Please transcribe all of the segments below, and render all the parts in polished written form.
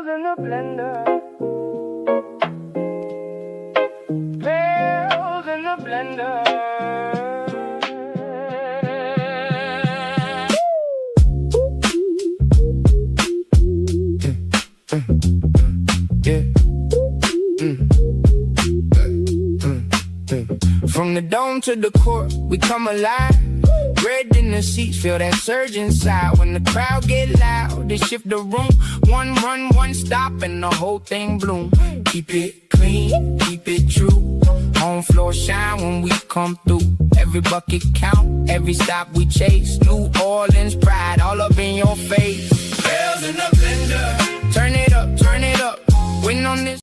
in the blender. Pels in the blender. From the dome to the court, we come alive. Red in the seats, feel that surge inside. When the crowd get loud, they shift the room. One run, one stop, and the whole thing bloom. Keep it clean, keep it true. Home floor shine when we come through. Every bucket count, every stop we chase. New Orleans pride, all up in your face. Bells in the blender. Turn it up, waiting on this.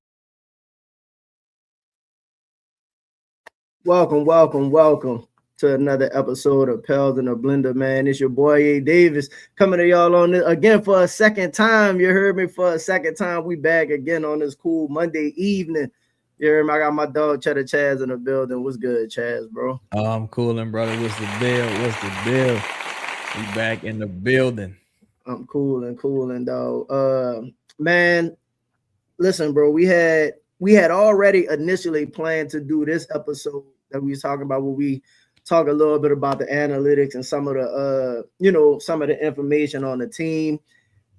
Welcome to another episode of Pels in the Blender, man. It's your boy A. Davis coming to y'all on this again for a second time. You heard me for a second time. We back again on this cool Monday evening. You heard me? I got my dog Cheddar Chaz in the building. What's good, Chaz, bro? I'm coolin', brother. What's the deal? We back in the building. I'm coolin', dog. Man, listen, bro. We had already initially planned to do this episode that we was talking about, where we talk a little bit about the analytics and some of the some of the information on the team.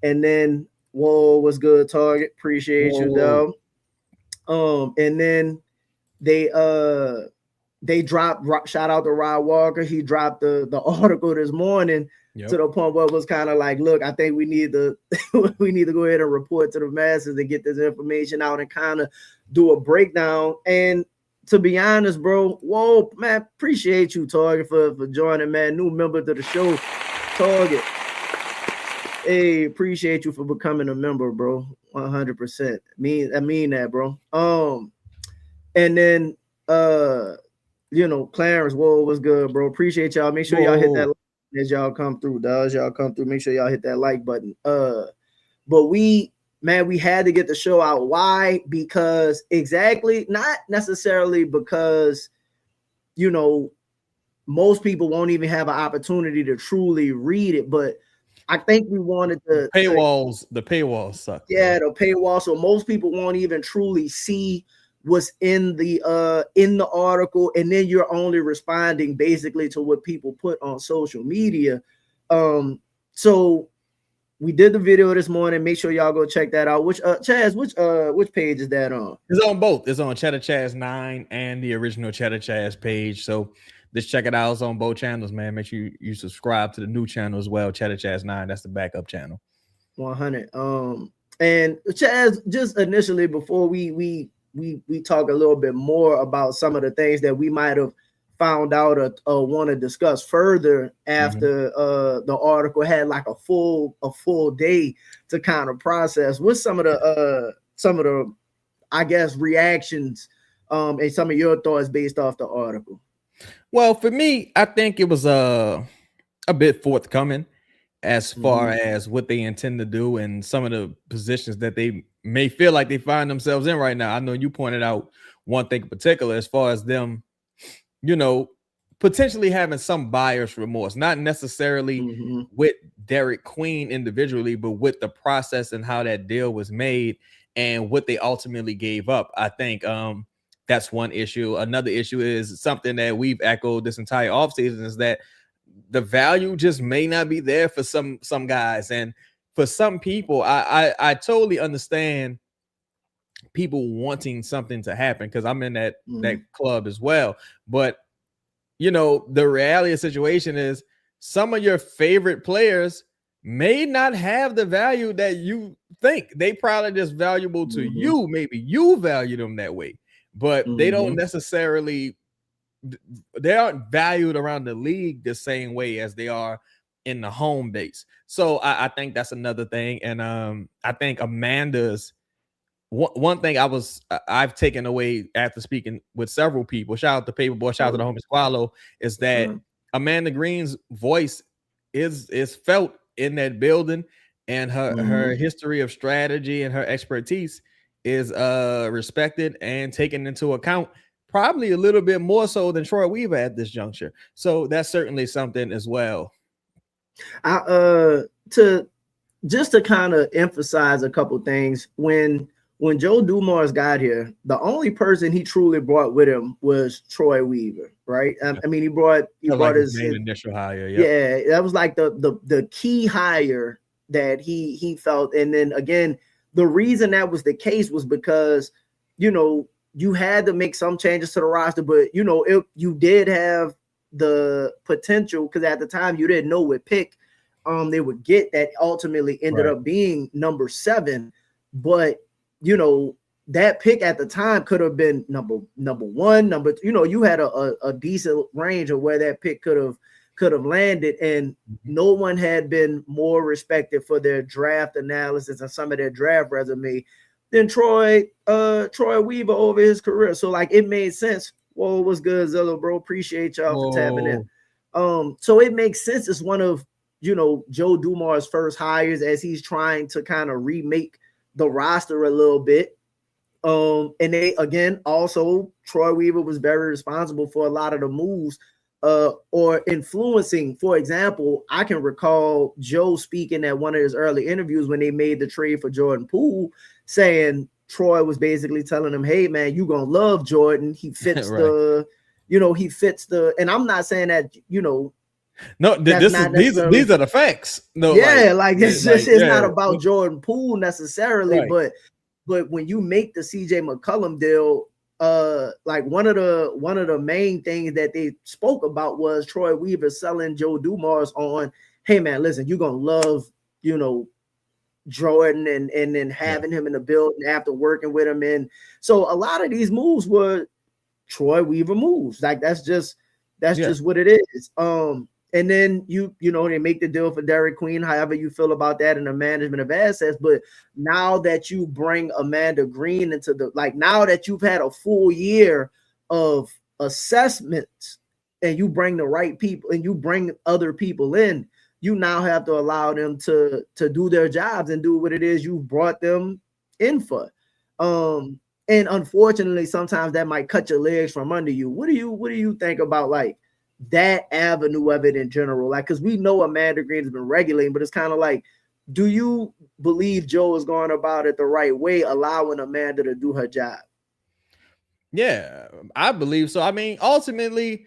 And then whoa, what's good, Target? Appreciate you, though. And then they dropped, shout out to Rod Walker. He dropped the article this morning. Yep. To the point where it was kind of like, look, I think we need to go ahead and report to the masses and get this information out and kind of do a breakdown. And to be honest, bro, whoa, man, appreciate you, Target, for joining, man. New member to the show, Target. Hey, appreciate you for becoming a member, bro. 100%. I mean that, bro. And then Clarence, whoa, what's good, bro? Appreciate y'all. Make sure y'all hit that like as y'all come through, dog. As y'all come through, make sure y'all hit that like button. But we had to get the show out. Why? Because not necessarily because, most people won't even have an opportunity to truly read it, but I think we wanted to the paywalls suck. Yeah, the paywall. So most people won't even truly see what's in the article, and then you're only responding basically to what people put on social media. So we did the video this morning. Make sure y'all go check that out. Which Chaz, which page is that on? It's on both. It's on Cheddar Chaz 9 and the original Cheddar Chaz page. So just check it out. It's on both channels, man. Make sure you subscribe to the new channel as well, Cheddar Chaz 9. That's the backup channel. 100. And Chaz, just initially before we talk a little bit more about some of the things that we might have found out or want to discuss further after the article had like a full day to kind of process. What's some of the I guess reactions and some of your thoughts based off the article? Well, for me, I think it was a bit forthcoming as far as what they intend to do and some of the positions that they may feel like they find themselves in right now. I know you pointed out one thing in particular as far as them, potentially having some buyer's remorse, not necessarily with Derek Queen individually, but with the process and how that deal was made and what they ultimately gave up. I think that's one issue. Another issue is something that we've echoed this entire offseason is that the value just may not be there for some guys. And for some people, I totally understand people wanting something to happen because I'm in that club as well. But, the reality of the situation is some of your favorite players may not have the value that you think. They probably just valuable to you. Maybe you value them that way, but they don't necessarily they aren't valued around the league the same way as they are in the home base. So I think that's another thing. And I think Amanda's one thing I've taken away after speaking with several people, shout out to Paperboy, shout out to the homie Squallow, is that Amanda Green's voice is felt in that building, and her history of strategy and her expertise is respected and taken into account, probably a little bit more so than Troy Weaver at this juncture. So that's certainly something as well. just to kind of emphasize a couple things, when Joe Dumars got here, the only person he truly brought with him was Troy Weaver, right? I mean, he brought like his main initial hire. Yep. Yeah, that was like the key hire that he felt. And then again, the reason that was the case was because, you know, you had to make some changes to the roster, but you know, you did have the potential, because at the time you didn't know what pick they would get that ultimately ended up being number 7. But you know, that pick at the time could have been number 1, you know, you had a decent range of where that pick could have landed, and no one had been more respected for their draft analysis and some of their draft resume than Troy Weaver over his career. So like, it made sense. Whoa, what's good, Zillow, bro? Appreciate y'all for tapping in. So it makes sense. It's one of, you know, Joe Dumars' first hires as he's trying to kind of remake the roster a little bit. And they, again, also Troy Weaver was very responsible for a lot of the moves or influencing. For example, I can recall Joe speaking at one of his early interviews when they made the trade for Jordan Poole, saying Troy was basically telling him, hey man, you're gonna love Jordan. He fits he fits the, and I'm not saying that, you know, no, these are the facts. No, it's not about Jordan Poole necessarily, but when you make the CJ McCollum deal, like one of the main things that they spoke about was Troy Weaver selling Joe Dumars on, hey man, listen, you're gonna love, you know, Jordan, and then having him in the building after working with him. And so a lot of these moves were Troy Weaver moves. Like that's just what it is. And then you know, they make the deal for Derek Queen, however you feel about that and the management of assets. But now that you bring Amanda Green into the, like, now that you've had a full year of assessments and you bring the right people and you bring other people in, you now have to allow them to do their jobs and do what it is you brought them in for. And unfortunately, sometimes that might cut your legs from under you. What do you think about like that avenue of it in general? Like, because we know Amanda Green has been regulating, but it's kind of like, do you believe Joe is going about it the right way, allowing Amanda to do her job? Yeah, I believe so. I mean, ultimately,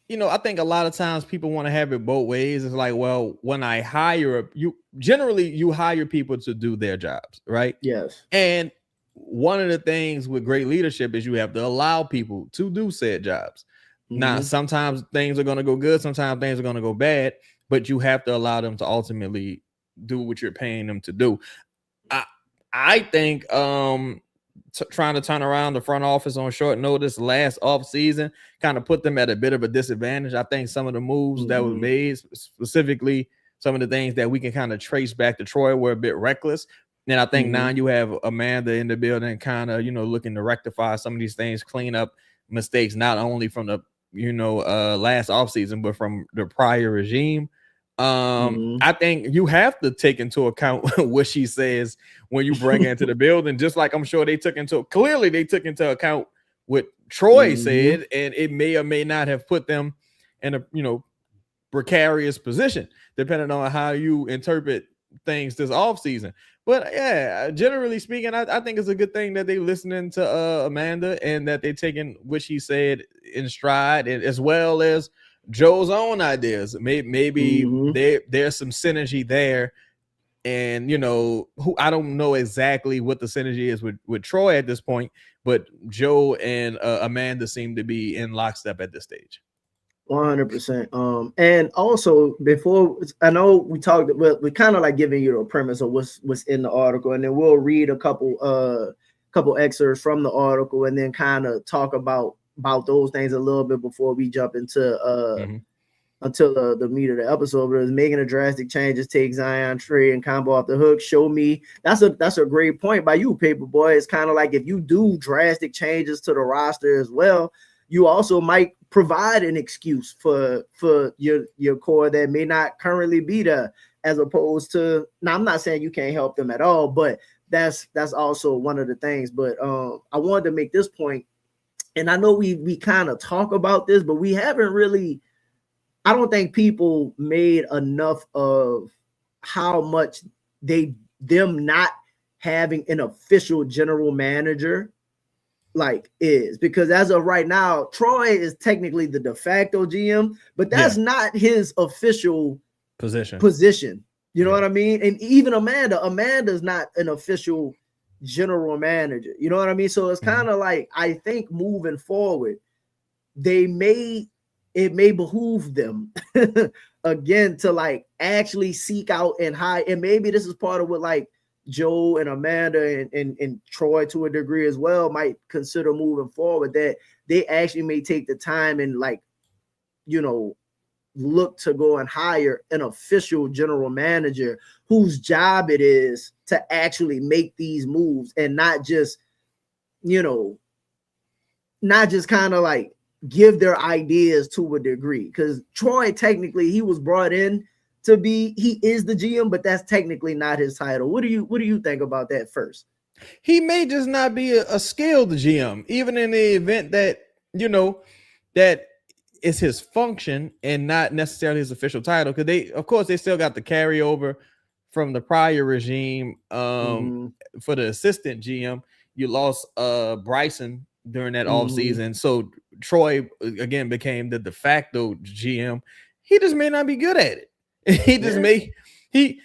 you know, I think a lot of times people want to have it both ways. It's like, well, when I hire you hire people to do their jobs, right? Yes. And one of the things with great leadership is you have to allow people to do said jobs. Now, sometimes things are going to go good, sometimes things are going to go bad, but you have to allow them to ultimately do what you're paying them to do. I think trying to turn around the front office on short notice last off season kind of put them at a bit of a disadvantage. I think some of the moves that were made, specifically some of the things that we can kind of trace back to Troy, were a bit reckless. And I think now you have Amanda in the building, kind of, you know, looking to rectify some of these things, clean up mistakes, not only from the, you know, last offseason, but from the prior regime. I think you have to take into account what she says when you bring her into the building, just like I'm sure they took into account what Troy said, and it may or may not have put them in a, you know, precarious position, depending on how you interpret things this offseason. But yeah, generally speaking, I think it's a good thing that they listening to Amanda and that they taking what she said in stride, and as well as Joe's own ideas. Maybe there's some synergy there. And, you know, I don't know exactly what the synergy is with Troy at this point, but Joe and Amanda seem to be in lockstep at this stage. 100%. And also, before, I know we talked, we kind of like giving you a premise of what's in the article, and then we'll read a couple excerpts from the article, and then kind of talk about those things a little bit before we jump into until the meat of the episode. But it's making a drastic changes, take Zion, Trey, and combo off the hook. Show me. That's a great point by you, Paperboy. It's kind of like, if you do drastic changes to the roster as well, you also might provide an excuse for your core that may not currently be there, as opposed to, now I'm not saying you can't help them at all, but that's also one of the things. But I wanted to make this point, and I know we kind of talk about this, but we haven't really, I don't think people made enough of how much them not having an official general manager like is, because as of right now, Troy is technically the de facto GM, but that's not his official position. You know what I mean? And even Amanda's not an official general manager. You know what I mean? So it's kind of like, I think moving forward, it may behoove them again to like actually seek out and hire. And maybe this is part of what like Joe and Amanda and Troy to a degree as well might consider moving forward, that they actually may take the time and like, you know, look to go and hire an official general manager whose job it is to actually make these moves and not just, you know, not just kind of like give their ideas to a degree. Because Troy, technically, he was brought in to be, he is the GM, but that's technically not his title. What do you think about that first? He may just not be a skilled GM, even in the event that, you know, that is his function and not necessarily his official title. Because they still got the carryover from the prior regime. For the assistant GM, you lost Bryson during that offseason. So Troy again became the de facto GM. He just may not be good at it. He just he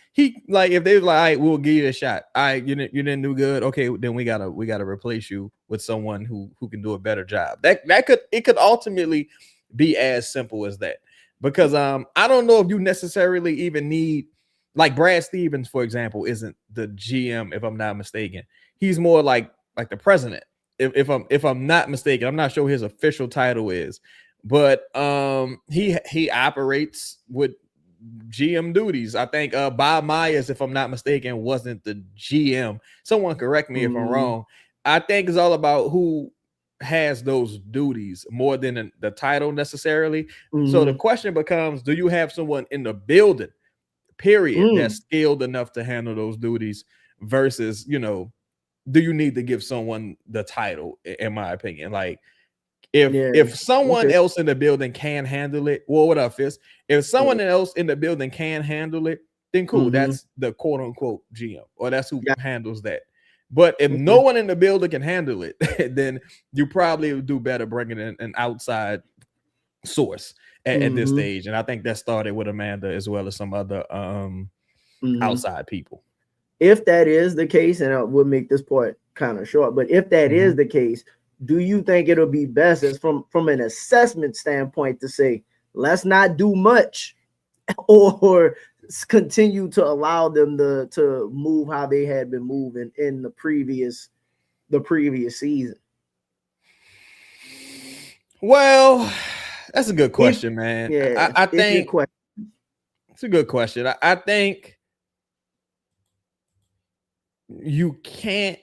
like, if they was like, all right, we'll give you a shot. All right, you didn't do good. Okay, then we gotta replace you with someone who can do a better job. That could ultimately be as simple as that. Because I don't know if you necessarily even need, like Brad Stevens, for example, isn't the GM, if I'm not mistaken. He's more like the president. If I'm not mistaken, I'm not sure what his official title is, but he operates with GM duties. I think Bob Myers, if I'm not mistaken, wasn't the GM. Someone correct me if I'm wrong. I think it's all about who has those duties more than the title necessarily. So the question becomes, do you have someone in the building, period, that's skilled enough to handle those duties, versus, you know, do you need to give someone the title? In my opinion, like if someone else in the building can handle it, well, what up, Fist? If someone else in the building can handle it, then cool. That's the quote unquote GM, or that's who handles that. But if no one in the building can handle it, then you probably would do better bringing in an outside source at this stage. And I think that started with Amanda as well as some other outside people. If that is the case, and we'll make this part kind of short, but if that is the case, do you think it'll be best as from an assessment standpoint to say, let's not do much, or continue to allow them to move how they had been moving in the previous season? Well, that's a good question, man. I think it's a good question. I think you can't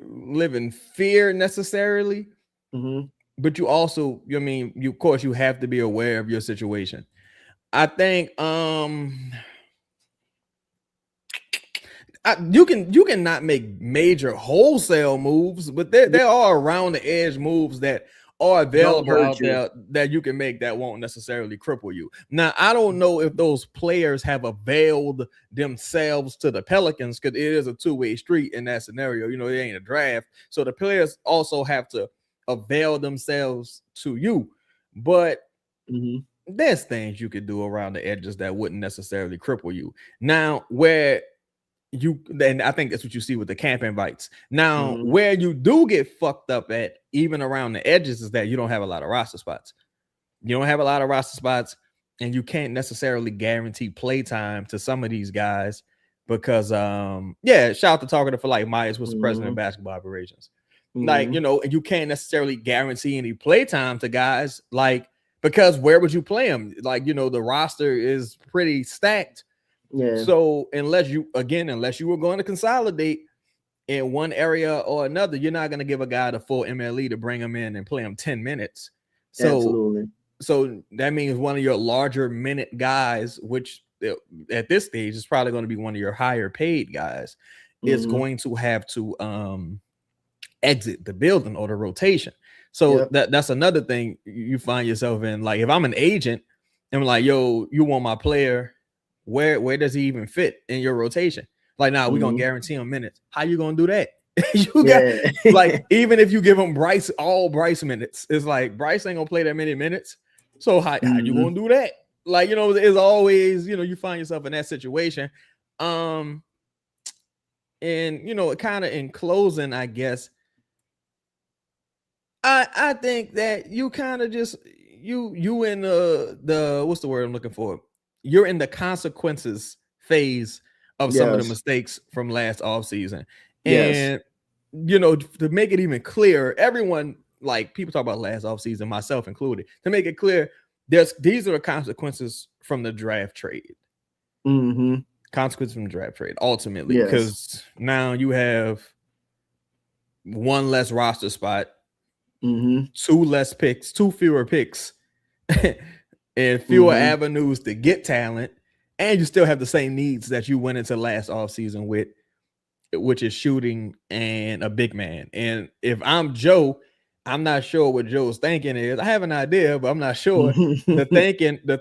live in fear necessarily, but you also, of course, you have to be aware of your situation. I think you can not make major wholesale moves, but there are around the edge moves that are available out there that you can make that won't necessarily cripple you. Now, I don't know if those players have availed themselves to the Pelicans, because it is a two-way street in that scenario. You know, it ain't a draft. So the players also have to avail themselves to you. But there's things you could do around the edges that wouldn't necessarily cripple you. Now, and I think that's what you see with the camp invites. Now, where you do get fucked up at, even around the edges, is that you don't have a lot of roster spots. You don't have a lot of roster spots, and you can't necessarily guarantee play time to some of these guys because, shout out to Talkative for like Myers was the president of basketball operations. Like, you know, you can't necessarily guarantee any play time to guys, like, because where would you play them? Like, you know, the roster is pretty stacked. Yeah. So unless you were going to consolidate in one area or another, you're not going to give a guy the full MLE to bring him in and play him 10 minutes. So that means one of your larger minute guys, which at this stage is probably going to be one of your higher paid guys, is going to have to exit the building or the rotation. So that's another thing you find yourself in. Like, if I'm an agent and I'm like, yo, you want my player, where does he even fit in your rotation? Like, now we're gonna guarantee him minutes. How you gonna do that? You got like, even if you give him Bryce minutes, it's like Bryce ain't gonna play that many minutes. So how you gonna do that? Like, it's always, you find yourself in that situation. And kind of in closing, I guess, I think that you kind of just you in the what's the word I'm looking for? You're in the consequences phase of some of the mistakes from last offseason. And to make it even clearer, everyone, like, people talk about last offseason, myself included, to make it clear, these are the consequences from the draft trade. Consequences from the draft trade, ultimately, because now you have one less roster spot, two less picks, two fewer picks, and fewer avenues to get talent, and you still have the same needs that you went into last offseason with, which is shooting and a big man. And if I'm Joe, I'm not sure what Joe's thinking is. I have an idea, but I'm not sure. The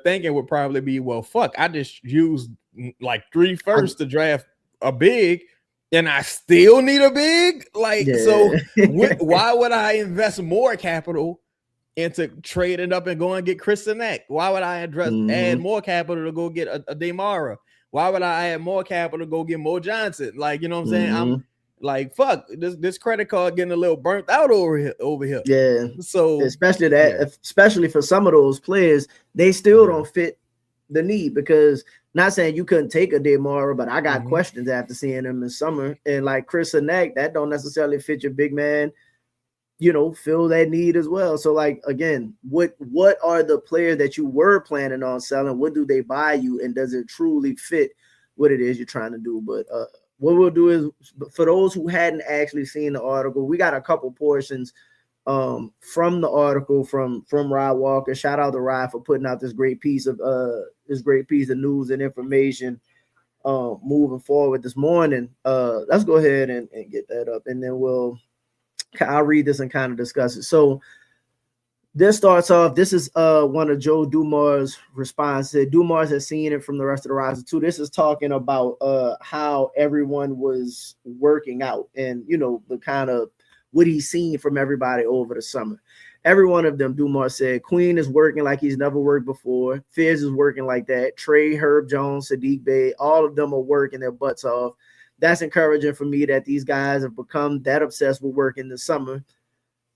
thinking would probably be, well, fuck, I just used like 3 firsts to draft a big, and I still need a big. Like, so why would I invest more capital into trading up and going and get Chris Sinek? Why would I add more capital to go get a Demara? Why would I add more capital to go get Mo Johnson? Like, you know what I'm saying? I'm like, fuck, this credit card getting a little burnt out over here. Yeah. So especially for some of those players, they still don't fit the need, because not saying you couldn't take a Demara, but I got questions after seeing him in summer. And like Chris Sinek, that don't necessarily fit your big man, fill that need as well. So, like, again, what are the players that you were planning on selling? What do they buy you? And does it truly fit what it is you're trying to do? But what we'll do is, for those who hadn't actually seen the article, we got a couple portions from the article from Rod Walker. Shout out to Rod for putting out this great piece of news and information moving forward this morning. Let's go ahead and get that up, and then I'll read this and kind of discuss it. So this starts off. This is one of Joe Dumars' responses. Dumars has seen it from the rest of the roster too. This is talking about how everyone was working out, and the kind of what he's seen from everybody over the summer. Every one of them, Dumars said, Queen is working like he's never worked before. Fizz is working like that. Trey, Herb Jones, Sadiq Bey, all of them are working their butts off. That's encouraging for me that these guys have become that obsessed with work in the summer.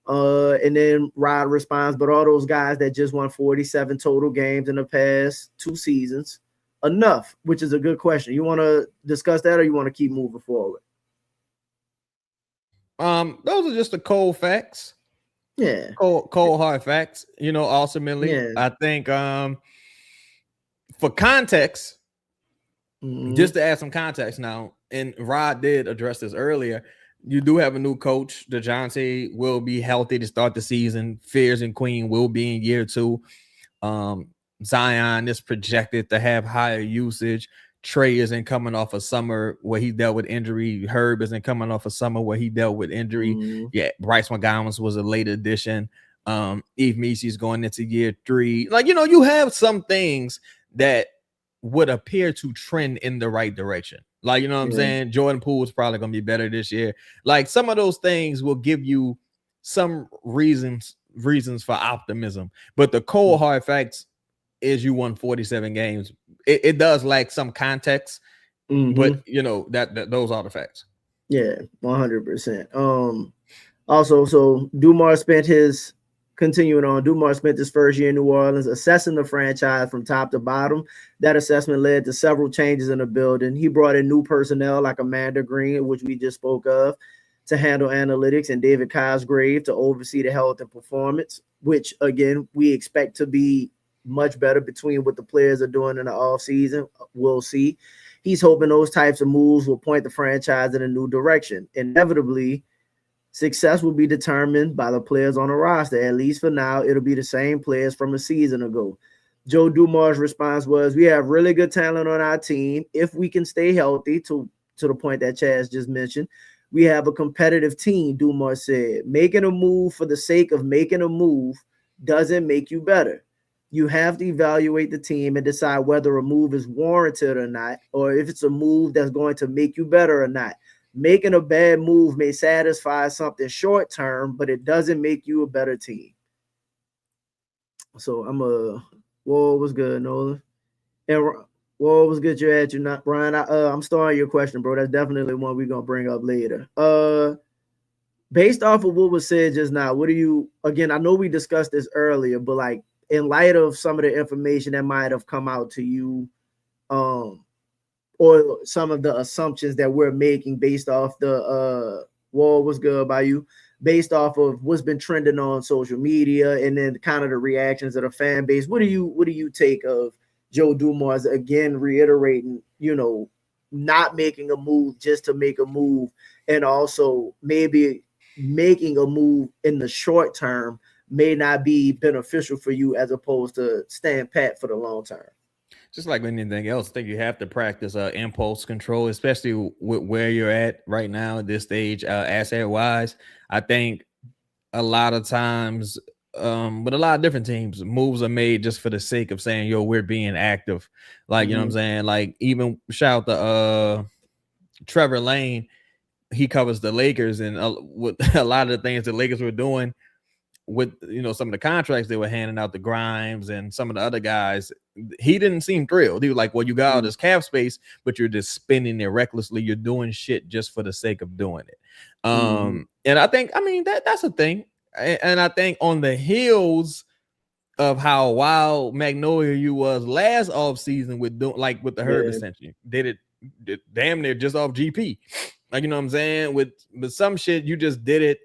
And then Rod responds, but all those guys that just won 47 total games in the past 2 seasons, enough, which is a good question. You want to discuss that, or you want to keep moving forward? Those are just the cold facts. Yeah. Cold hard facts. Ultimately, I think for context, just to add some context now, and Rod did address this earlier, you do have a new coach. DeJounte will be healthy to start the season. Fizz and Queen will be in year 2. Zion is projected to have higher usage. Trey isn't coming off a summer where he dealt with injury. Herb isn't coming off a summer where he dealt with injury. Bryce McGowan was a late addition. Eve Meesy's going into year 3. Like, you have some things that would appear to trend in the right direction. Like, what I'm saying? Jordan Poole is probably going to be better this year. Like, some of those things will give you some reasons for optimism. But the cold hard facts is you won 47 games. It does lack some context, but that those are the facts. Yeah, 100%. Also, so Dumars spent his first year in New Orleans assessing the franchise from top to bottom. That assessment led to several changes in the building. He brought in new personnel like Amanda Green, which we just spoke of, to handle analytics, and David Cosgrave to oversee the health and performance, which, again, we expect to be much better between what the players are doing in the offseason. We'll see. He's hoping those types of moves will point the franchise in a new direction. Inevitably, success will be determined by the players on the roster. At least for now, it'll be the same players from a season ago. Joe Dumars' response was, we have really good talent on our team. If we can stay healthy, to the point that Chaz just mentioned, we have a competitive team, Dumars said. Making a move for the sake of making a move doesn't make you better. You have to evaluate the team and decide whether a move is warranted or not, or if it's a move that's going to make you better or not. Making a bad move may satisfy something short term, but it doesn't make you a better team. So whoa, what's good, Nolan? And whoa, what's good? You not Brian? I'm starting your question, bro. That's definitely one we're gonna bring up later. Based off of what was said just now, what do you? Again, I know we discussed this earlier, but like in light of some of the information that might have come out to you, or some of the assumptions that we're making based off the wall was good by you, based off of what's been trending on social media, and then kind of the reactions of the fan base. What do you take of Joe Dumars again reiterating, not making a move just to make a move, and also maybe making a move in the short term may not be beneficial for you as opposed to staying pat for the long term? Just like anything else, I think you have to practice impulse control, especially with where you're at right now at this stage, asset wise. I think a lot of times, with a lot of different teams, moves are made just for the sake of saying, yo, we're being active. Like, you know what I'm saying? Like, even shout out to Trevor Lane. He covers the Lakers, and with a lot of the things the Lakers were doing with, some of the contracts they were handing out to Grimes and some of the other guys, he didn't seem thrilled. He was like, well, you got all this cap space, but you're just spending it recklessly. You're doing shit just for the sake of doing it. And I think, that's a thing. And I think on the heels of how wild Magnolia you was last offseason with the Herb extension, did it damn near just off GP. Like, you know what I'm saying? With some shit, you just did it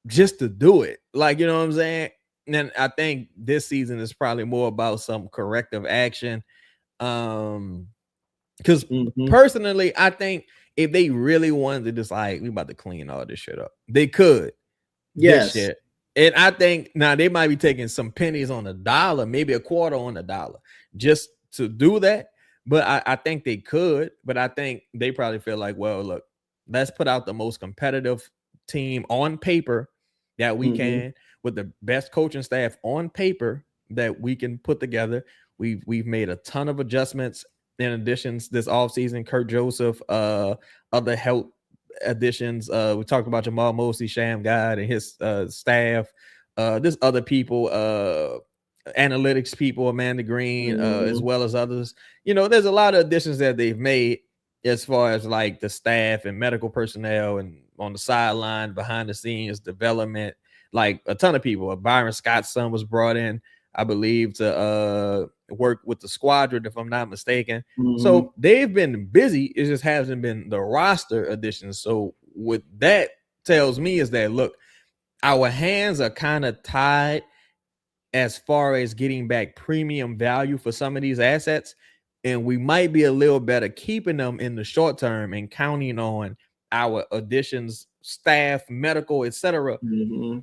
just to do it. Like, you know what I'm saying? And I think this season is probably more about some corrective action. Because personally, I think if they really wanted to just we about to clean all this shit up, they could. Yes. Shit. And I think now they might be taking some pennies on the dollar, maybe a quarter on the dollar, just to do that. But I think they could. But I think they probably feel like, well, look, let's put out the most competitive team on paper that we can, with the best coaching staff on paper that we can put together. We've made a ton of adjustments and additions this offseason. Kurt Joseph, other health additions. We talked about Jamahl Mosley, Sham God, and his staff. There's other people, analytics people, Amanda Green, as well as others. There's a lot of additions that they've made as far as like the staff and medical personnel and on the sideline, behind the scenes, development, like a ton of people. Byron Scott's son was brought in, I believe, to work with the squadron, if I'm not mistaken. So they've been busy. It just hasn't been the roster additions. So what that tells me is that, look, our hands are kind of tied as far as getting back premium value for some of these assets. And we might be a little better keeping them in the short term and counting on our additions, staff, medical, etc.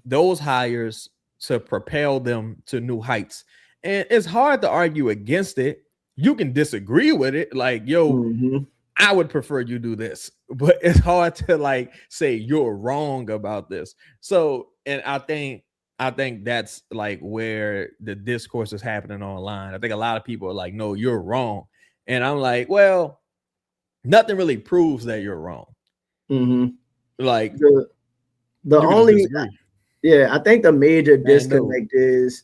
Those hires to propel them to new heights. And it's hard to argue against it. You can disagree with it. Like, yo, I would prefer you do this. But it's hard to say you're wrong about this. So, and I think that's like where the discourse is happening online. I think a lot of people are like, no, you're wrong. And I'm like, well, nothing really proves that you're wrong. Like the only, I think the major disconnect is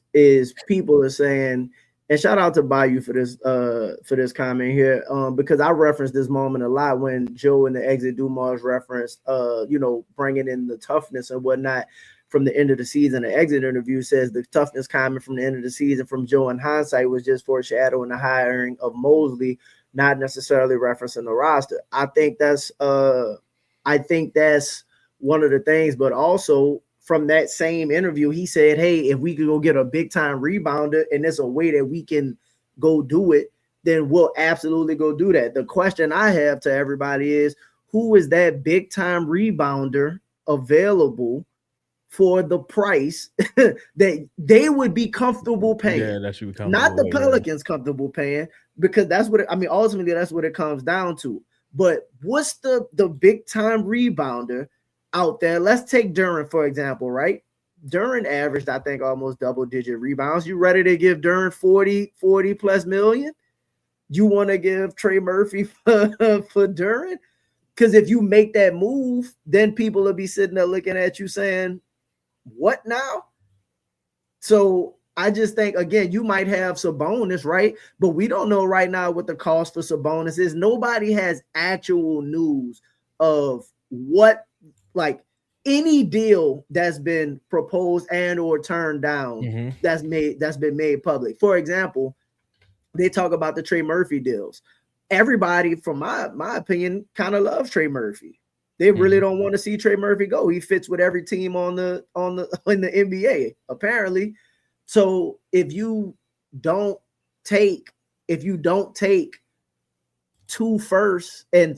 people are saying, and shout out to Bayou for this comment here, because I referenced this moment a lot when Joe in the Exit Dumars referenced, bringing in the toughness and whatnot from the end of the season. The Exit interview says the toughness comment from the end of the season from Joe in hindsight was just foreshadowing the hiring of Mosley, not necessarily referencing the roster. I think that's one of the things, but also from that same interview, he said, hey, if we could go get a big time rebounder and there's a way that we can go do it, then we'll absolutely go do that. The question I have to everybody is, who is that big time rebounder available for the price that they would be comfortable paying? Yeah, that should be comfortable. Not the Pelicans comfortable paying, because that's what ultimately that's what it comes down to. But what's the big time rebounder out there? Let's take Duren, for example, right? Duren averaged, I think, almost double-digit rebounds. You ready to give Duren 40 plus million? You want to give Trey Murphy for Duren? Because if you make that move, then people will be sitting there looking at you saying, what now? So I just think, again, you might have Sabonis, right? But we don't know right now what the cost for Sabonis is. Nobody has actual news of what, like, any deal that's been proposed and or turned down that's been made public. For example, they talk about the Trey Murphy deals. Everybody, from my opinion, kind of loves Trey Murphy. They really don't want to see Trey Murphy go. He fits with every team in the NBA, apparently. So if you don't take 2 firsts and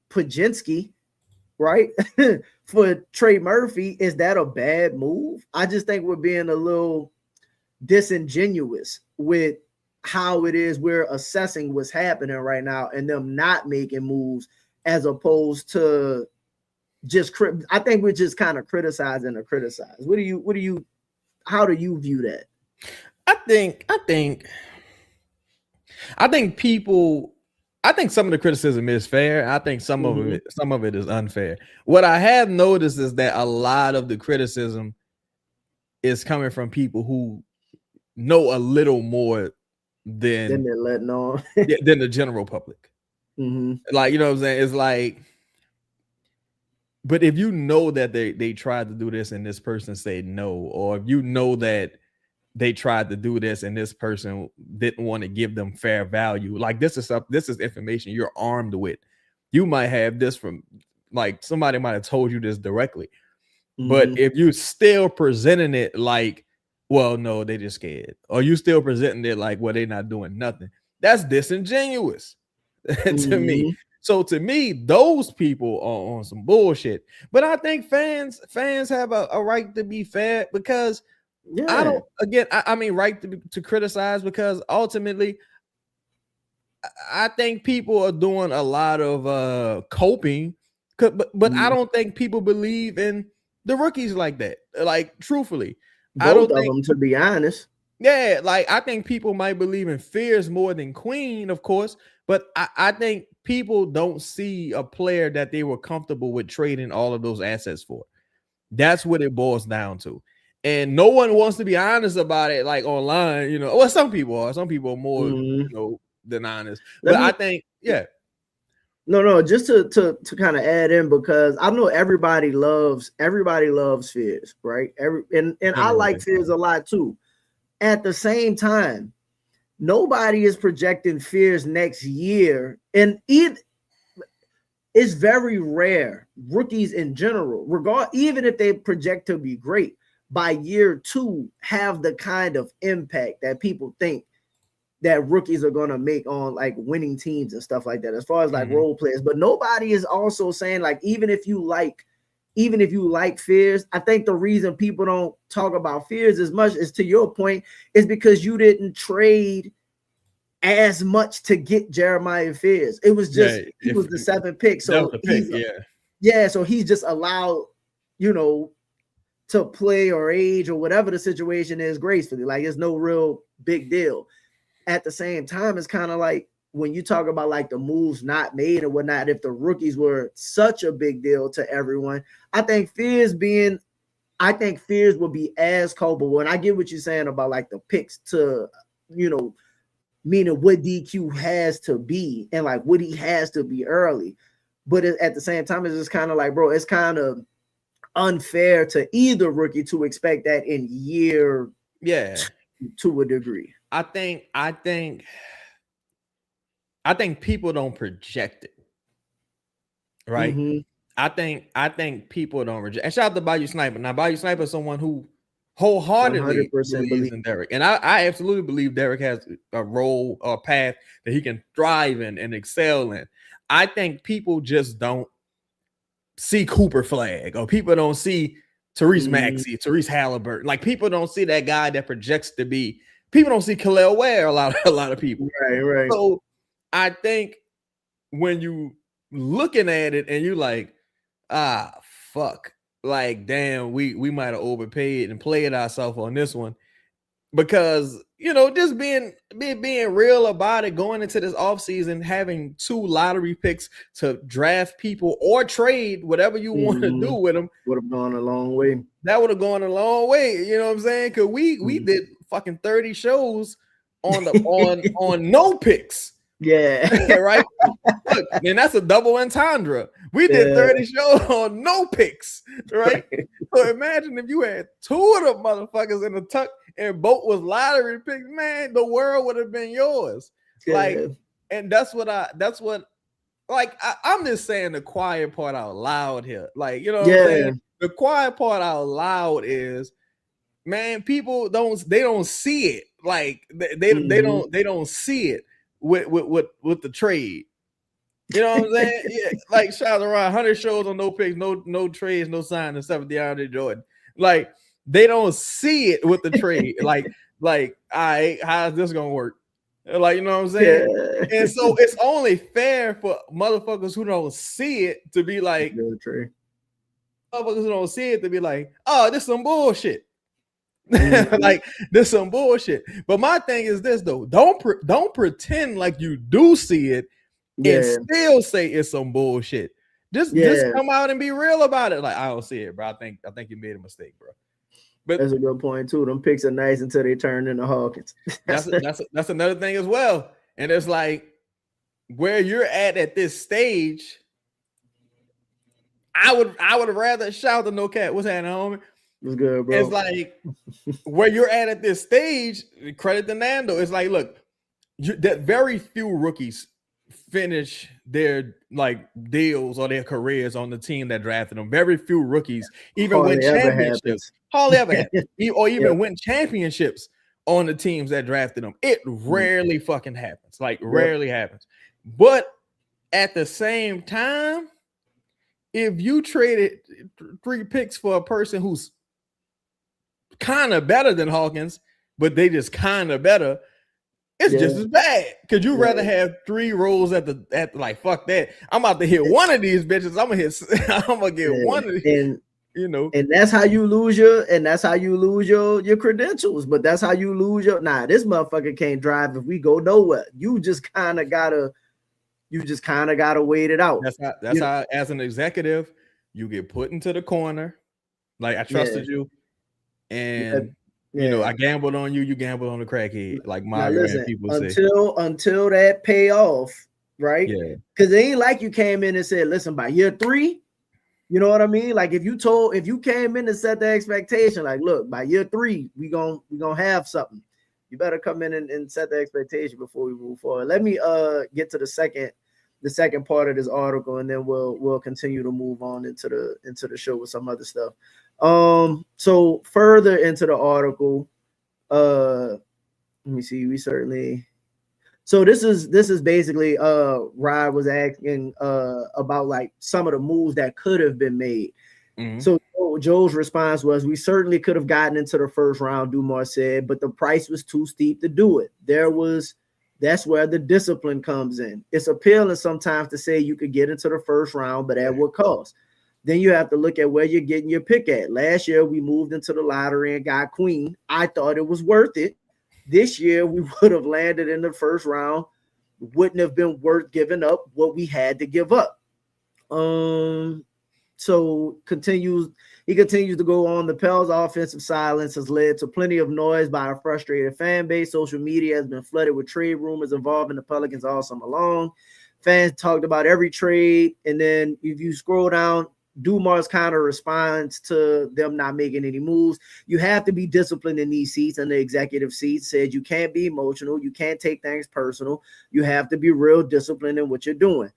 Pajinski, right, for Trey Murphy, is that a bad move? I just think we're being a little disingenuous with how it is we're assessing what's happening right now and them not making moves, as opposed to just I think we're just kind of criticizing to criticize. How do you view that? I think some of the criticism is fair. I think some of it is unfair. What I have noticed is that a lot of the criticism is coming from people who know a little more than they're letting on than the general public. Like, you know what I'm saying? It's like, but if you know that they tried to do this and this person said no, or if you know that they tried to do this and this person didn't want to give them fair value, like, this is information you're armed with. You might have this from, like, somebody might have told you this directly, but if you still presenting it like, well, no, they just scared, or you still presenting it like, well, they're not doing nothing, that's disingenuous to me. So to me, those people are on some bullshit. But I think fans have a right to be fair, because I mean, right to criticize, because ultimately I think people are doing a lot of coping, but I don't think people believe in the rookies like that. Like, truthfully, both I don't of think, them, to be honest. Yeah, like, I think people might believe in Fears more than Queen, of course, but I think people don't see a player that they were comfortable with trading all of those assets for. That's what it boils down to. And no one wants to be honest about it, like, online, you know. Well, some people are more, you know, than honest. I think, No, just to kind of add in, because I know everybody loves Fears, right? And I like Fears a lot too. At the same time, nobody is projecting Fears next year, and it's very rare. Rookies in general, even if they project to be great, by year 2 have the kind of impact that people think that rookies are going to make on, like, winning teams and stuff like that, as far as like role players. But nobody is also saying, like, even if you like Fears, I think the reason people don't talk about Fears as much, as to your point, is because you didn't trade as much to get Jeremiah Fears. It was just he was the 7th pick, so so he's just allowed, you know, to play or age or whatever the situation is gracefully. Like, it's no real big deal. At the same time, it's kind of like, when you talk about, like, the moves not made and whatnot, if the rookies were such a big deal to everyone, I think Fears would be as culpable. And I get what you're saying about, like, the picks, to, you know, meaning what DQ has to be and, like, what he has to be early. But at the same time, it's just kind of like, bro, it's kind of unfair to either rookie to expect that in year to a degree. I think people don't project it, right? I think people don't reject. And shout out to Bayou Sniper. Now, Bayou Sniper is someone who wholeheartedly believes in Derek, and I absolutely believe Derek has a role or path that he can thrive in and excel in. I think people just don't see Cooper Flag, or people don't see Therese Maxey, Therese Halliburton. Like, people don't see that guy that projects to be. People don't see Khalil Ware. A lot of people. Right. So I think when you looking at it and you like, fuck, like, damn, we might have overpaid and played ourselves on this one. Because, you know, just being real about it, going into this offseason, having 2 lottery picks to draft people or trade whatever you want to do with them would have gone a long way. That would have gone a long way. You know what I'm saying? Because we did fucking 30 shows on the on no picks. Yeah. Right. Look, and that's a double entendre. We did 30 shows on no picks. Right. So imagine if you had 2 of them motherfuckers in the tuck and both was lottery picks, man, the world would have been yours. Yeah. Like, and that's what I'm just saying the quiet part out loud here. Like, you know what I'm saying? The quiet part out loud is, man, people don't see it. Like they don't see it with the trade. You know what I'm saying? Yeah, like shout around 100 shows on no picks, no trades, no sign and stuff with DeAndre Jordan. Like they don't see it with the trade. like, all right, how's this gonna work? Like, you know what I'm saying? Yeah. And so it's only fair for motherfuckers who don't see it to be like, motherfuckers who don't see it to be like, oh, this some bullshit. Like this some bullshit. But my thing is this though, don't pretend like you do see it and still say it's some bullshit. Just come out and be real about it. Like, I don't see it, bro. I think you made a mistake, bro. But that's a good point too. Them picks are nice until they turn into Hawkins. that's another thing as well. And it's like where you're at this stage. I would rather shout the no cat. What's happening, homie? It's good, bro. It's like where you're at this stage. Credit to Nando. It's like, look, that very few rookies finish their like deals or their careers on the team that drafted them. Very few rookies even win championships. Hardly ever happens. Or even win championships on the teams that drafted them. It rarely fucking happens. Like rarely happens. But at the same time, if you traded 3 picks for a person who's kind of better than Hawkins, but they just kind of better, it's just as bad. Could you rather have 3 rolls at like fuck that? I'm about to hit one of these bitches. I'm gonna get one of these. And you know, and that's how you lose your credentials. But that's how you lose your this motherfucker can't drive if we go nowhere. You just kind of gotta wait it out. That's how as an executive you get put into the corner. Like I trusted you, and you know I gambled on you. You gambled on the crackhead. Like my people say. Until that pay off, right? Yeah. Because it ain't like you came in and said, "Listen, by year 3." You know what I mean? Like if you came in and set the expectation, like, look, by year 3, we gonna have something. You better come in and set the expectation before we move forward. Let me get to the second part of this article, and then we'll continue to move on into the show with some other stuff. So further into the article, let me see. So this is basically Rod was asking about like some of the moves that could have been made. Mm-hmm. So Joe's response was, we certainly could have gotten into the first round, Dumars said, but the price was too steep to do it. That's where the discipline comes in. It's appealing sometimes to say you could get into the first round, but at what cost? Then you have to look at where you're getting your pick at. Last year, we moved into the lottery and got Queen. I thought it was worth it. This year, we would have landed in the first round. Wouldn't have been worth giving up what we had to give up. So he continues to go on. The Pels' offensive silence has led to plenty of noise by a frustrated fan base. Social media has been flooded with trade rumors involving the Pelicans all summer long. Fans talked about every trade, and then if you scroll down, Dumars kind of responds to them not making any moves. You have to be disciplined in these seats, and the executive seat said you can't be emotional. You can't take things personal. You have to be real disciplined in what you're doing.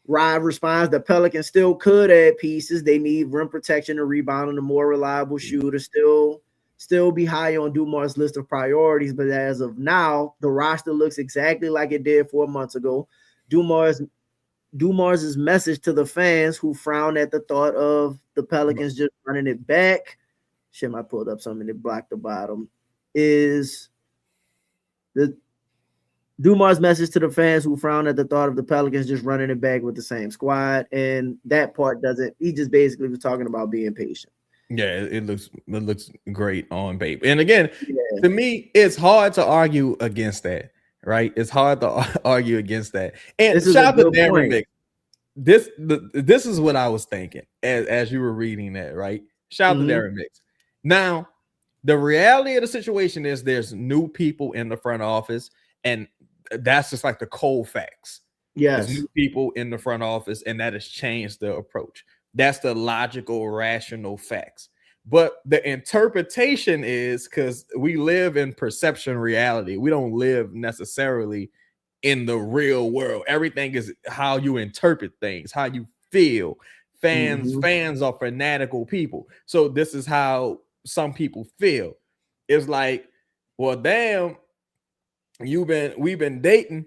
Rod responds, the Pelicans still could add pieces. They need rim protection and rebounding, a more reliable shooter, still be high on Dumars' list of priorities. But as of now, the roster looks exactly like it did 4 months ago. Dumars' message to the fans who frown at the thought of the Pelicans just running it back. Shit, I pulled up something that blocked the bottom. Is the Dumar's message to the fans who frown at the thought of the Pelicans just running it back with the same squad, and that part doesn't. He just basically was talking about being patient. Yeah, it looks great on paper. And again, to me, it's hard to argue against that, right? It's hard to argue against that. And shout out to Darren Mix. This is what I was thinking as you were reading that, right? Shout out to Darren Mix. Now, the reality of the situation is there's new people in the front office, and that's just like the cold facts. Yes. There's new people in the front office, and that has changed the approach. That's the logical, rational facts. But the interpretation is because we live in perception reality. We don't live necessarily in the real world. Everything is how you interpret things, how you feel. Fans are fanatical people. So this is how some people feel. It's like, well, damn, we've been dating,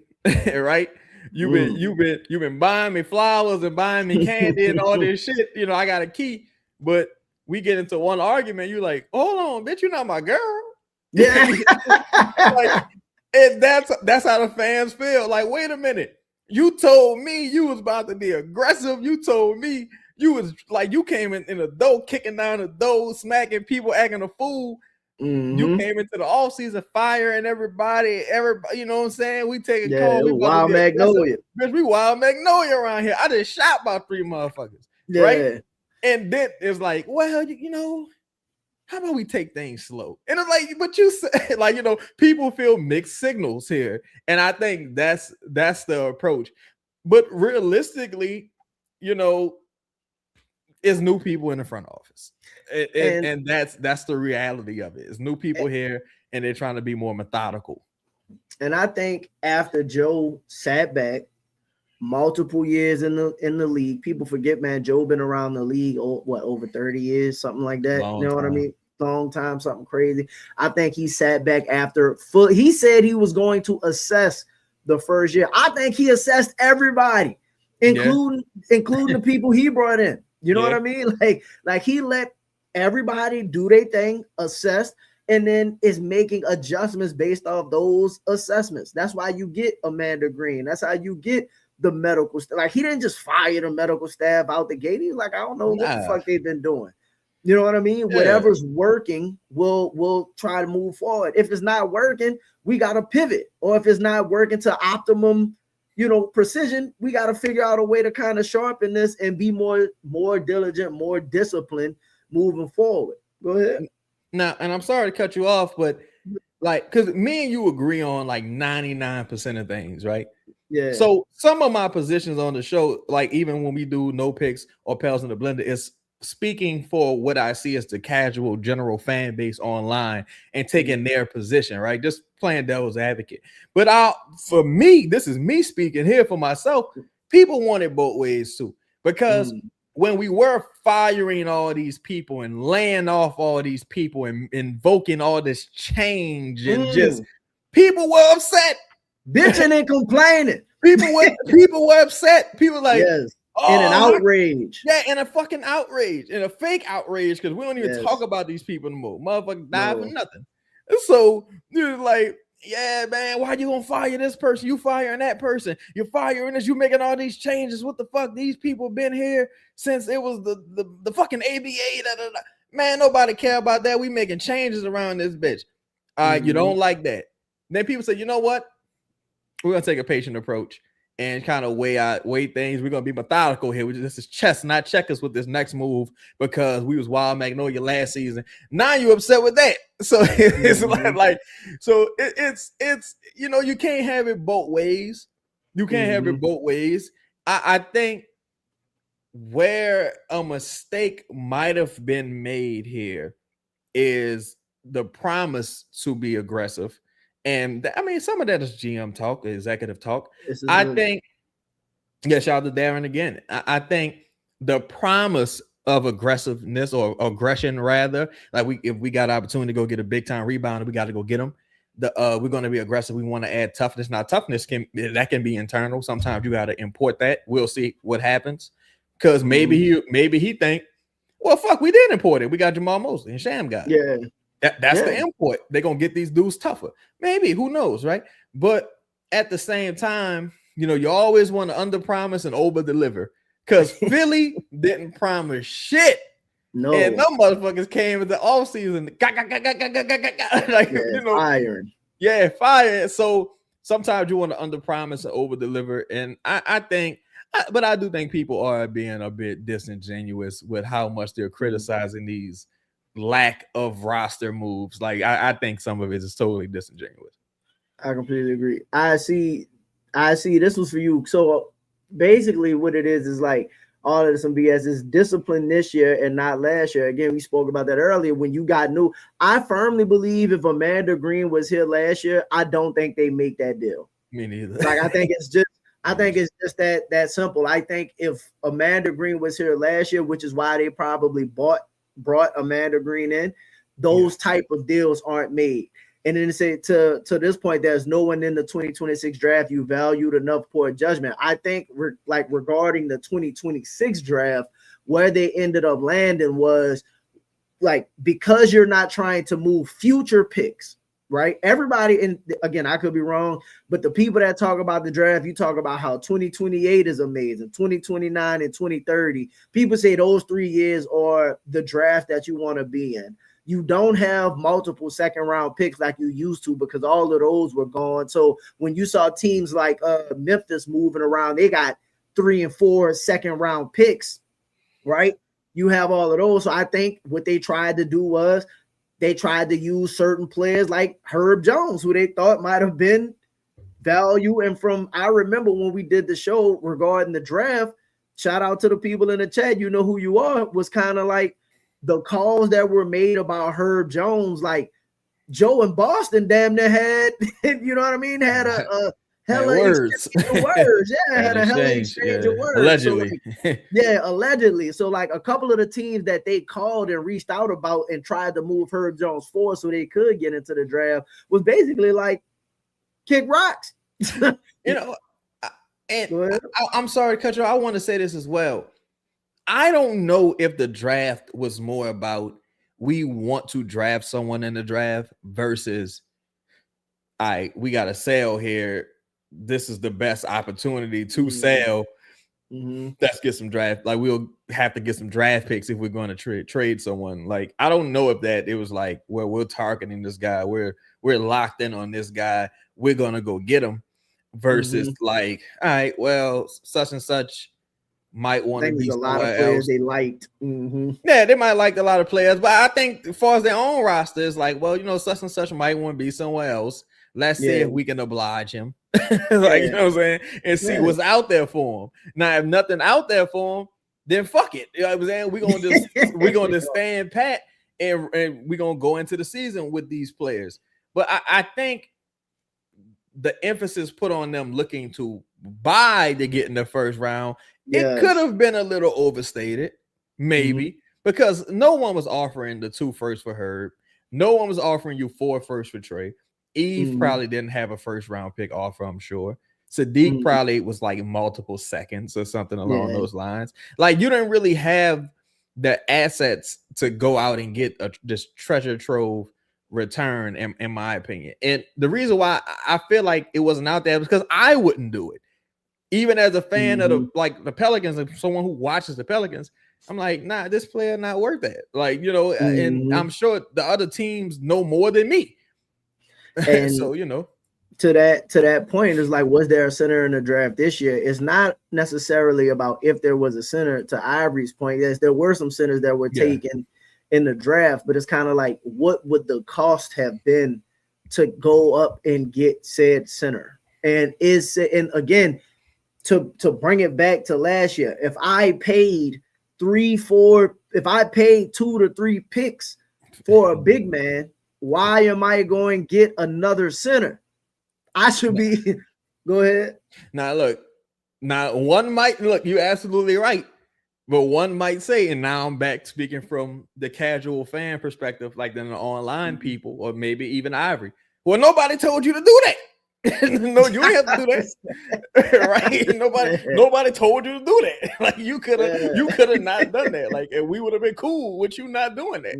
right? You've been buying me flowers and buying me candy and all this shit. You know, I got a key, but we get into one argument. You're like, hold on, bitch, you're not my girl. Yeah. Like, and that's how the fans feel. Like, wait a minute, you told me you was about to be aggressive. You told me you was like, you came in the door, kicking down the door, smacking people, acting a fool. You came into the offseason firing everybody, you know what I'm saying? We take a call. We Wild Magnolia. Bitch, we Wild Magnolia around here. I just shot about 3 motherfuckers. Yeah. Right? And then it's like, well, you know, how about we take things slow? And it's like, but you said, like, you know, people feel mixed signals here. And I think that's the approach. But realistically, you know, it's new people in the front office. And that's the reality of it. It's new people here, and they're trying to be more methodical. And I think after Joe sat back multiple years in the league, people forget, man, Joe been around the league over 30 years, something like that. You know what I mean? Long time, something crazy. I think he sat back after he said he was going to assess the first year. I think he assessed everybody, including the people he brought in. You know what I mean? Like he let everybody do their thing, assess, and then is making adjustments based off those assessments. That's why you get Amanda Green. That's how you get the medical staff. Like, he didn't just fire the medical staff out the gate. He's like, I don't know what the fuck they've been doing. You know what I mean? Yeah. Whatever's working, we'll try to move forward. If it's not working, we got to pivot. Or if it's not working to optimum, you know, precision, we got to figure out a way to kind of sharpen this and be more diligent, more disciplined moving forward. Go ahead. Now, and I'm sorry to cut you off, but like, because me and you agree on like 99% of things, right? Yeah. So some of my positions on the show, like even when we do no picks or Pels in the blender, is speaking for what I see as the casual general fan base online and taking their position, right? Just playing devil's advocate. But for me, this is me speaking here for myself. People want it both ways too, because when we were firing all these people and laying off all these people and invoking all this change and just people were upset, bitching and complaining. People were upset. People like, in an outrage. Yeah, in a fucking outrage, in a fake outrage, because we don't even talk about these people anymore. Motherfucker died for nothing. So you're like, yeah, man, why you gonna fire this person? You firing that person. You're firing this. You making all these changes. What the fuck? These people been here since it was the fucking ABA. Da, da, da. Man, nobody care about that. We making changes around this bitch. All right, you don't like that. Then people say, you know what? We're gonna take a patient approach and kind of weigh things. We're gonna be methodical here. This is chess, not checkers with this next move, because we was Wild Magnolia last season. Now you upset with that. So it's like so it's you know, you can't have it both ways. You can't have it both ways. I think where a mistake might have been made here is the promise to be aggressive. And I mean, some of that is GM talk, executive talk. I think, shout out to Darren again. I think the promise of aggressiveness or aggression, rather, like if we got an opportunity to go get a big time rebounder, we got to go get them. We're going to be aggressive. We want to add toughness. Now, toughness can be internal. Sometimes you got to import that. We'll see what happens, because maybe he think, well, fuck, we did import it. We got Jamahl Mosley and Sham got it. That's the import. They're gonna get these dudes tougher. Maybe, who knows, right? But at the same time, you know, you always want to under promise and over deliver because Philly didn't promise shit. No, and them motherfuckers came in the offseason, like, you know, iron. Yeah, fire. So sometimes you want to under promise and over deliver. And I think, but I do think people are being a bit disingenuous with how much they're criticizing these lack of roster moves. Like, I think some of it is totally disingenuous. I completely agree. I see. This was for you. So basically, what it is like all of some BS is discipline this year and not last year. Again, we spoke about that earlier when you got new. I firmly believe if Amanda Green was here last year, I don't think they make that deal. Me neither. Like I think it's just that simple. I think if Amanda Green was here last year, which is why they probably brought Amanda Green in, those type of deals aren't made. And then say to this point, there's no one in the 2026 draft you valued enough for a judgment. I think regarding the 2026 draft, where they ended up landing was like, because you're not trying to move future picks, right? Everybody, and again, I could be wrong, but the people that talk about the draft, you talk about how 2028 is amazing, 2029 and 2030. People say those 3 years are the draft that you want to be in. You don't have multiple second round picks like you used to because all of those were gone. So when you saw teams like Memphis moving around, they got 3 and 4 second round picks, right? You have all of those. So I think what they tried to do was they tried to use certain players like Herb Jones, who they thought might have been value. And I remember when we did the show regarding the draft, shout out to the people in the chat, you know who you are, was kind of like, the calls that were made about Herb Jones, like Joe in Boston damn near had, you know what I mean? Had a hella words. Words. Yeah, had a hella exchange of words. Allegedly. So like, allegedly. So like a couple of the teams that they called and reached out about and tried to move Herb Jones forward so they could get into the draft was basically like kick rocks. You know, and I'm sorry to cut you off. I want to say this as well. I don't know if the draft was more about we want to draft someone in the draft versus we got to sell here. This is the best opportunity to sell. Let's get some draft. Like, we'll have to get some draft picks if we're going to trade someone. Like, I don't know if that it was like, well, we're targeting this guy. We're locked in on this guy. We're going to go get him versus like, all right, well, such and such might want to be a lot of players they liked. Yeah, they might like a lot of players, but I think as far as their own roster, it's like, well, you know, such and such might want to be somewhere else. Let's see if we can oblige him. You know what I'm saying? And see what's out there for him. Now, if nothing out there for him, then fuck it. You know what I'm saying? We're gonna just stand pat and we're gonna go into the season with these players. But I think the emphasis put on them looking to buy to get in the first round. It could have been a little overstated, maybe, because no one was offering the 2 firsts for Herb. No one was offering you 4 firsts for Trey. Eve probably didn't have a first round pick offer, I'm sure. Sadiq probably was like multiple seconds or something along those lines. Like, you didn't really have the assets to go out and get this treasure trove return, in my opinion. And the reason why I feel like it wasn't out there was because I wouldn't do it. Even as a fan of the Pelicans, and someone who watches the Pelicans, I'm like, nah, this player not worth that. Like, you know, and I'm sure the other teams know more than me. And so, you know, to that point is like, was there a center in the draft this year? It's not necessarily about if there was a center. To Ivory's point, yes, there were some centers that were taken in the draft, but it's kind of like, what would the cost have been to go up and get said center? And again, to bring it back to last year, if I paid 2 to 3 picks for a big man, why am I going to get another center? I should be. Go ahead. Now, one might look, you're absolutely right. But one might say, and now I'm back speaking from the casual fan perspective, like the online people, or maybe even Ivory. Well, nobody told you to do that. No, you ain't have to do that. Right? Nobody told you to do that. Like you could have not done that. Like, and we would have been cool with you not doing that.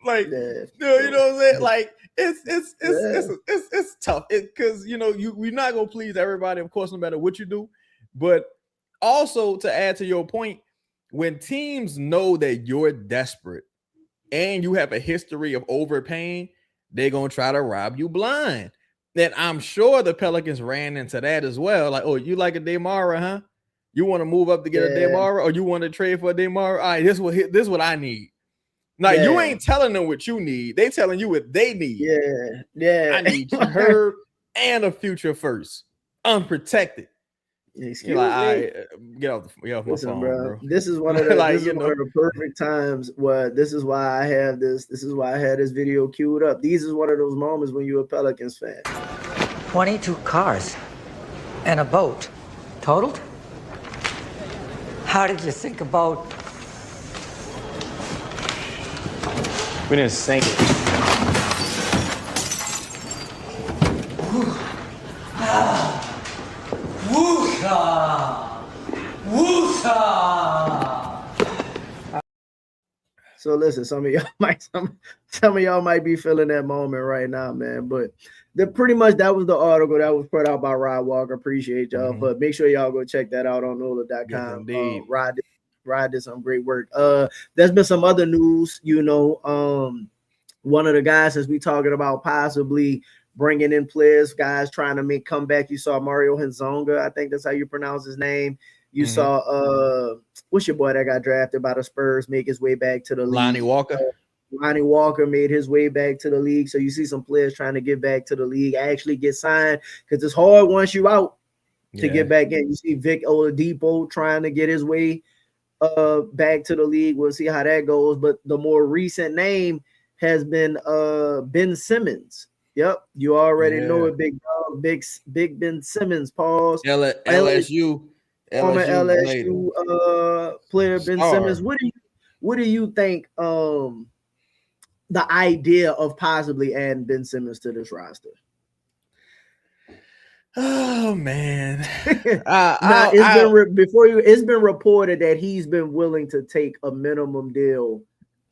Like, you know what I'm saying? Like, it's tough. Because we're not gonna please everybody, of course, no matter what you do. But also to add to your point, when teams know that you're desperate and you have a history of overpaying, they're gonna try to rob you blind. Then I'm sure the Pelicans ran into that as well. Like, oh, you like a Demara, huh? You want to move up to get a Demara, or you want to trade for a Demara? All right, this is what I need. Now you ain't telling them what you need; they telling you what they need. Yeah. I need Herb and a future first, unprotected. Excuse You're like, me. all right, get off my phone, bro. This is one of the one of the perfect times where this is why I have this. This is why I had this video queued up. These is one of those moments when you're a Pelicans fan. 22 cars and a boat totaled. How did you sink a boat? We didn't sink it. So listen, some of y'all might be feeling that moment right now, man. But pretty much that was the article that was put out by Rod Walker. Appreciate y'all, but make sure y'all go check that out on NOLA.com. Yes, Rod did some great work. There's been some other news, one of the guys as we talking about possibly bringing in players, guys trying to make comeback. You saw Mario Hezonja, I think that's how you pronounce his name. You saw what's your boy that got drafted by the Spurs make his way back to the league? Lonnie Walker. Lonnie Walker made his way back to the league. So you see some players trying to get back to the league, actually get signed, because it's hard once you out to get back in. You see Vic Oladipo trying to get his way back to the league. We'll see how that goes. But the more recent name has been Ben Simmons. Yep, you already know it, big dog, big Ben Simmons. Pause. LSU. Former LSU player Ben Simmons. What do you think the idea of possibly adding Ben Simmons to this roster? Oh man. It's been reported that he's been willing to take a minimum deal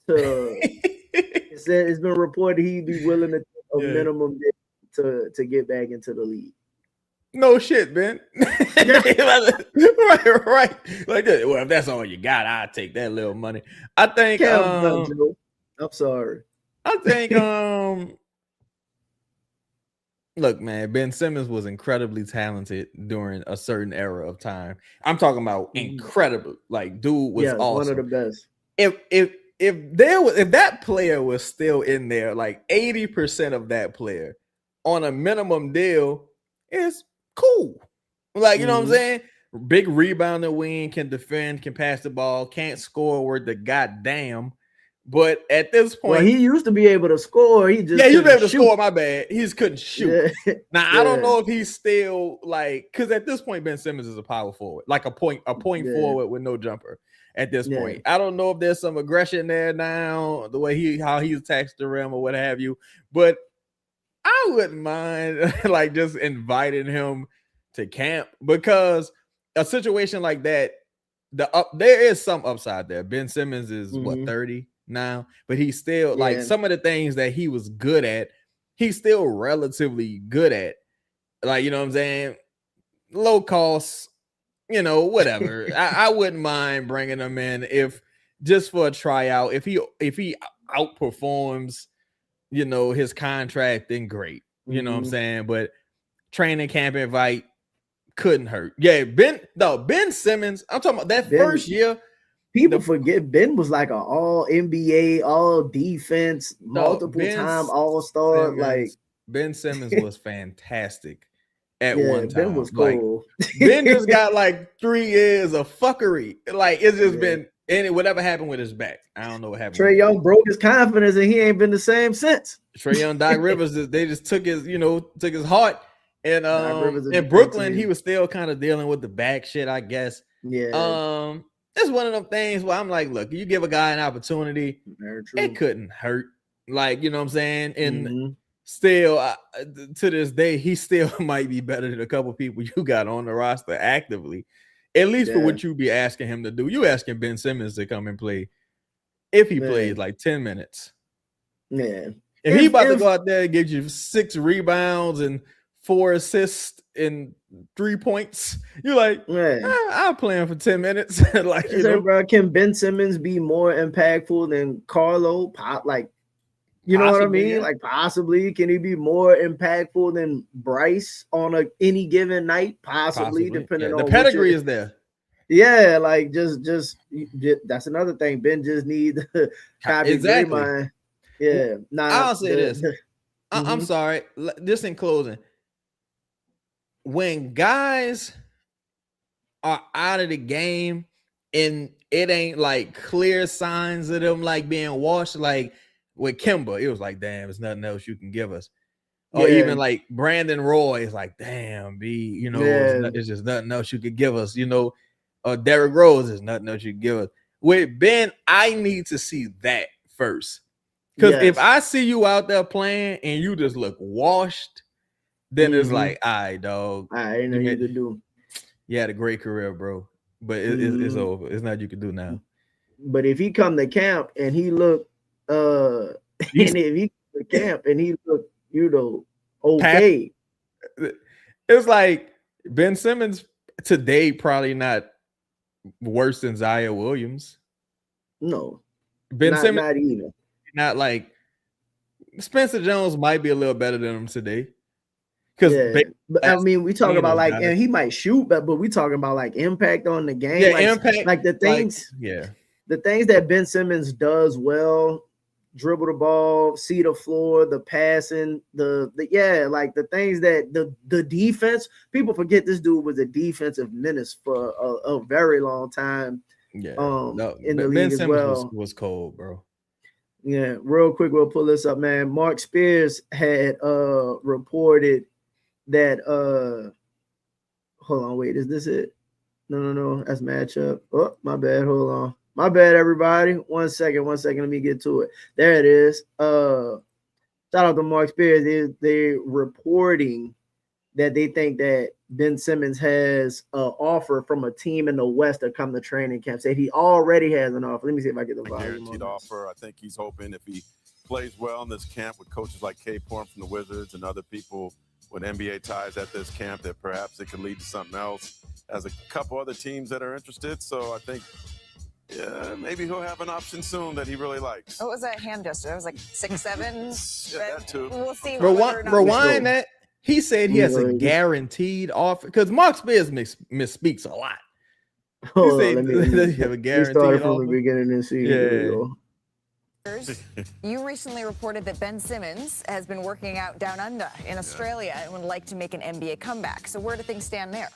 to it's been reported he'd be willing to take a minimum deal to get back into the league. No shit, Ben. right. Like that. Well, if that's all you got, I'll take that little money. I think I'm sorry. I think look, man, Ben Simmons was incredibly talented during a certain era of time. I'm talking about incredible. Like, dude was awesome. One of the best. If that player was still in there, like 80% of that player on a minimum deal is cool. Like, you know what I'm saying? Big rebounder wing, can defend, can pass the ball, can't score worth the goddamn. But at this point, he used to be able to score. He used to be able to score. My bad. He just couldn't shoot. Now I don't know if he's still like, because at this point Ben Simmons is a power forward, like a point forward with no jumper. At this point, I don't know if there's some aggression there now, the way how he attacks the rim or what have you. But I wouldn't mind like just inviting him to camp, because a situation like that, there is some upside there. Ben Simmons is 30 now, but he's still like some of the things that he was good at, he's still relatively good at. Like, you know what I'm saying? Low cost, whatever. I wouldn't mind bringing him in if just for a tryout. If he outperforms, his contract, then great. You know what I'm saying? But training camp invite couldn't hurt. Yeah, Ben Simmons, I'm talking about that first year. People forget Ben was like an all NBA, all defense, multiple time all-star. Like Ben Simmons was fantastic at one time. Ben was cool. Like, Ben just got like 3 years of fuckery. Like, it's just been whatever happened with his back. I don't know what happened. Trae Young broke his confidence and he ain't been the same since. Trae Young, Doc Rivers, they just took his heart. And in Brooklyn, he was still kind of dealing with the back shit, I guess. Yeah. It's one of them things where I'm like, look, you give a guy an opportunity, it couldn't hurt. Like, you know what I'm saying? And still to this day, he still might be better than a couple people you got on the roster actively, at least for what you be asking him to do. You asking Ben Simmons to come and play if he plays like 10 minutes. Yeah. If he about to go out there and give you 6 rebounds and 4 assists and 3 points, you're like, I'll play him for 10 minutes. Like, bro, can Ben Simmons be more impactful than Carlo? Like, you know what I mean? Yeah. Like, possibly. Can he be more impactful than Bryce on any given night? Possibly. Depending on the pedigree is there. Yeah, like just that's another thing. Ben just needs to copy Draymond. Yeah, I'll say this. I'm sorry. Just in closing, when guys are out of the game and it ain't like clear signs of them like being washed, like with Kemba, it was like, damn, there's nothing else you can give us. Or even like Brandon Roy is like, damn, B, it's just nothing else you could give us, Derrick Rose is nothing else you can give us. With Ben, I need to see that first. Because if I see you out there playing and you just look washed, then it's like, all right, dog. I ain't know you could do. You had a great career, bro. But it's over. It's not you can do now. But if he come to camp and he look, and if he come to camp and he look, okay. It's like Ben Simmons today probably not worse than Zion Williams. No. Simmons not even. Not like Spencer Jones might be a little better than him today. Because but I mean, we talking about like, and he might shoot, but we talking about like impact on the game. Yeah, like, impact. Like the things, the things that Ben Simmons does well: dribble the ball, see the floor, the passing, like the things that the defense. People forget this dude was a defensive menace for a very long time. Yeah, in the league Ben as well. was cold, bro. Yeah, real quick, we'll pull this up, man. Mark Spears had reported that hold on, wait, is this it? No, that's matchup. Oh, my bad. Hold on. My bad, everybody. One second. Let me get to it. There it is. Shout out to Mark Spears. They're reporting that they think that Ben Simmons has an offer from a team in the West to come to training camp. Said he already has an offer. Let me see if I get the volume. Guaranteed offer. I think he's hoping if he plays well in this camp with coaches like K. Porn from the Wizards and other people with NBA ties at this camp, that perhaps it could lead to something else. As a couple other teams that are interested. So I think maybe he'll have an option soon that he really likes. What was that hand gesture? It was like 6'7". Yeah, that too. We'll see. Rewind that. He said he has a guaranteed offer because Mark Spears misspeaks a lot. Hold on, let me have a guaranteed offer from the beginning and see. You recently reported that Ben Simmons has been working out down under in Australia and would like to make an NBA comeback. So where do things stand there?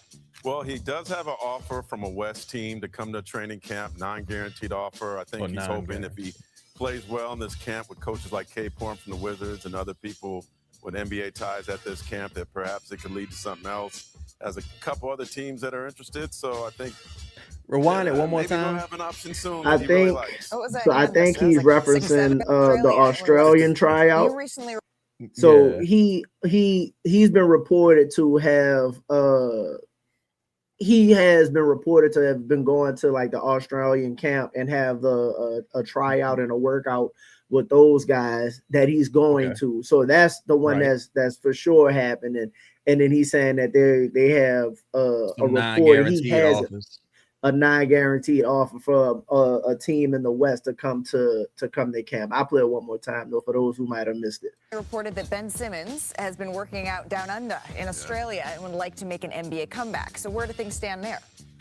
Well, he does have an offer from a West team to come to training camp, non-guaranteed offer. I think he's hoping if he plays well in this camp with coaches like K. Porn from the Wizards and other people with NBA ties at this camp, that perhaps it could lead to something else. As a couple other teams that are interested. So I think rewind it one more maybe time. We'll have an option soon. I think he's referencing the Australian tryout. So he's been reported to have he has been reported to have been going to like the Australian camp and have a tryout and a workout with those guys that he's going to. So that's the one that's for sure happening. And then he's saying that they have a report. He has a non-guaranteed offer for a team in the West to come to camp. I'll play it one more time though for those who might have missed it. Reported that Ben Simmons has been working out down under in Australia and would like to make an NBA comeback. So where do things stand there?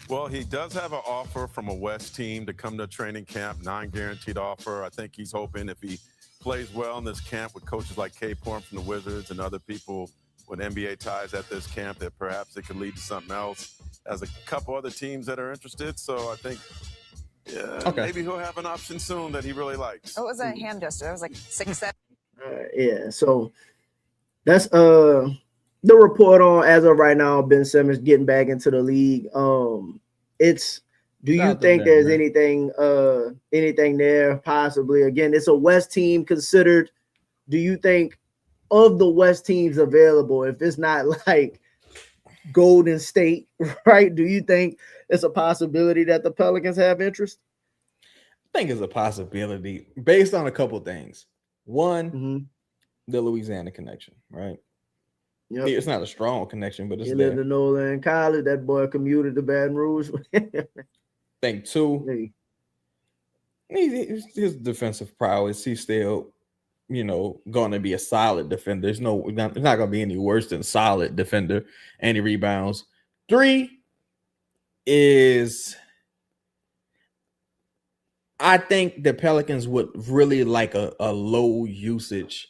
Well, he does have an offer from a West team to come to training camp, non-guaranteed offer. I think he's hoping if he plays well in this camp with coaches like K. Porn from the Wizards and other people with NBA ties at this camp, that perhaps it could lead to something else. As a couple other teams that are interested. So I think maybe he'll have an option soon that he really likes. What was that hand gesture? It was like 6'7". So that's the report on as of right now. Ben Simmons getting back into the league. Do you think there's anything there? Possibly. Again, it's a West team considered. Do you think of the West teams available, if it's not like Golden State, right? Do you think it's a possibility that the Pelicans have interest? I think it's a possibility based on a couple things. One, the Louisiana connection, right? Yep. It's not a strong connection, but it's he there. lived in Nolan College. That boy commuted to Baton Rouge. Think two, his defensive prowess. He's still, going to be a solid defender. There's not going to be any worse than solid defender. Any rebounds. 3 is, I think the Pelicans would really like a low usage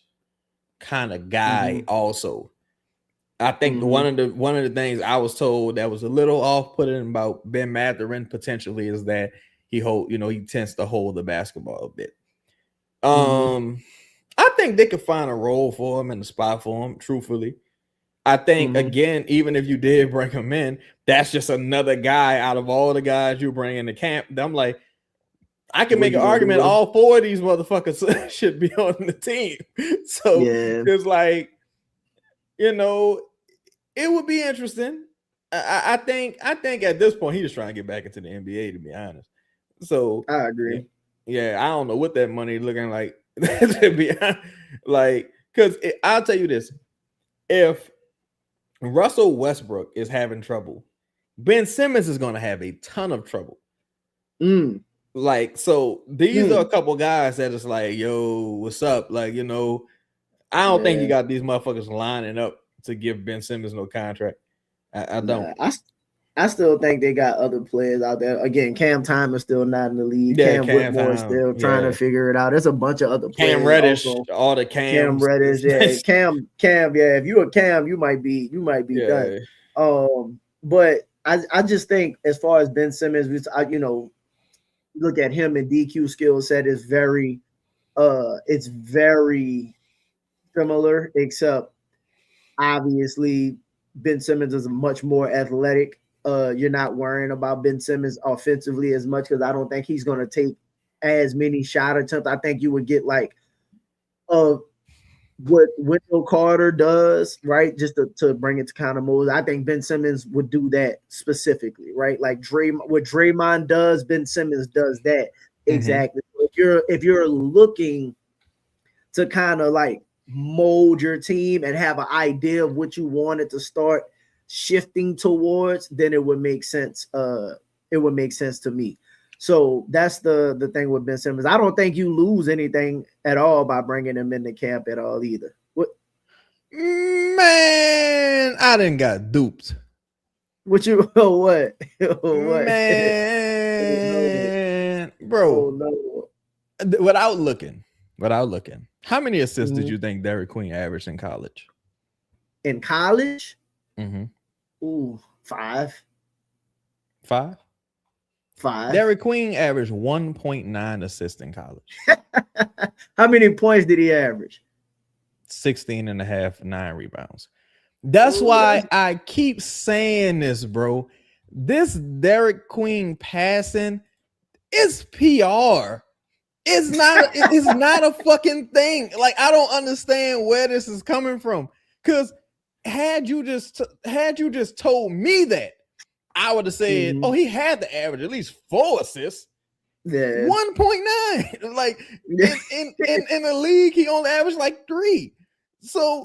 kind of guy. Also, I think one of the things I was told that was a little off-putting about Ben Mathurin potentially is that he tends to hold the basketball a bit. I think they could find a role for him and a spot for him. Truthfully, I think again, even if you did bring him in, that's just another guy out of all the guys you bring in the camp. I'm like, I can make an argument all 4 of these motherfuckers should be on the team. So it's like, it would be interesting. I think at this point he's just trying to get back into the NBA, to be honest. So I agree. Yeah, I don't know what that money looking like. To be honest, like, because I'll tell you this: if Russell Westbrook is having trouble, Ben Simmons is going to have a ton of trouble. Like, so these are a couple guys that is like, yo, what's up? Like, I don't think you got these motherfuckers lining up to give Ben Simmons no contract. I don't. I still think they got other players out there. Again, Cam Thomas still not in the league. Cam Whitmore still trying to figure it out. There's a bunch of other players. Cam Reddish, all the Cams. Cam Reddish, Cam. Yeah, if you're a Cam, you might be done. But I just think as far as Ben Simmons, look at him and DQ skill set is very similar, except obviously Ben Simmons is much more athletic. You're not worrying about Ben Simmons offensively as much because I don't think he's going to take as many shot attempts. I think you would get like what Wendell Carter does, right? Just to bring it to kind of moves. I think Ben Simmons would do that specifically, right? Like what Draymond does, Ben Simmons does that exactly. If you're looking to kind of like mold your team and have an idea of what you want it to start shifting towards, then it would make sense. It would make sense to me. So that's the thing with Ben Simmons. I don't think you lose anything at all by bringing him into camp at all either. What? Man, I didn't got duped. What? Man, bro. Without looking. How many assists did you think Derek Queen averaged in college? In college? Ooh, 5. 5? 5. Derek Queen averaged 1.9 assists in college. How many points did he average? 16.5, 9 rebounds. That's why I keep saying this, bro. This Derek Queen passing is PR. It's not a fucking thing. Like, I don't understand where this is coming from. Because had you just told me that, I would have said, oh, he had to average at least 4 assists. Yeah. 1.9. Like in the league, he only averaged like 3. So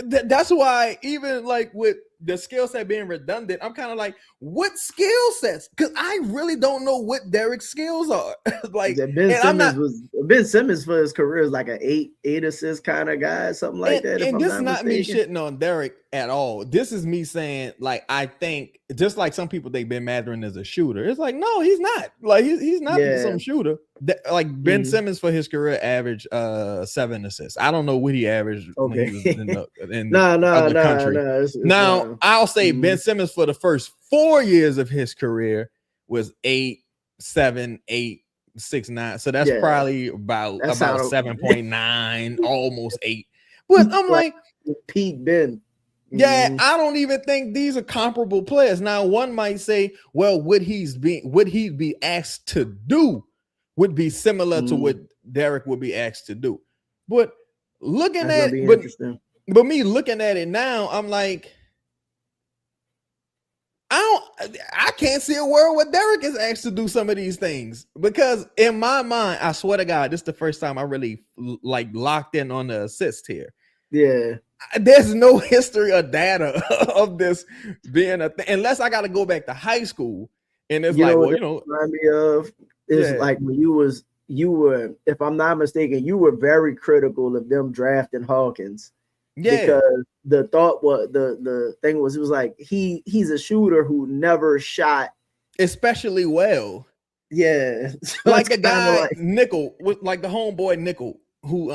that's why even like with the skill set being redundant, I'm kind of like, what skill sets? Because I really don't know what Derek's skills are. Like Ben Simmons for his career is like an 8 assist kind of guy, something like that. And this is not me shitting on Derek at all. This is me saying, like, I think just like some people think Ben Mathurin is a shooter. It's like, no, he's not. Like he's not some shooter. Like Ben Simmons for his career averaged 7 assists. I don't know what he averaged when he was in the country. Now I'll say Ben Simmons for the first 4 years of his career was 8, 7, 8, 6, 9. So that's probably about 7.9, almost 8. But I'm like, Pete Ben. Yeah, I don't even think these are comparable players. Now, one might say, well, what he'd be asked to do would be similar to what Derek would be asked to do. But looking That's at gonna be but, interesting. but me looking at it now, I'm like, I can't see a world where Derek is asked to do some of these things, because in my mind, I swear to God, this is the first time I really like locked in on the assist here. Yeah, There's no history or data of this being a thing, unless I got to go back to high school, and it's like, what well, that remind me of is like when you were, if I'm not mistaken, you were very critical of them drafting Hawkins. Yeah. Because the thought was the thing was, it was like he's a shooter who never shot especially well. Yeah. So like the guy Nickel, with like the homeboy Nickel, who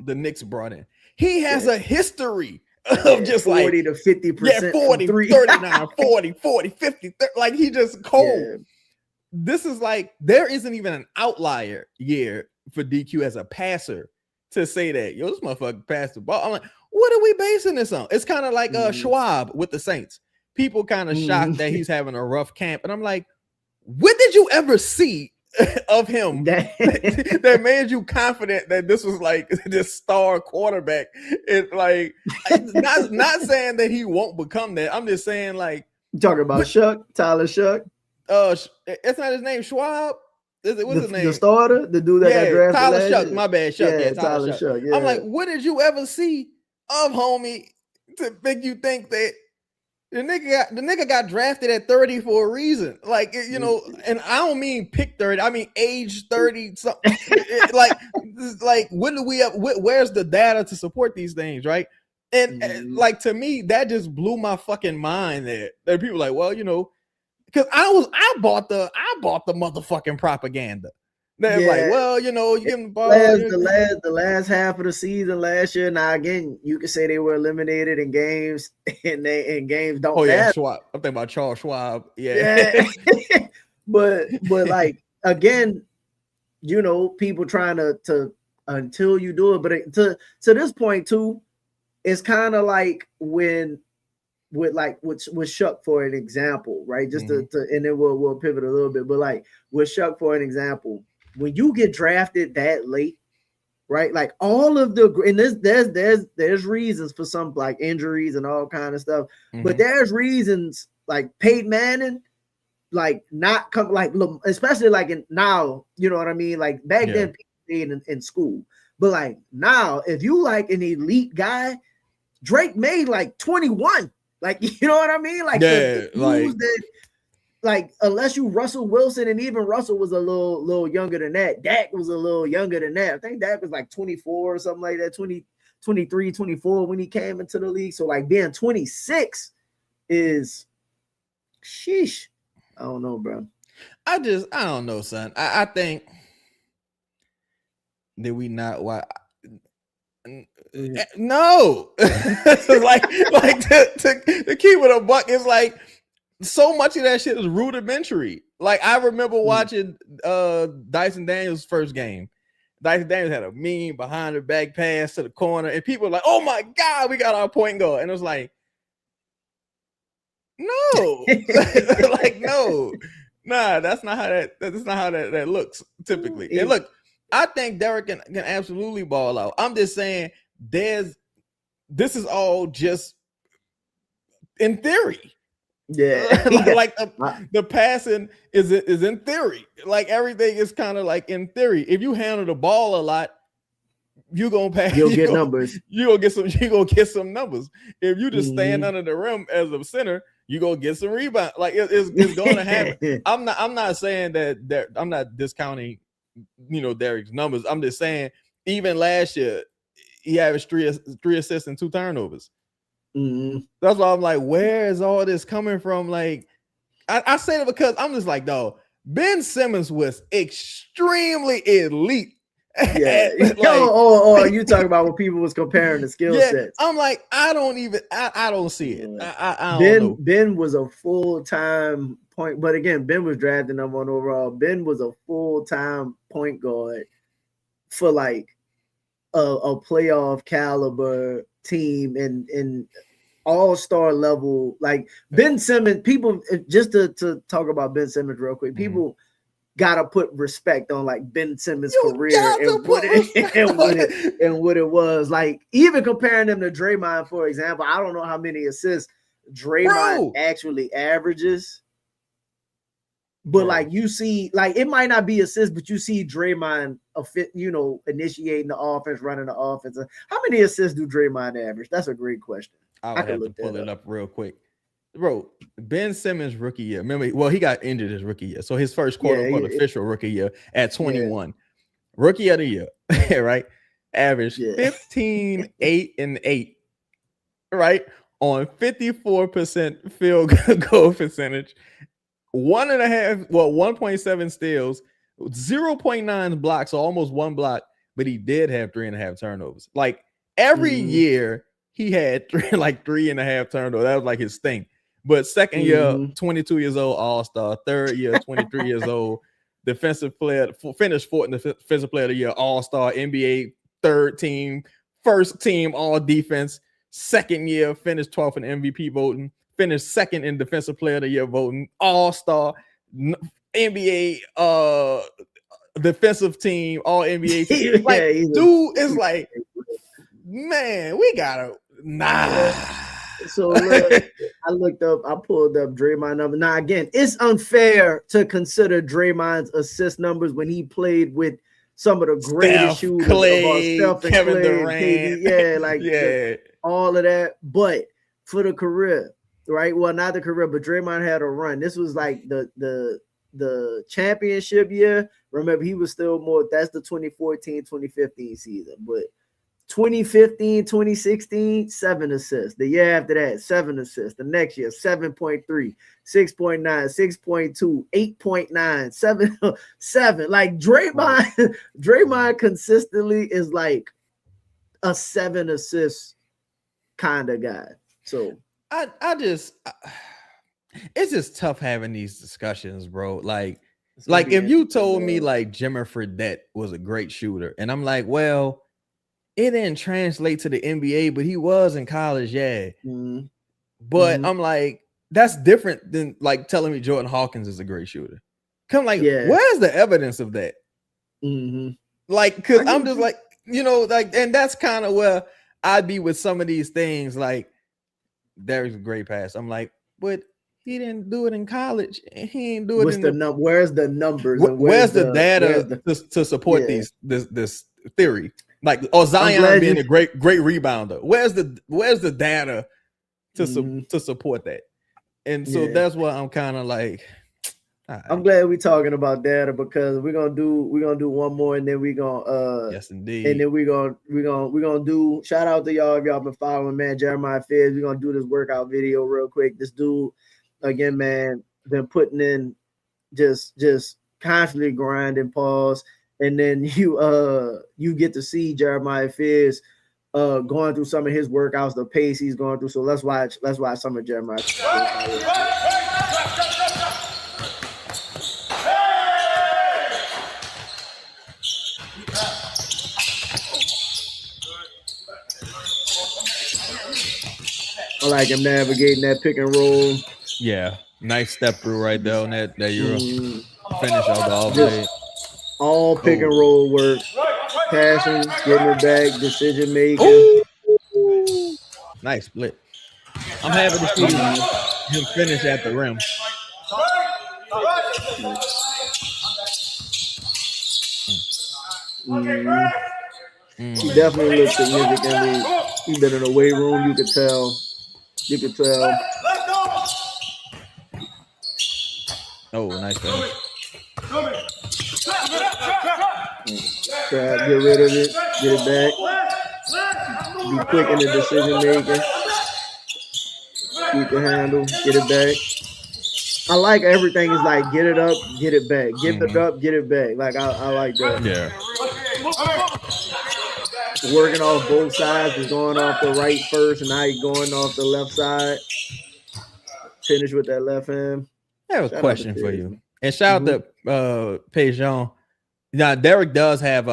the Knicks brought in. He has a history of just 40 like to 50%. 40, 39, 40, 40, 50, 30, like he just cold. Yeah. This is like, there isn't even an outlier year for DQ as a passer to say that, yo, this motherfucker passed the ball. I'm like, what are we basing this on? It's kind of like Schwab with the Saints. People kind of shocked that he's having a rough camp. And I'm like, what did you ever see of him that made you confident that this was like this star quarterback? It like, not saying that he won't become that. I'm just saying, like, you talking about Shuck, Tyler Shuck? It's not his name, Schwab. What's his name? The starter, the dude that got drafted. Tyler Shuck. My bad, Shuck. Yeah, Tyler Shuck. Yeah. I'm like, what did you ever see of homie to make you think that the nigga got drafted at 30 for a reason? Like, you know, and I don't mean pick 30, I mean age 30 something. like when do we have, where's the data to support these things, right? And like, to me, that just blew my fucking mind that people like, well, you know, because I bought the motherfucking propaganda. They're like, well, you know, you give them the ball. The last half of the season last year. Now again, you could say they were eliminated in games, and games don't. Oh yeah, Schwab. I'm thinking about Charles Schwab. Yeah. but like, again, you know, people trying to until you do it, but to this point too, it's kind of like when. With Shuck for an example, right? Just to and then we'll pivot a little bit, but like with Shuck for an example, when you get drafted that late, right? Like all of the, and there's reasons for some, like injuries and all kind of stuff, but there's reasons like Peyton Manning, like not come, like especially like now, you know what I mean? Like back then, people in school, but like now, if you like an elite guy, Drake made like 21. Like, you know what I mean? Like, like unless you Russell Wilson, and even Russell was a little younger than that. Dak was a little younger than that. I think Dak was like 24 or something like that, 23, 24 when he came into the league. So like being 26 is sheesh. I don't know, bro. I don't know, son. I think did we not why no. like to keep it a buck, is like so much of that shit is rudimentary. Like I remember watching Dyson Daniels' first game. Dyson Daniels had a mean behind the back pass to the corner, and people were like, "Oh my god, we got our point guard!" And it was like, no, like no, nah, that's not how that looks typically. And look, I think Derek can absolutely ball out. I'm just saying, this is all just in theory. Yeah, like the passing is in theory. Like everything is kind of like in theory. If you handle the ball a lot, you're gonna pass. You'll get numbers. You're gonna get some numbers. If you just stand under the rim as a center, you're gonna get some rebound. Like it's gonna happen. I'm not saying that I'm not discounting, you know, Derek's numbers. I'm just saying, even last year, he averaged three assists and 2 turnovers. That's why I'm like, where is all this coming from? Like, I say that because I'm just like, no, Ben Simmons was extremely elite. Yeah. Like, you talking about when people was comparing the skill sets. I'm like, I don't see it. I don't know. Ben was a full-time point, but again, Ben was drafted number 1 overall. Ben was a full-time point guard for like a playoff caliber team and all-star level. Like Ben Simmons, people, just to talk about Ben Simmons real quick, people gotta put respect on like Ben Simmons' career and what it was. Like even comparing them to Draymond, for example, I don't know how many assists Draymond actually averages. But like you see, like it might not be assists, but you see Draymond, initiating the offense, running the offense. How many assists do Draymond average? That's a great question. I would have to pull it up real quick. Bro, Ben Simmons rookie year. Remember, well, he got injured his rookie year. So his first quote-unquote official rookie year at 21. Yeah. Rookie of the year, right? Average 15, 8, and 8, right? On 54% field goal percentage, 1.7 steals, 0.9 blocks, so almost 1 block, but he did have 3.5 turnovers. Like every year he had 3.5 turnovers. That was like his thing. But second year, 22 years old, all-star. Third year, 23 years old, defensive player, finished fourth in the defensive player of the year, all-star, NBA third team, first team all defense. Second year, finished 12th in MVP voting, finished second in defensive player of the year voting, all-star, NBA defensive team, all NBA team. Like, dude is like, man, we gotta So look, I pulled up Draymond number. Now again, it's unfair to consider Draymond's assist numbers when he played with some of the greatest shooters of all, Steph, Kevin Clay, Durant, all of that. But for the career, right? Well, not the career, but Draymond had a run. This was like the championship year. Remember, he was still more. That's the 2014-2015 season, but 2015, 2016, 7 assists. The year after that, 7 assists. The next year, 7.3, 6.9, 6.2, 8.9, 7. Like Draymond consistently is like a 7 assist kind of guy. So it's just tough having these discussions, bro. Like if you told me like Jimmer Fredette was a great shooter, and I'm like, well, it didn't translate to the NBA, but he was in college, But I'm like, that's different than like telling me Jordan Hawkins is a great shooter. Where's the evidence of that? Like, because I'm just like, and that's kind of where I'd be with some of these things. Like, there's a great pass. I'm like, but he didn't do it in college. He didn't do it. Where's the numbers? Where's the data to support this theory? Like, Zion being a great rebounder. Where's the data to support that? And so that's why I'm kind of like, I'm glad we're talking about data, because we're gonna do one more, and then we're gonna yes indeed, and then we're gonna do shout out to y'all if y'all been following, man. Jeremiah Fizz. We're gonna do this workout video real quick. This dude, again, man, been putting in just constantly grinding, pause. And then you get to see Jeremiah Fizz going through some of his workouts, the pace he's going through. So let's watch some of Jeremiah. I like him navigating that pick and roll. Yeah, nice step through right there on that Euro finish out the all play. All pick and roll work, passing, getting it back, decision making. Nice split. I'm happy to see him finish at the rim. He definitely looks significantly. He's been in the weight room. You could tell. Oh, nice finish. Try to get rid of it, get it back, be quick in the decision making, keep the handle, get it back. I like everything is like get it up, get it back, get it up, get it back. Like I like that. Yeah. Working off both sides, is going off the right first, and now you're going off the left side. Finish with that left hand. I have a question for you. And shout out to Pejon. Now Derek does have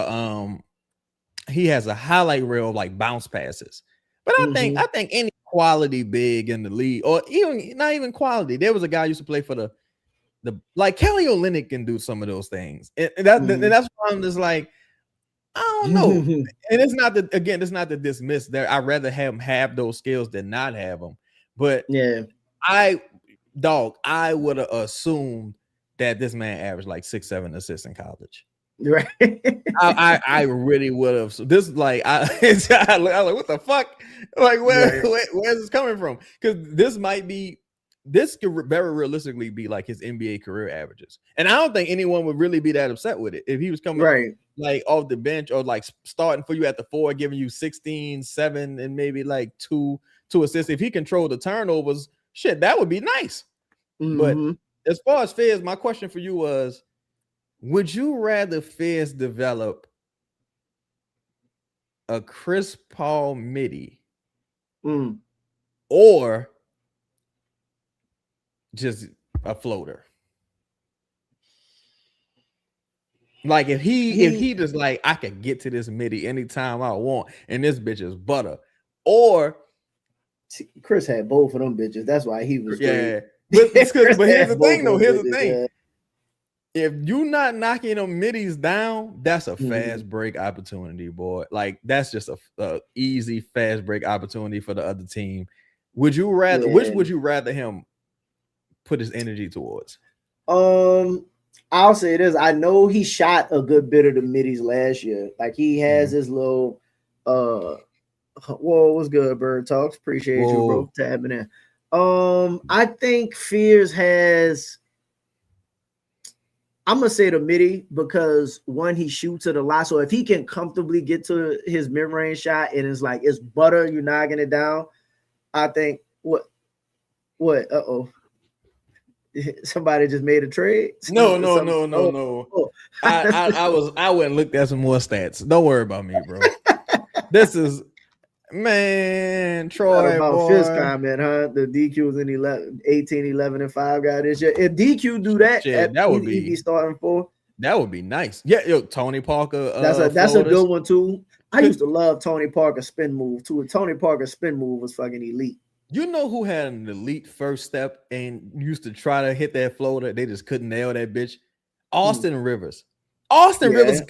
he has a highlight reel of like bounce passes. But I think any quality big in the league, or even not even quality. There was a guy who used to play for the like Kelly Olynyk can do some of those things, and that's why I'm just like, I don't know. And it's not it's not to dismiss there. I'd rather have those skills than not have them. But yeah, I would have assumed that this man averaged like 6-7 assists in college. Right. I really would have. So this like I was like, what the fuck? Like where's this coming from? Because this could very realistically be like his NBA career averages. And I don't think anyone would really be that upset with it if he was coming like off the bench or like starting for you at the 4, giving you 16, 7, and maybe like two assists. If he controlled the turnovers, shit, that would be nice. But as far as Fizz, my question for you was, would you rather Fizz develop a Chris Paul midi or just a floater? Like if he just like, I could get to this midi anytime I want, and this bitch is butter. Or Chris had both of them bitches. That's why he was But here's the thing though. Here's the thing. If you're not knocking them middies down, that's a fast break opportunity, boy. Like that's just a easy fast break opportunity for the other team. Would you rather? Which would you rather him put his energy towards? I'll say this. I know he shot a good bit of the middies last year. Like he has his little whoa, what's good, Bird Talks? Appreciate you, bro, tapping in. I think Fears has, I'm gonna say the midi because one, he shoots it a lot. So if he can comfortably get to his mid-range shot and it's like it's butter, you're knocking it down. I think what somebody just made a trade. No. I went and looked at some more stats. Don't worry about me, bro. This is Troy. About Fizz comment, huh? The DQ was in 18, 11, and 5 guy this year. If DQ do that, that would be starting 4. That would be nice. Yeah, yo, Tony Parker. That's a good one too. I used to love Tony Parker's spin move too. Tony Parker's spin move was fucking elite. You know who had an elite first step and used to try to hit that floater? They just couldn't nail that bitch. Austin Rivers. Austin Rivers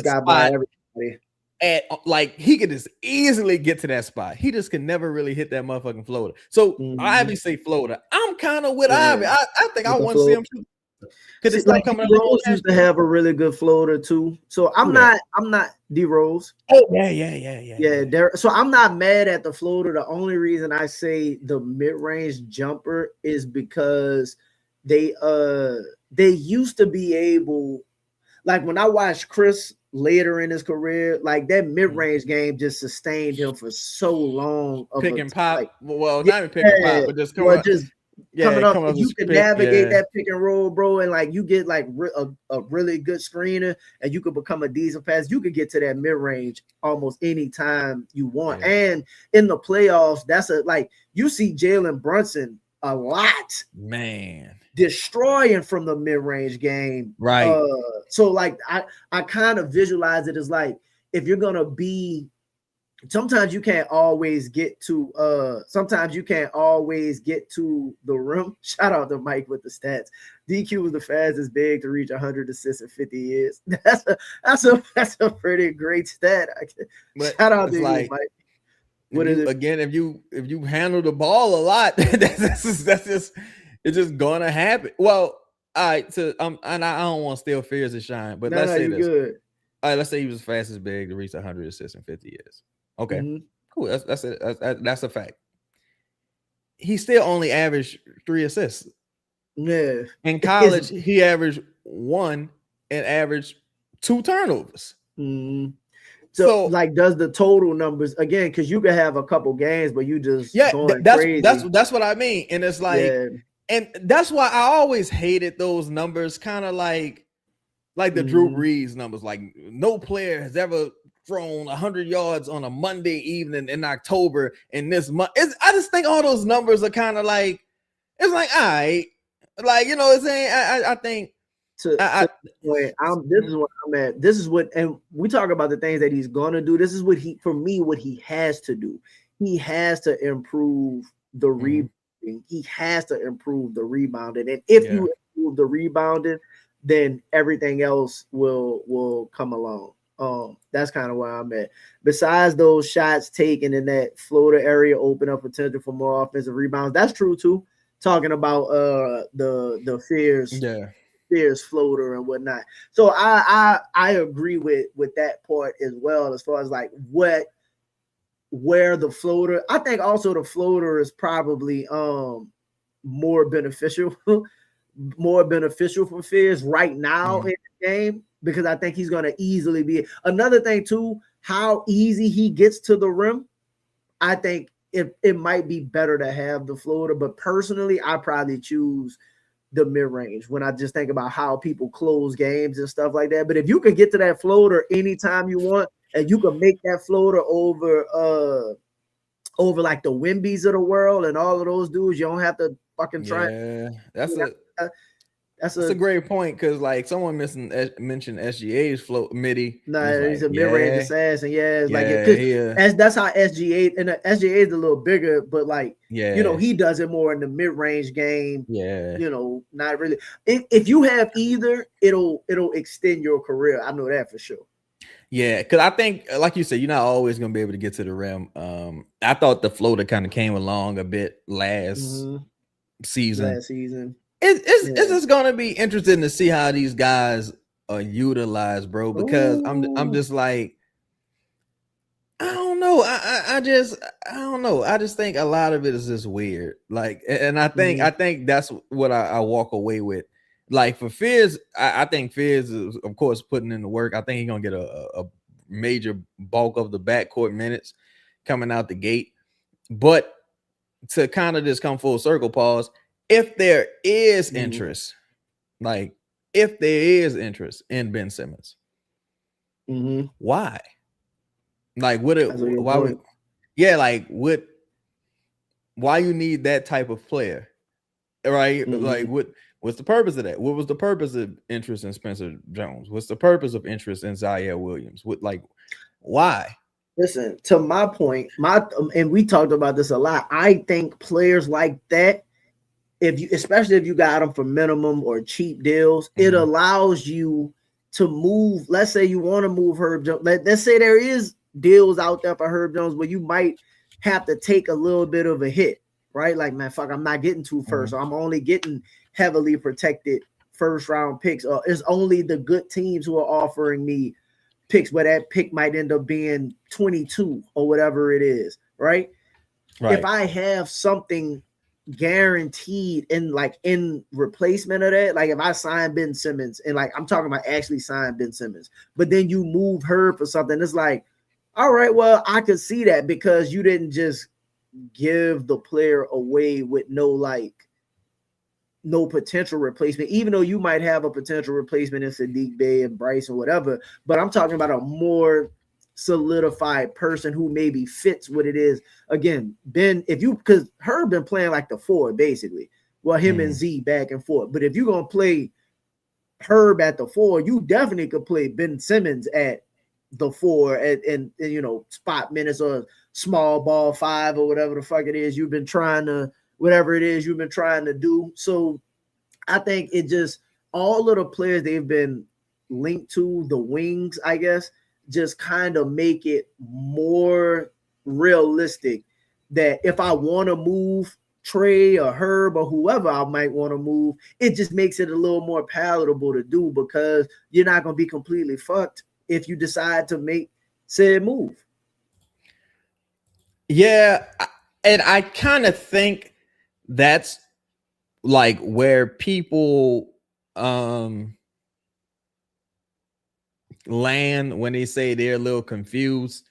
got by everybody. And like he could just easily get to that spot. He just could never really hit that motherfucking floater. So Ivy say floater. I'm kind of with Ivy. I think I want to see him shoot. Because it's like coming Rose used to have a really good floater too. So I'm not D Rose. Oh yeah. So I'm not mad at the floater. The only reason I say the mid-range jumper is because they used to be able, like when I watched Chris later in his career, like that mid-range game just sustained him for so long. Pick and pop. Like, not even pick and pop, but just coming up, you can navigate that pick and roll, bro, and like you get like a really good screener, and you could become a decent pass. You could get to that mid range almost any time you want. And in the playoffs, that's like you see Jalen Brunson a lot, man, destroying from the mid range game, right? So like I kind of visualize it as like if you're gonna be. Sometimes you can't always get to the rim. Shout out to Mike with the stats. DQ was the fastest big to reach 100 assists in 50 years. That's a pretty great stat. Shout out to you, Mike. Again, if you handle the ball a lot, that's just it's just gonna happen. Well, all right, so and I don't want to steal Fears to shine, but let's say this. Good. All right, let's say he was the fastest big to reach 100 assists in 50 years. Okay, cool. That's it. That's a fact. He still only averaged 3 assists. Yeah. In college, he averaged 1 and averaged 2 turnovers. So like, does the total numbers again? Because you could have a couple games, but you just going crazy. That's what I mean. And it's like, and that's why I always hated those numbers, kind of like the Drew Brees numbers. Like no player has ever thrown 100 yards on a Monday evening in October in this month. I just think all those numbers are kind of like, it's like, all right, like, you know what I'm saying? I think this is what I'm at. This is what, and we talk about the things that he's gonna do. This is what he has to do. He has to improve the rebounding. He has to improve the rebounding. And if you improve the rebounding, then everything else will come along. That's kind of where I'm at. Besides those shots taken in that floater area, open up potential for more offensive rebounds. That's true too. Talking about the fears floater and whatnot. So I agree with that part as well, as far as like where the floater. I think also the floater is probably more beneficial for Fears right now in the game, because I think he's going to easily be. Another thing too, how easy he gets to the rim. I think it might be better to have the floater, but personally, I probably choose the mid-range when I just think about how people close games and stuff like that. But if you can get to that floater anytime you want, and you can make that floater over like the Wimbies of the world and all of those dudes, you don't have to fucking try. Yeah, that's a great point, because like someone mentioned SGA's float midi. He's a mid-range assassin. It's like that's how SGA, and SGA is a little bigger, but like he does it more in the mid-range game. Not really. If you have either, it'll extend your career. I know that for sure. Yeah, because I think, like you said, you're not always going to be able to get to the rim. I thought the floater kind of came along a bit last season. It's just going to be interesting to see how these guys are utilized, bro, because I'm just like, I don't know. I don't know. I just think a lot of it is just weird. Like, and I think that's what I walk away with. Like for Fizz, I think Fizz is, of course, putting in the work. I think he's gonna get a major bulk of the backcourt minutes coming out the gate. But to kind of just come full circle, pause. If there is interest, like if there is interest in Ben Simmons, why? Like, why you need that type of player, right? Like, what's the purpose of that? What was the purpose of interest in Spencer Jones? What's the purpose of interest in Zaire Williams? Why? Listen, to my point, and we talked about this a lot. I think players like that, especially if you got them for minimum or cheap deals, it allows you to move. Let's say you want to move Herb Jones. Let's say there is deals out there for Herb Jones where you might have to take a little bit of a hit, right? Like, man, fuck, I'm not getting two first, or I'm only getting heavily protected first round picks, or it's only the good teams who are offering me picks where that pick might end up being 22 or whatever it is, right? If I have something guaranteed in replacement of that, like if I sign Ben Simmons, and like I'm talking about actually sign Ben Simmons, but then you move her for something, it's like, all right, well, I could see that, because you didn't just give the player away with no potential replacement, even though you might have a potential replacement in Sadiq Bey and Bryce or whatever. But I'm talking about a more solidified person who maybe fits what it is. Again, Ben, because Herb been playing like the 4 basically. Well, him and Z back and forth. But if you're gonna play Herb at the 4, you definitely could play Ben Simmons at the 4 and spot minutes, or small ball 5, or whatever the fuck it is you've been trying to. Whatever it is you've been trying to do. So I think it just, all of the players they've been linked to, the wings, I guess, just kind of make it more realistic that if I want to move Trey or Herb or whoever I might want to move, it just makes it a little more palatable to do, because you're not going to be completely fucked if you decide to make said move. Yeah, and I kind of think that's like where people land when they say they're a little confused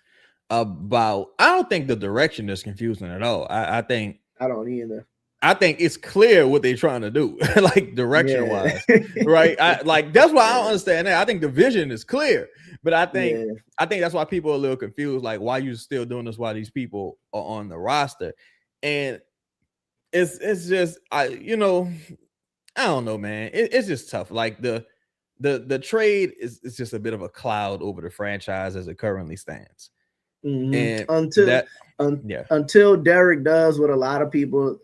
about. I don't think the direction is confusing at all. I don't either. I think it's clear what they're trying to do, like direction wise, right? That's why I don't understand that. I think the vision is clear, but I think that's why people are a little confused. Like, why you still doing this while these people are on the roster? And it's just, I don't know, man. It's just tough. Like the trade is just a bit of a cloud over the franchise as it currently stands. And until Derek does what a lot of people,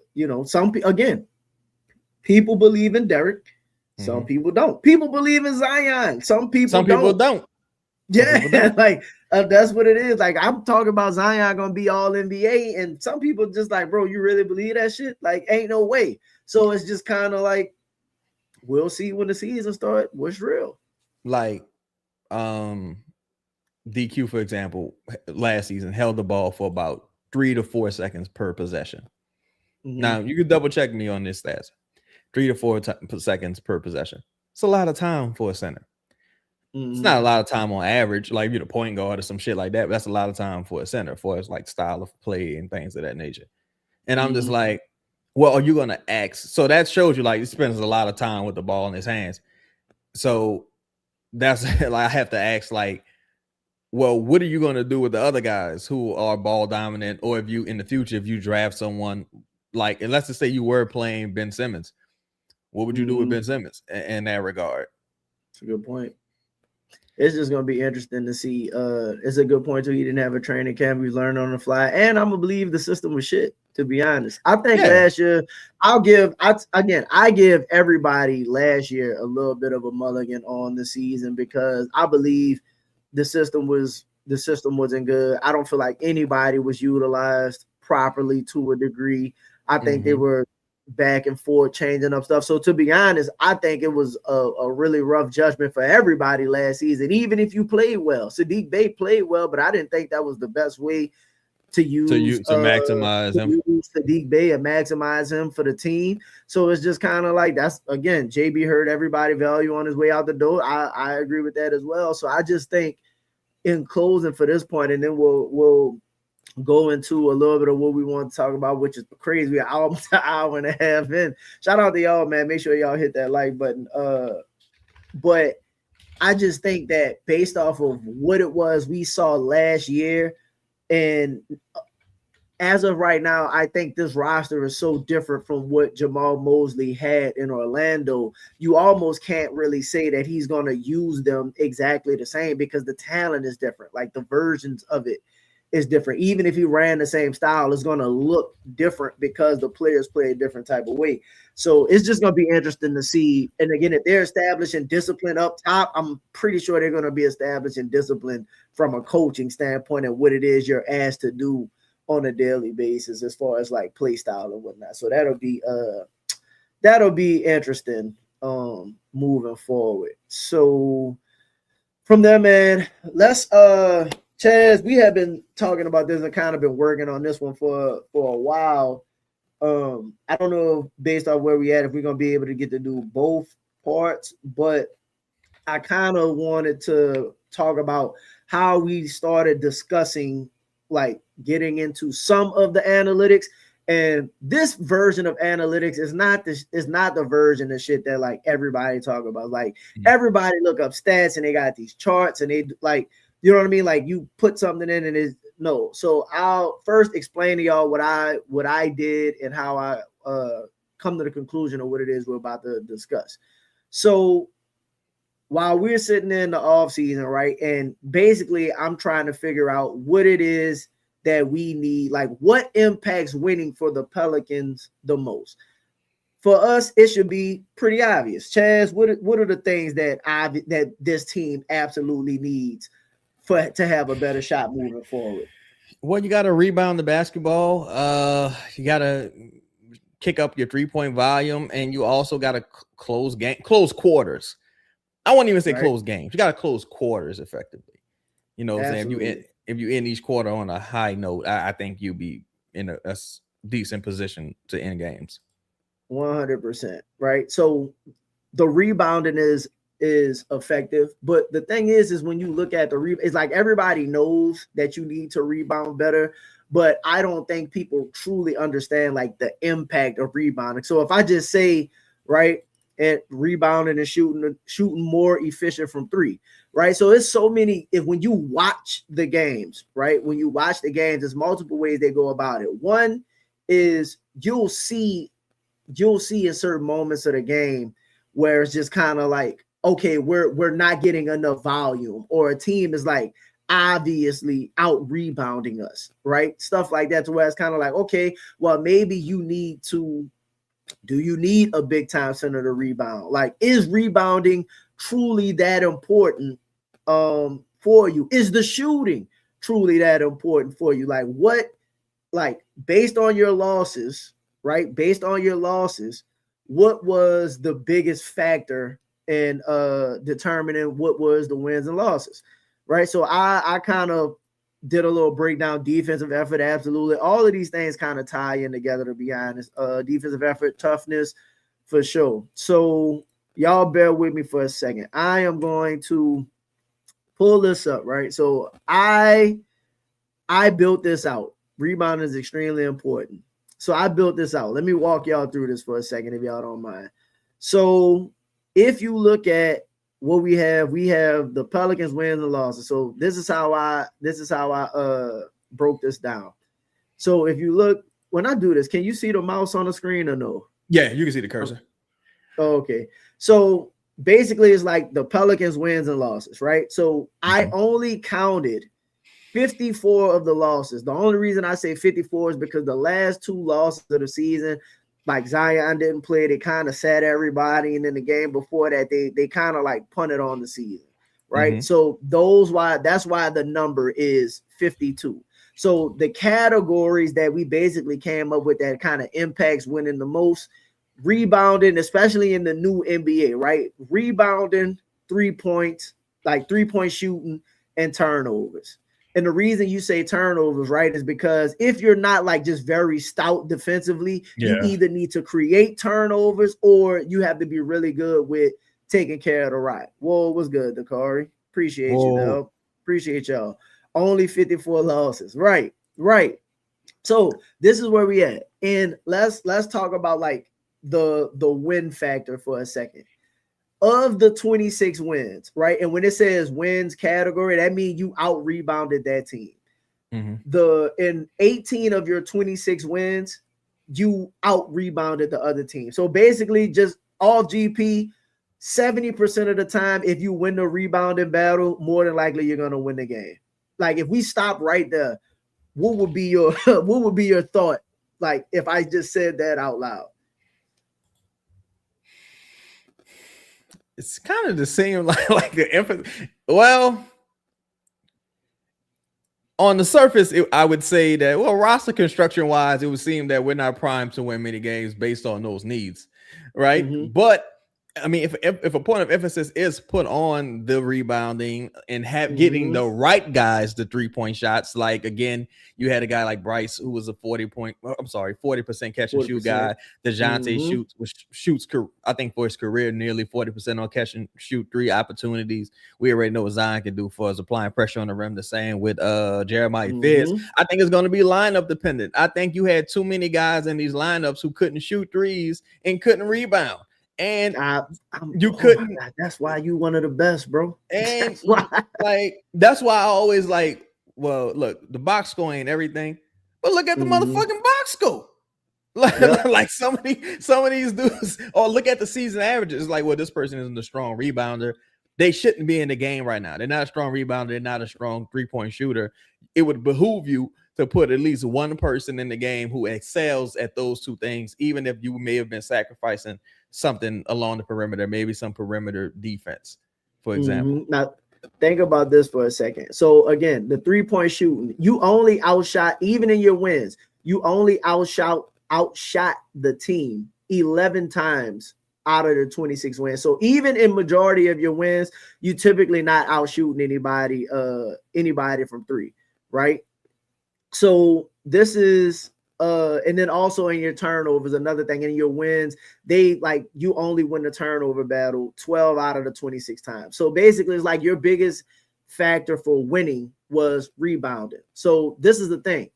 people believe in Derek. Some people don't. People believe in Zion. Some people don't. Yeah, like that's what it is. Like I'm talking about Zion gonna be all NBA, and some people just like, bro, you really believe that shit? Like, ain't no way. So it's just kind of like, we'll see when the season starts. What's real? Like, DQ, for example, last season held the ball for about 3 to 4 seconds per possession. Now you can double check me on this stats. 3 to 4 seconds per possession. It's a lot of time for a center. It's not a lot of time on average, like you're the point guard or some shit like that. But that's a lot of time for a center, for its like style of play and things of that nature. And I'm just like, well, are you gonna ask? So that shows you like he spends a lot of time with the ball in his hands. So that's like I have to ask, like, well, what are you gonna do with the other guys who are ball dominant, or if you in the future, if you draft someone like, and let's just say you were playing Ben Simmons, what would you do with Ben Simmons in that regard? That's a good point. It's just gonna be interesting to see. It's a good point too. He didn't have a training camp. He learned on the fly, and I'm gonna believe the system was shit. To be honest, I think last year I give everybody last year a little bit of a mulligan on the season because I believe the system wasn't good. I don't feel like anybody was utilized properly to a degree. I think they were back and forth changing up stuff. So to be honest, I think it was a really rough judgment for everybody last season. Even if you played well, Sadiq Bey played well, but I didn't think that was the best way to maximize him. Sadiq Bey and maximize him for the team. So it's just kind of like that's again, JB heard everybody value on his way out the door. I agree with that as well. So I just think in closing for this point, and then we'll go into a little bit of what we want to talk about, which is crazy. We're almost an hour and a half in. Shout out to y'all, man. Make sure y'all hit that like button. But I just think that based off of what it was we saw last year, and as of right now, I think this roster is so different from what Jamahl Mosley had in Orlando. You almost can't really say that he's going to use them exactly the same because the talent is different. Like the versions of it is different. Even if he ran the same style, it's going to look different because the players play a different type of way. So it's just going to be interesting to see. And again, if they're establishing discipline up top, I'm pretty sure they're going to be establishing discipline from a coaching standpoint and what it is you're asked to do on a daily basis as far as like play style and whatnot. So that'll be interesting moving forward. So from there, man, let's Chaz, we have been talking about this and kind of been working on this one for a while. I don't know based on where we at if we're gonna be able to get to do both parts, but I kind of wanted to talk about how we started discussing like getting into some of the analytics. And this version of analytics is not the version of shit that like everybody talk about. Like everybody look up stats and they got these charts and they like, you know what I mean? Like you put something in and it's no. So I'll first explain to y'all what I did and how I come to the conclusion of what it is we're about to discuss. So while we're sitting in the off season, right? And basically I'm trying to figure out what it is that we need, like what impacts winning for the Pelicans the most. For us, it should be pretty obvious. Chaz, what are the things that this team absolutely needs to have a better shot moving forward? Well, you got to rebound the basketball. You got to kick up your 3-point volume, and you also got to close quarters. I won't even say close games. You got to close quarters effectively. You know what I'm saying? If you end each quarter on a high note, I think you'll be in a decent position to end games. 100%, right? So the rebounding is effective, but the thing is when you look at the it's like everybody knows that you need to rebound better, but I don't think people truly understand like the impact of rebounding. So if I just say, right, and rebounding and shooting more efficient from three, right? So it's so many. When you watch the games, right? When you watch the games, there's multiple ways they go about it. One is you'll see in certain moments of the game where it's just kind of like, okay, we're not getting enough volume, or a team is like obviously out rebounding us, right? Stuff like that, to where it's kind of like, okay, well, maybe you need to Do you need a big time center to rebound? Like, is rebounding truly that important for you? Is the shooting truly that important for you? Like, what, like, based on your losses, right? Based on your losses, what was the biggest factor in determining what was the wins and losses, right? So I kind of did a little breakdown. Defensive effort, absolutely. All of these things kind of tie in together, to be honest. Defensive effort, toughness, for sure. So y'all bear with me for a second. I am going to pull this up, right? So I built this out. Rebounding is extremely important. So I built this out. Let me walk y'all through this for a second, if y'all don't mind. So if you look at what we have the Pelicans wins and losses. So this is how I broke this down. So if you look, when I do this, can you see the mouse on the screen or no? Yeah, you can see the cursor. Okay. So basically it's like the Pelicans wins and losses, right? So I only counted 54 of the losses. The only reason I say 54 is because the last 2 losses of the season, like Zion didn't play, they kind of sat everybody, and then the game before that, they kind of like punted on the season, right? So that's why the number is 52. So the categories that we basically came up with that kind of impacts winning the most: rebounding, especially in the new NBA, right? Rebounding, 3 points, like 3-point shooting, and turnovers. And the reason you say turnovers, right, is because if you're not like just very stout defensively, you either need to create turnovers or you have to be really good with taking care of the rock. Whoa, what's good, Dakari? Appreciate you, though. Appreciate y'all. Only 54 losses. Right. So this is where we at. And let's talk about like the win factor for a second. Of the 26 wins, right? And when it says wins category, that means you out rebounded that team. In 18 of your 26 wins, you out rebounded the other team. So basically, just all GP, 70% of the time, if you win the rebounding battle, more than likely you're gonna win the game. Like, if we stop right there, what would be your thought? Like, if I just said that out loud. It's kind of the same, like the emphasis. Well, on the surface, I would say that, well, roster construction wise, it would seem that we're not primed to win many games based on those needs, right? But I mean, if a point of emphasis is put on the rebounding and getting the right guys the 3-point shots, like, again, you had a guy like Bryce who was a 40% catch and shoot guy. DeJounte shoots, I think, for his career, nearly 40% on catch and shoot 3 opportunities. We already know what Zion can do for us, applying pressure on the rim. The same with Jeremiah Fitz. I think it's going to be lineup dependent. I think you had too many guys in these lineups who couldn't shoot threes and couldn't rebound. And you couldn't. That's why you one of the best, bro. And that's why I always like. Well, look, the box score ain't everything, but look at the motherfucking box score. Like some of these dudes, or look at the season averages. It's like, well, this person isn't a strong rebounder. They shouldn't be in the game right now. They're not a strong rebounder. They're not a strong 3-point shooter. It would behoove you to put at least one person in the game who excels at those 2 things, even if you may have been sacrificing something along the perimeter, maybe some perimeter defense, for example. Now, think about this for a second. So again, the 3-point shooting, you only outshot, even in your wins, you only outshot the team 11 times out of the 26 wins. So even in majority of your wins, you typically not outshooting anybody from 3, right? So this is and then also in your turnovers, another thing. In your wins, you only win the turnover battle 12 out of the 26 times. So basically, it's like your biggest factor for winning was rebounding. So this is the thing.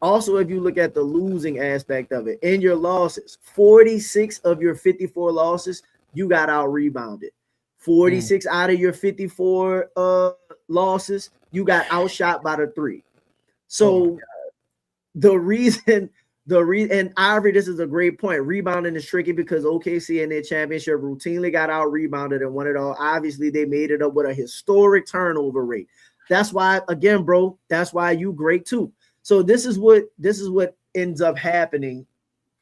Also, if you look at the losing aspect of it, in your losses, 46 of your 54 losses, you got out rebounded. 46 out of your 54 losses, you got outshot by the 3. So the reason, and Ivory, this is a great point. Rebounding is tricky because OKC in their championship routinely got out rebounded and won it all. Obviously, they made it up with a historic turnover rate. That's why, again, bro, that's why you great too. So this is what ends up happening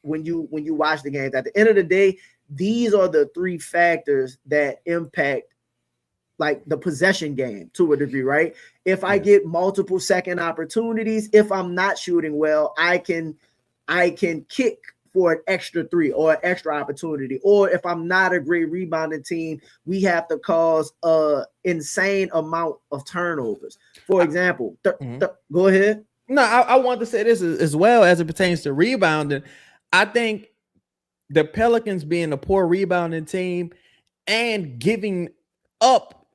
when you watch the games. At the end of the day, these are the three factors that impact like the possession game to a degree, right? If I get multiple second opportunities, if I'm not shooting well, I can kick for an extra three or an extra opportunity. Or if I'm not a great rebounding team, we have to cause a insane amount of turnovers. For example, go ahead. No, I want to say this as well as it pertains to rebounding. I think the Pelicans being a poor rebounding team and giving up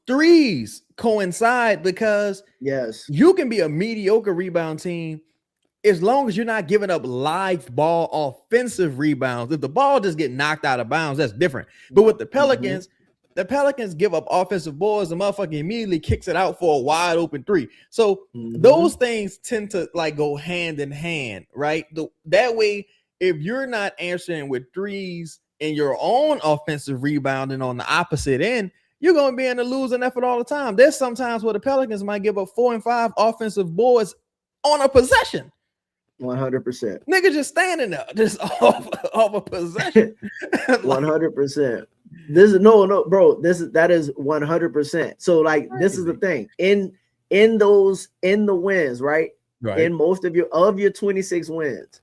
threes coincide, because you can be a mediocre rebound team as long as you're not giving up live ball offensive rebounds. If the ball just get knocked out of bounds, that's different. But with the Pelicans, the Pelicans give up offensive balls, the motherfucker immediately kicks it out for a wide open three. So those things tend to like go hand in hand, right? That way, if you're not answering with threes in your own offensive rebounding on the opposite end, you're going to be in a losing effort all the time. There's sometimes where the Pelicans might give up 4 and 5 offensive boards on a possession. 100%. Nigga just standing there, just off a possession. 100%. This is no, bro. That is 100%. So like, this is the thing in the wins, right? In most of your 26 wins,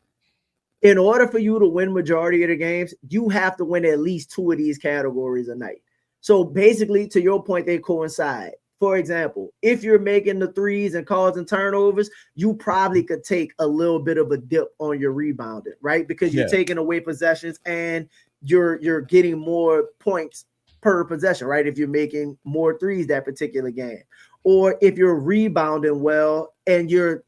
in order for you to win majority of the games, you have to win at least 2 of these categories a night. So basically, to your point, they coincide. For example, if you're making the threes and causing turnovers, you probably could take a little bit of a dip on your rebounding, right? Because you're taking away possessions and you're getting more points per possession, right? If you're making more threes that particular game. Or if you're rebounding well and you're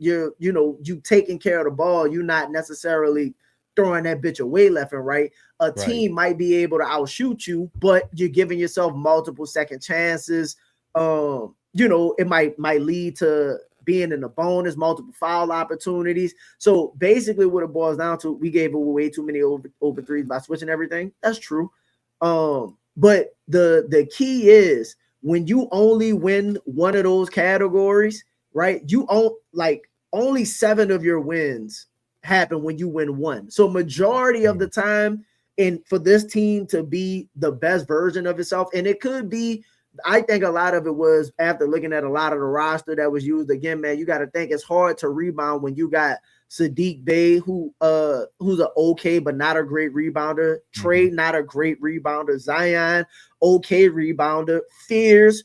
taking care of the ball, you're not necessarily throwing that bitch away left and right. A team might be able to outshoot you, but you're giving yourself multiple second chances. It might lead to being in the bonus, multiple foul opportunities. So basically what it boils down to, we gave away too many open threes by switching everything. That's true. But the key is when you only win one of those categories, right? You own like only 7 of your wins happen when you win one. So majority of the time, and for this team to be the best version of itself, and it could be, I think a lot of it was after looking at a lot of the roster that was used. Again, man, you got to think it's hard to rebound when you got Sadiq Bey, who's an okay but not a great rebounder. Trey, not a great rebounder. Zion, okay rebounder. Fears,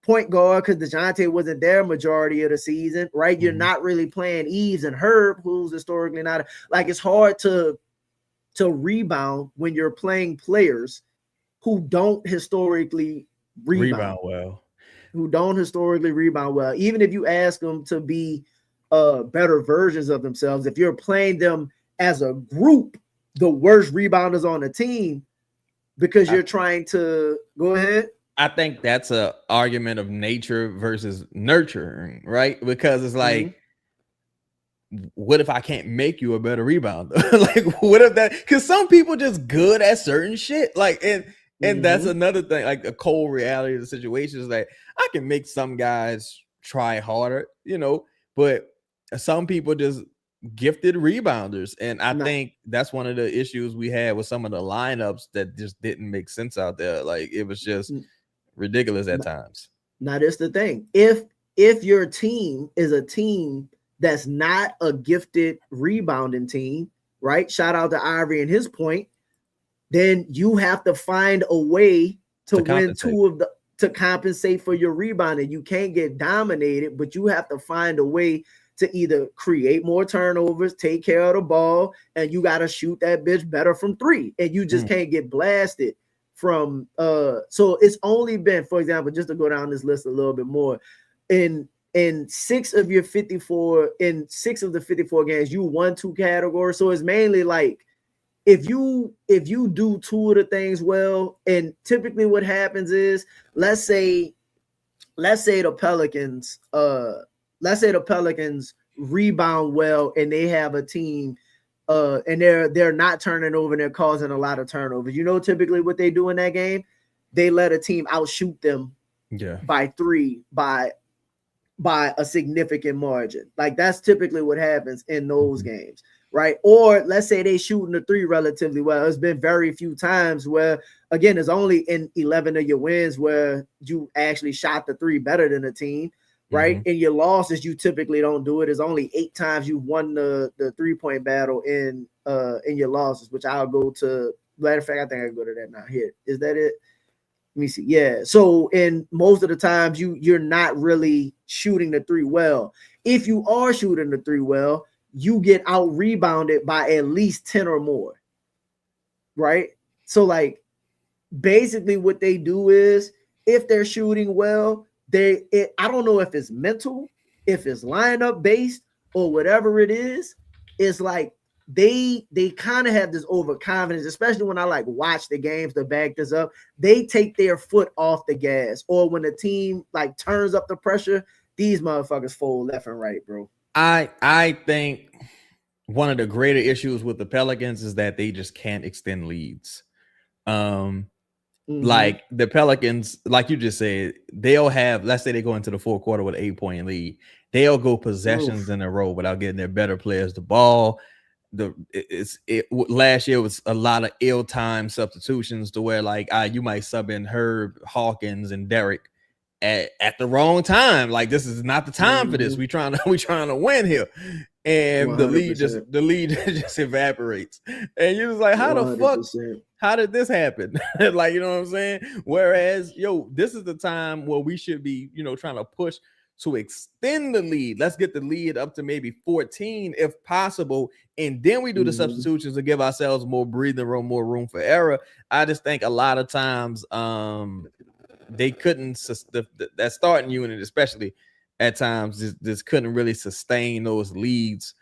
point guard, because DeJounte wasn't there majority of the season, right? You're not really playing Eves and Herb, who's historically not like, it's hard to rebound when you're playing players who don't historically rebound well. Even if you ask them to be better versions of themselves, if you're playing them as a group, the worst rebounders on the team, because you're trying to go ahead. I think that's a argument of nature versus nurturing, right? Because it's like, what if I can't make you a better rebounder? Like, what if that? Because some people just good at certain shit. Like, and that's another thing. Like, a cold reality of the situation is like, I can make some guys try harder, but some people just gifted rebounders, and I think that's one of the issues we had with some of the lineups that just didn't make sense out there. Like, it was just ridiculous at times. Now, that's the thing. If your team is a team that's not a gifted rebounding team, right? Shout out to Ivory and his point. Then you have to find a way to win to compensate for your rebounding. You can't get dominated, but you have to find a way to either create more turnovers, take care of the ball, and you got to shoot that bitch better from 3. And you just can't get blasted from so it's only been, for example, just to go down this list a little bit more, in 6 of the 54 games, you won 2 categories. So it's mainly like, if you do 2 of the things well, and typically what happens is, let's say the Pelicans rebound well and they have a team and they're not turning over and they're causing a lot of turnovers. Typically what they do in that game, they let a team outshoot them by 3 by a significant margin. Like, that's typically what happens in those games. right? Or let's say they shooting the three relatively well. It's been very few times where, again, it's only in 11 of your wins where you actually shot the three better than a team, right? In your losses, you typically don't do it. It's only 8 times you won the 3-point battle in your losses, which I'll go to. Matter of fact, I think I can go to that now. Here, is that it? Let me see. Yeah. So in most of the times you're not really shooting the three well. If you are shooting the three well, you get out rebounded by at least 10 or more. Right? So like basically what they do is if they're shooting well, I don't know if it's mental, if it's lineup based or whatever it is, it's like they kind of have this overconfidence, especially when I like watch the games to back this up. They take their foot off the gas, or when the team like turns up the pressure, these motherfuckers fold left and right, bro. I think one of the greater issues with the Pelicans is that they just can't extend leads. Like the Pelicans, like you just said, they'll have, let's say they go into the fourth quarter with an 8-point lead. They'll go possessions in a row without getting their better players the ball. Last year was a lot of ill-timed substitutions to where like you might sub in Herb, Hawkins, and Derek at the wrong time. Like this is not the time for this. We trying to win here, and 100%. the lead just evaporates, and you're just like, how 100%. The fuck? How did this happen? Like, you know what I'm saying? Whereas, this is the time where we should be, trying to push to extend the lead. Let's get the lead up to maybe 14 if possible. And then we do the substitutions to give ourselves more breathing room, more room for error. I just think a lot of times they couldn't, that starting unit, especially at times, just couldn't really sustain those leads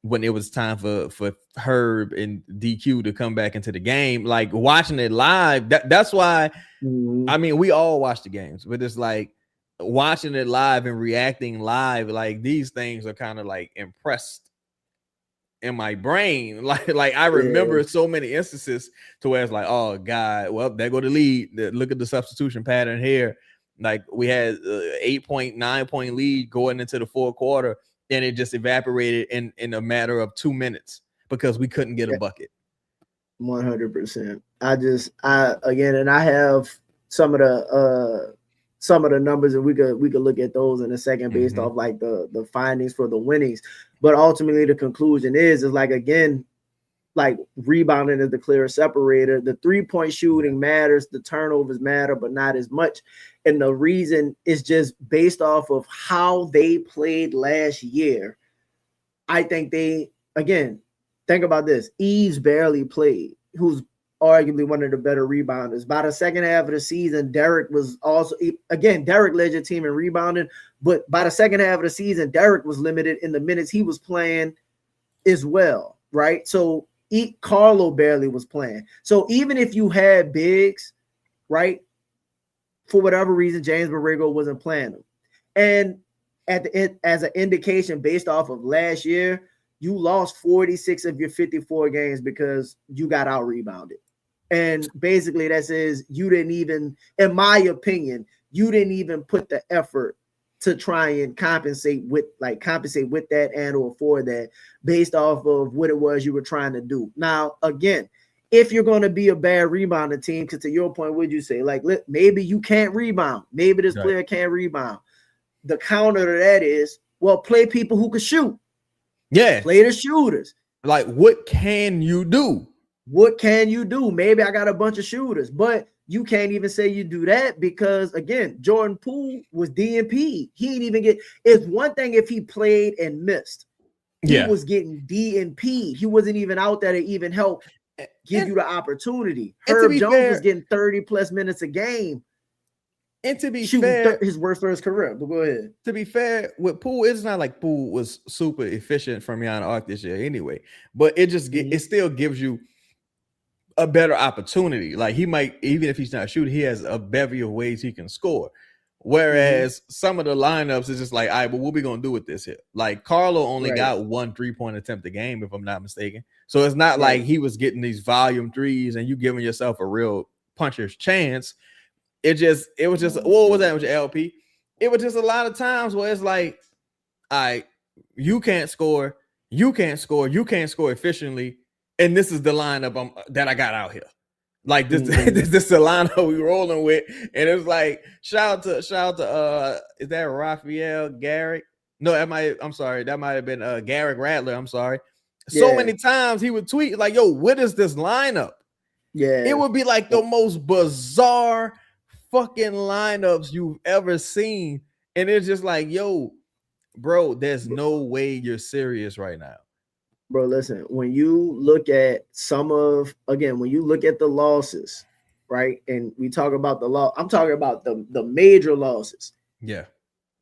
when it was time for Herb and DQ to come back into the game. Like watching it live, that's why, I mean, we all watch the games, but it's like, watching it live and reacting live, like these things are kind of like impressed in my brain. Like I remember so many instances to where it's like, oh God, well, there go the lead. Look at the substitution pattern here. Like we had 8-point, 9-point lead going into the fourth quarter, and it just evaporated in a matter of 2 minutes because we couldn't get a bucket. 100%. And I have some of the numbers, and we could look at those in a second based off like the findings for the winnings. But ultimately the conclusion is like, again, like rebounding is the clear separator. The 3-point shooting matters, the turnovers matter, but not as much. And the reason is just based off of how they played last year. I think think about this. Eves barely played, who's arguably one of the better rebounders. By the second half of the season, Derek was also, Derek led your team in rebounding, but by the second half of the season, Derek was limited in the minutes he was playing as well, right? So Carlo barely was playing. So even if you had bigs, right, for whatever reason, James Borrego wasn't playing them. And as an indication based off of last year, you lost 46 of your 54 games because you got out rebounded. And basically that says you didn't even, in my opinion, you didn't even put the effort to try and compensate with that and or for that based off of what it was you were trying to do. Now, again, if you're going to be a bad rebounding team, because to your point, would you say like, maybe you can't rebound. Maybe this player can't rebound. The counter to that is, well, play people who can shoot. Yeah. Play the shooters. Like, what can you do? What can you do? Maybe I got a bunch of shooters, but you can't even say you do that because, again, Jordan Poole was DNP. He didn't even get – it's one thing if he played and missed. He was getting DNP. He wasn't even out there to even help give you the opportunity. Herb Jones was getting 30-plus minutes a game. And to be fair, his worst for his career. But go ahead. To be fair, with Poole, it's not like Poole was super efficient from beyond the arc this year anyway. But it just it still gives you a better opportunity. Like he might, even if he's not shooting, he has a bevy of ways he can score. Whereas some of the lineups is just like, all right, but what we gonna do with this here? Like Carlo only got 1 3-point attempt a game, if I'm not mistaken. So it's not like he was getting these volume threes and you giving yourself a real puncher's chance. It was just what was that with your LP? It was just a lot of times where it's like, all right, you can't score, You can't score efficiently, and this is the lineup that I got out here. Like this, this is the lineup we rolling with, and it's like shout out to is that Raphael Garrick? No, that might have been Garrick Rattler. I'm sorry. So many times he would tweet like, "Yo, what is this lineup?" Yeah, it would be like the most bizarre fucking lineups you've ever seen, and it's just like, yo, bro, there's no way you're serious right now. Bro, listen, when you look at when you look at the losses, right? And we talk about I'm talking about the major losses. Yeah.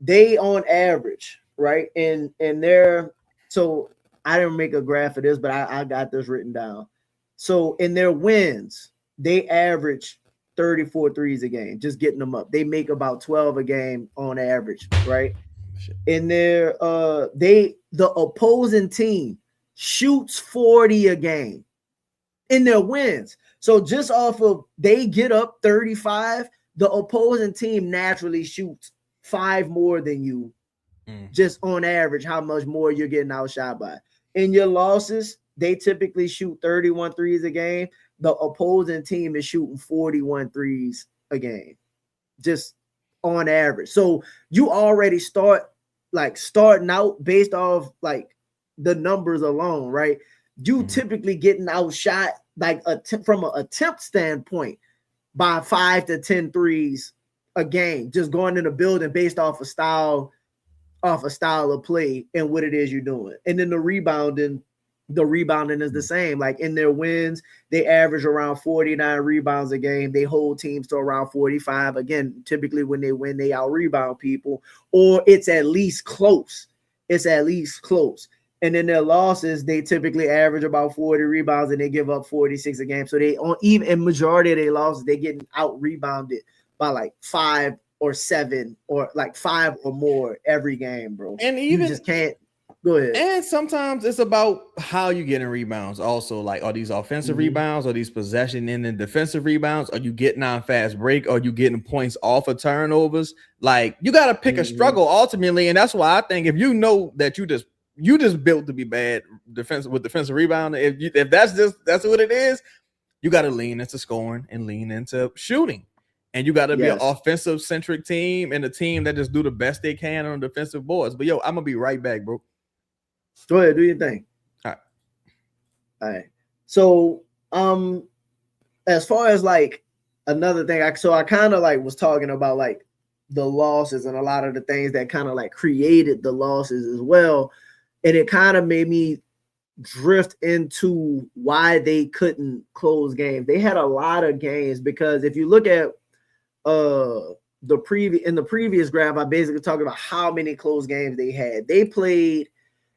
They on average, right? And so I didn't make a graph of this, but I got this written down. So in their wins, they average 34 threes a game, just getting them up. They make about 12 a game on average, right? In their the opposing team shoots 40 a game in their wins. So just off of they get up 35, the opposing team naturally shoots 5 more than you. Just on average, how much more you're getting outshot by. In your losses, they typically shoot 31 threes a game. The opposing team is shooting 41 threes a game, just on average. So you already starting out based off like the numbers alone, right? You typically getting outshot like from an attempt standpoint by 5 to 10 threes a game, just going in the building based off a style of play and what it is you're doing. And then the rebounding is the same. Like in their wins, they average around 49 rebounds a game. They hold teams to around 45. Again, typically when they win, they out rebound people, or it's at least close. And then their losses, they typically average about 40 rebounds and they give up 46 a game. So they even in majority of their losses, they getting out rebounded by like 5 or 7 or like 5 or more every game, bro. And even you just can't. Go ahead. And sometimes it's about how you getting rebounds. Also, like, are these offensive rebounds? Are these possession and then defensive rebounds? Are you getting on fast break? Are you getting points off of turnovers? Like, you got to pick a struggle ultimately, and that's why I think if you know that you just built to be bad defensive rebound, if that's what it is, you got to lean into scoring and lean into shooting. And you got to be an offensive centric team and a team that just do the best they can on defensive boards. But yo, I'm gonna be right back, bro. Go ahead, do your thing. All right. So, as far as like another thing, I kind of like was talking about like the losses and a lot of the things that kind of like created the losses as well, and it kind of made me drift into why they couldn't close games. They had a lot of games because if you look at the previous graph, I basically talked about how many close games they had. They played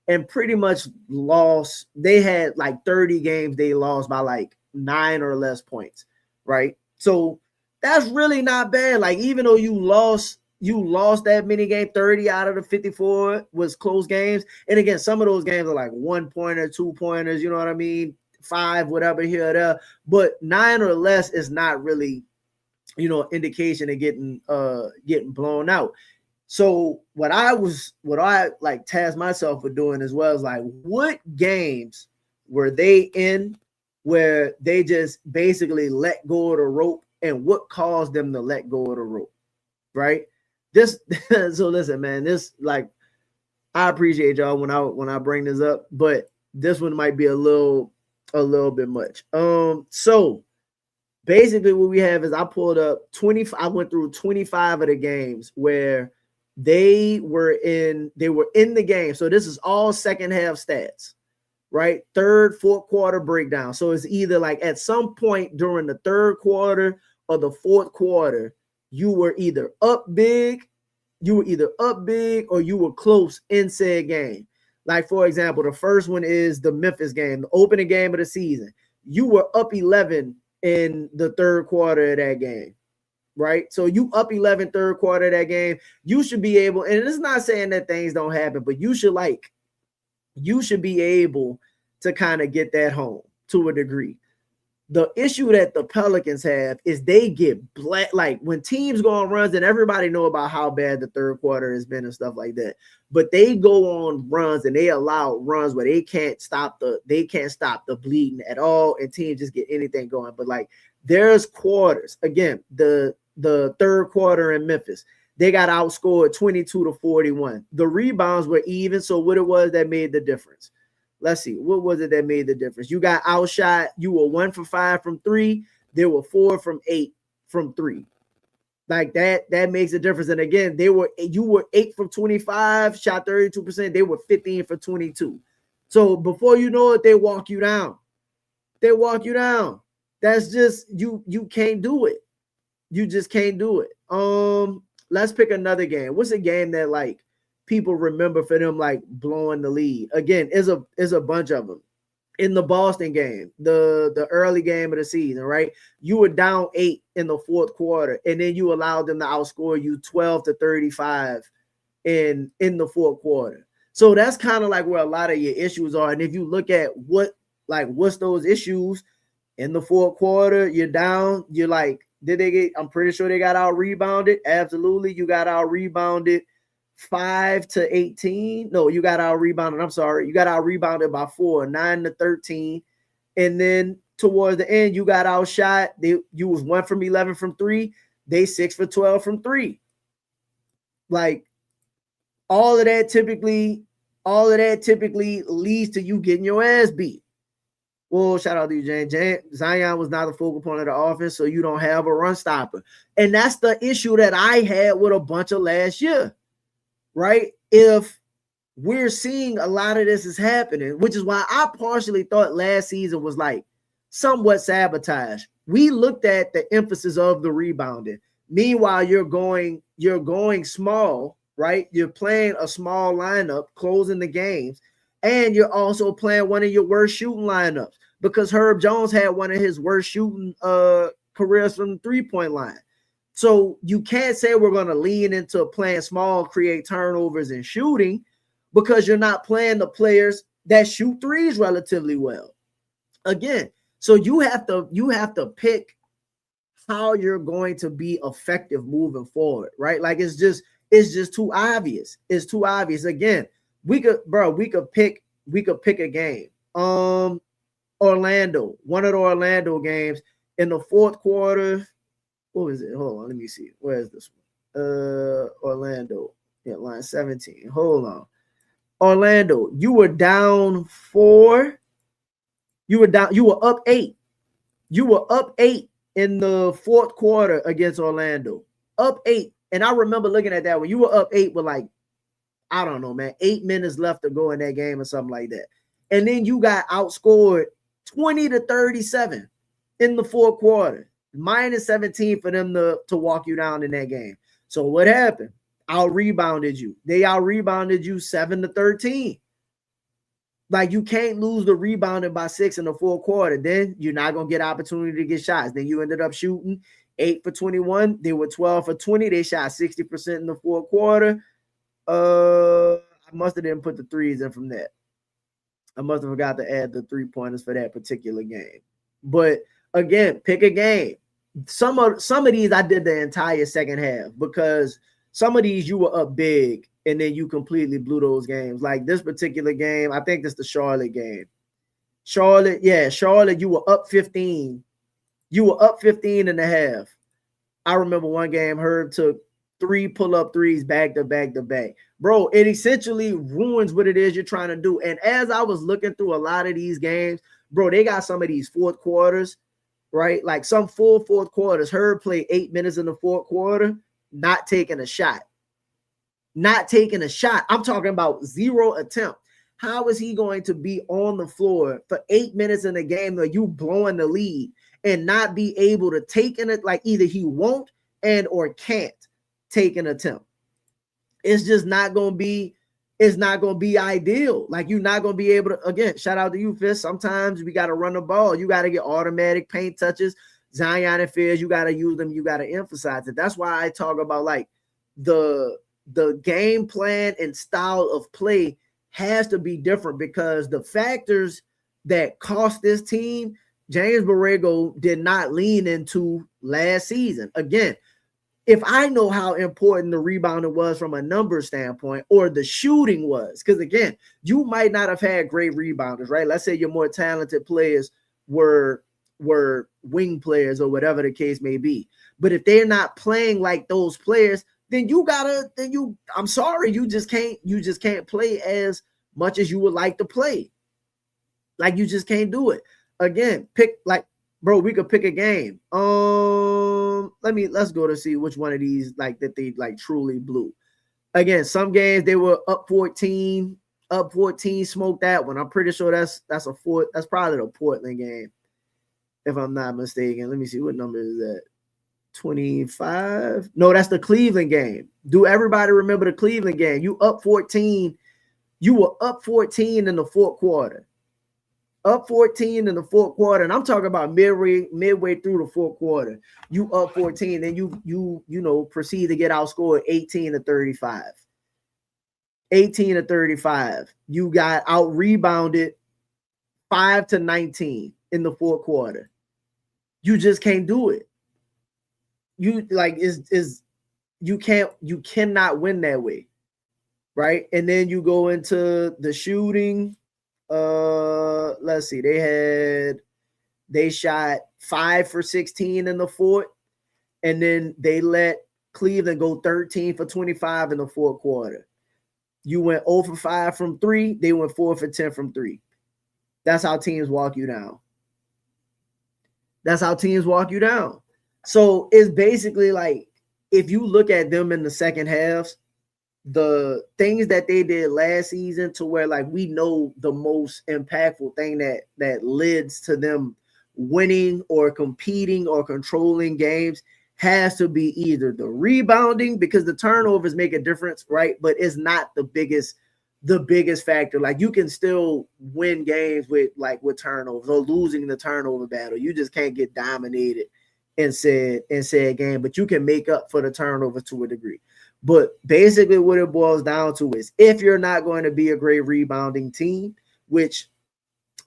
and pretty much lost. They had like 30 games they lost by like 9 or less points, right? So that's really not bad. Like even though you lost that many games, 30 out of the 54 was close games. And again, some of those games are like 1-pointer, 2-pointers, you know what I mean? 5, whatever here or there. But 9 or less is not really, indication of getting blown out. So what I like tasked myself for doing as well is like, what games were they in where they just basically let go of the rope, and what caused them to let go of the rope, right? So listen, man, this like I appreciate y'all when I bring this up, but this one might be a little bit much. So basically what we have is I pulled up 20. I went through 25 of the games where they were in the game. So this is all second half stats, right? Third, fourth quarter breakdown. So it's either like at some point during the third quarter or the fourth quarter, you were either up big, or you were close in said game. Like, for example, the first one is the Memphis game, the opening game of the season. You were up 11 in the third quarter of that game, right? So you up 11 third quarter of that game. You should be able, and it's not saying that things don't happen, but you should be able to kind of get that home to a degree. The issue that the Pelicans have is they get like when teams go on runs, and everybody know about how bad the third quarter has been and stuff like that. But they go on runs and they allow runs where they can't stop the bleeding at all, and teams just get anything going. But like there's quarters. Again, the third quarter in Memphis, they got outscored 22-41. The rebounds were even. So what it was that made the difference? Let's see. What was it that made the difference? You got outshot. You were 1 for 5 from 3. There were 4 from 8 from 3. Like that makes a difference. And again, you were 8 from 25, shot 32%. They were 15 for 22. So before you know it, they walk you down. They walk you down. That's just you can't do it. You just can't do it. Let's pick another game. What's a game that like people remember for them like blowing the lead? Again, is a bunch of them. In the Boston game, the early game of the season, right? You were down 8 in the fourth quarter, and then you allowed them to outscore you 12-35 in the fourth quarter. So that's kind of like where a lot of your issues are. And if you look at what's those issues in the fourth quarter, you're down, you're like, I'm pretty sure they got out rebounded. Absolutely. You got out rebounded 5-18. No, you got out rebounded. I'm sorry. You got out rebounded by 4, 9-13. And then towards the end, you got outshot. You was 1 from 11 from 3. They 6 for 12 from 3. Like all of that typically leads to you getting your ass beat. Well, shout out to you, Jane. Zion was not the focal point of the offense, so you don't have a run stopper. And that's the issue that I had with a bunch of last year, right? If we're seeing a lot of this is happening, which is why I partially thought last season was like somewhat sabotage. We looked at the emphasis of the rebounding. Meanwhile, you're going small, right? You're playing a small lineup, closing the games. And you're also playing one of your worst shooting lineups because Herb Jones had one of his worst shooting careers from the three-point line. So you can't say we're going to lean into playing small, create turnovers and shooting because you're not playing the players that shoot threes relatively well. Again, so you have to pick how you're going to be effective moving forward, right? Like it's just too obvious. It's too obvious. Again, we could pick a game. Orlando, one of the Orlando games in the fourth quarter. What was it? Hold on, let me see. Where is this one? Orlando, line 17. Hold on. Orlando, you were down 4. You were up 8. You were up 8 in the fourth quarter against Orlando. Up 8. And I remember looking at that when you were up 8 with like, I don't know, man, 8 minutes left to go in that game or something like that. And then you got outscored 20-37 in the fourth quarter, minus 17 for them to walk you down in that game. So what happened? Out-rebounded you. They out-rebounded you 7-13. Like you can't lose the rebounding by 6 in the fourth quarter. Then you're not going to get opportunity to get shots. Then you ended up shooting 8 for 21. They were 12 for 20. They shot 60% in the fourth quarter. I must have didn't put the threes in from that. I must have forgot to add the 3-pointers for that particular game. But again, pick a game. Some of these I did the entire second half because some of these you were up big and then you completely blew those games. Like this particular game, I think this is the Charlotte game. Charlotte, you were up 15. You were up 15 and a half. I remember one game Herb took 3 pull-up threes back to back to back. Bro, it essentially ruins what it is you're trying to do. And as I was looking through a lot of these games, bro, they got some of these fourth quarters, right? Like some full fourth quarters. Herb played 8 minutes in the fourth quarter, not taking a shot. Not taking a shot. I'm talking about 0 attempt. How is he going to be on the floor for 8 minutes in the game that you blowing the lead and not be able to take in it? Like either he won't and or can't take an attempt. It's just not going to be, it's not going to be ideal. Like you're not going to be able to, again, shout out to you, Fist. Sometimes we got to run the ball. You got to get automatic paint touches. Zion and Fizz, you got to use them. You got to emphasize it. That's why I talk about like the game plan and style of play has to be different because the factors that cost this team James Borrego did not lean into last season. Again, if I know how important the rebounding was from a number standpoint, or the shooting was, because again, you might not have had great rebounders, right? Let's say your more talented players were wing players or whatever the case may be. But if they're not playing like those players, then I'm sorry, you just can't play as much as you would like to play. Like, you just can't do it. Again, we could pick a game. Let's go to see which one of these like that they like truly blew. Again, some games they were up 14, smoked that one. I'm pretty sure that's probably the Portland game, if I'm not mistaken. Let me see, what number is that? 25? No, that's the Cleveland game. Do everybody remember the Cleveland game? You up 14. You were up 14 in the fourth quarter. Up 14 in the fourth quarter, and I'm talking about midway through the fourth quarter. You up 14, then you proceed to get outscored 18-35. 18-35. You got out rebounded 5-19 in the fourth quarter. You just can't do it. You cannot win that way, right? And then you go into the shooting. Let's see. They shot 5 for 16 in the fourth, and then they let Cleveland go 13 for 25 in the fourth quarter. You went 0 for 5 from 3. They went 4 for 10 from 3. That's how teams walk you down. So it's basically like, if you look at them in the second halves, the things that they did last season, to where like we know the most impactful thing that leads to them winning or competing or controlling games has to be either the rebounding, because the turnovers make a difference, right? But it's not the biggest factor. Like, you can still win games with turnovers, or losing the turnover battle. You just can't get dominated in said game, but you can make up for the turnovers to a degree. But basically what it boils down to is, if you're not going to be a great rebounding team, which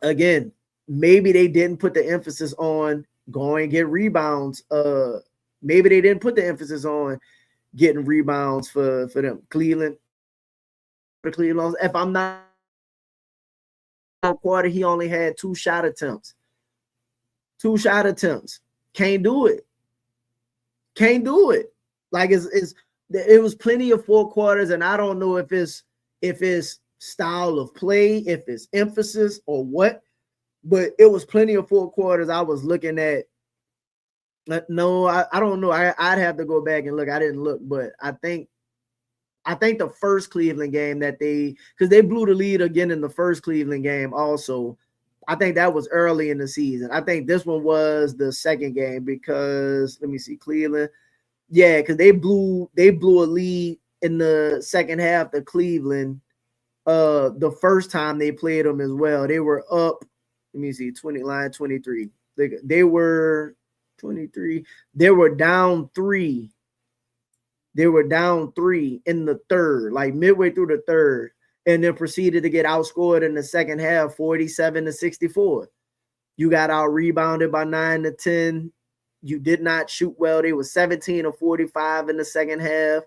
again, maybe they didn't put the emphasis on going and get rebounds. Maybe they didn't put the emphasis on getting rebounds for them. Cleveland. If I'm not quarter, he only had 2 shot attempts. Can't do it. Like, it was plenty of 4 quarters, and I don't know if it's style of play, if it's emphasis or what, but it was plenty of 4 quarters I was looking at. No, I don't know. I'd have to go back and look. I didn't look, but I think the first Cleveland game because they blew the lead again in the first Cleveland game also. I think that was early in the season. I think this one was the second game, because let me see, Cleveland. Yeah, because they blew a lead in the second half to Cleveland. The first time they played them as well. They were up, let me see, 23. They were 23. They were down 3. They were down 3 in the third, like midway through the third, and then proceeded to get outscored in the second half, 47-64. You got out rebounded by 9-10. You did not shoot well. They were 17 of 45 in the second half.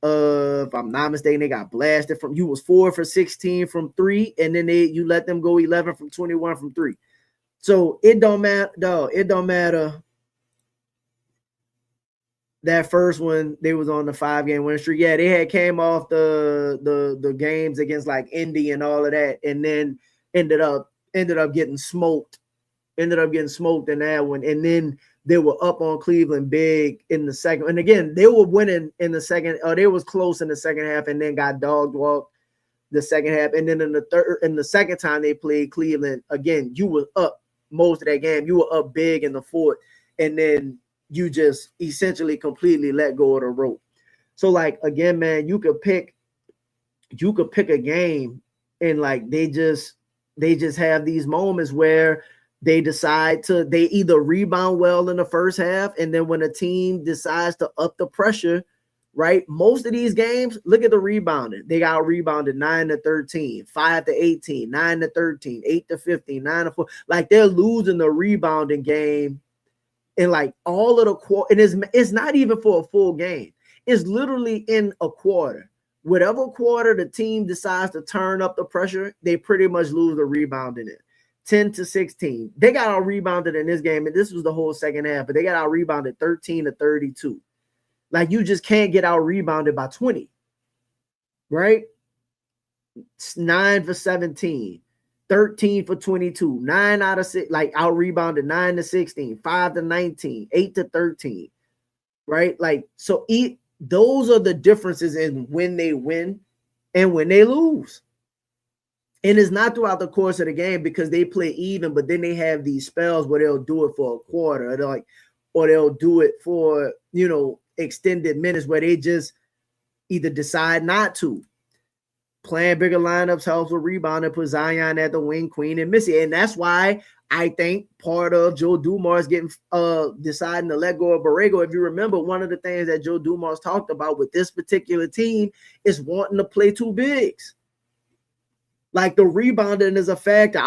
If I'm not mistaken, they got blasted from. You was 4 for 16 from 3, and then you let them go 11 from 21 from 3. So it don't matter, dog. It don't matter. That first one, they was on the 5-game win streak. Yeah, they had came off the games against like Indy and all of that, and then ended up getting smoked. Ended up getting smoked in that one, and then they were up on Cleveland big in the second. And again, they were winning in the second. They was close in the second half, and then got dog walked the second half. And then in the second time they played Cleveland, again, you were up most of that game. You were up big in the fourth, and then you just essentially completely let go of the rope. So like, again, man, you could pick a game, and like they just have these moments where they either rebound well in the first half, and then when a team decides to up the pressure, right? Most of these games, look at the rebounding. They got rebounded 9-13, 5-18, 9-13, 8-15, 9-4. Like they're losing the rebounding game in like all of the quarter. And it's not even for a full game. It's literally in a quarter. Whatever quarter the team decides to turn up the pressure, they pretty much lose the rebounding it. 10-16. They got out rebounded in this game, and this was the whole second half, but they got out rebounded 13-32. Like you just can't get out rebounded by 20, right? 9 for 17, 13 for 22, 9 out of 6, like out rebounded 9-16, 5-19, 8-13, right? Like so, those are the differences in when they win and when they lose. And it's not throughout the course of the game because they play even, but then they have these spells where they'll do it for a quarter, or they'll do it for, extended minutes where they just either decide not to. Playing bigger lineups helps with rebounding, put Zion at the wing, Queen and Missy. And that's why I think part of Joe Dumars getting deciding to let go of Borrego. If you remember, one of the things that Joe Dumars talked about with this particular team is wanting to play two bigs. Like the rebounding is a factor.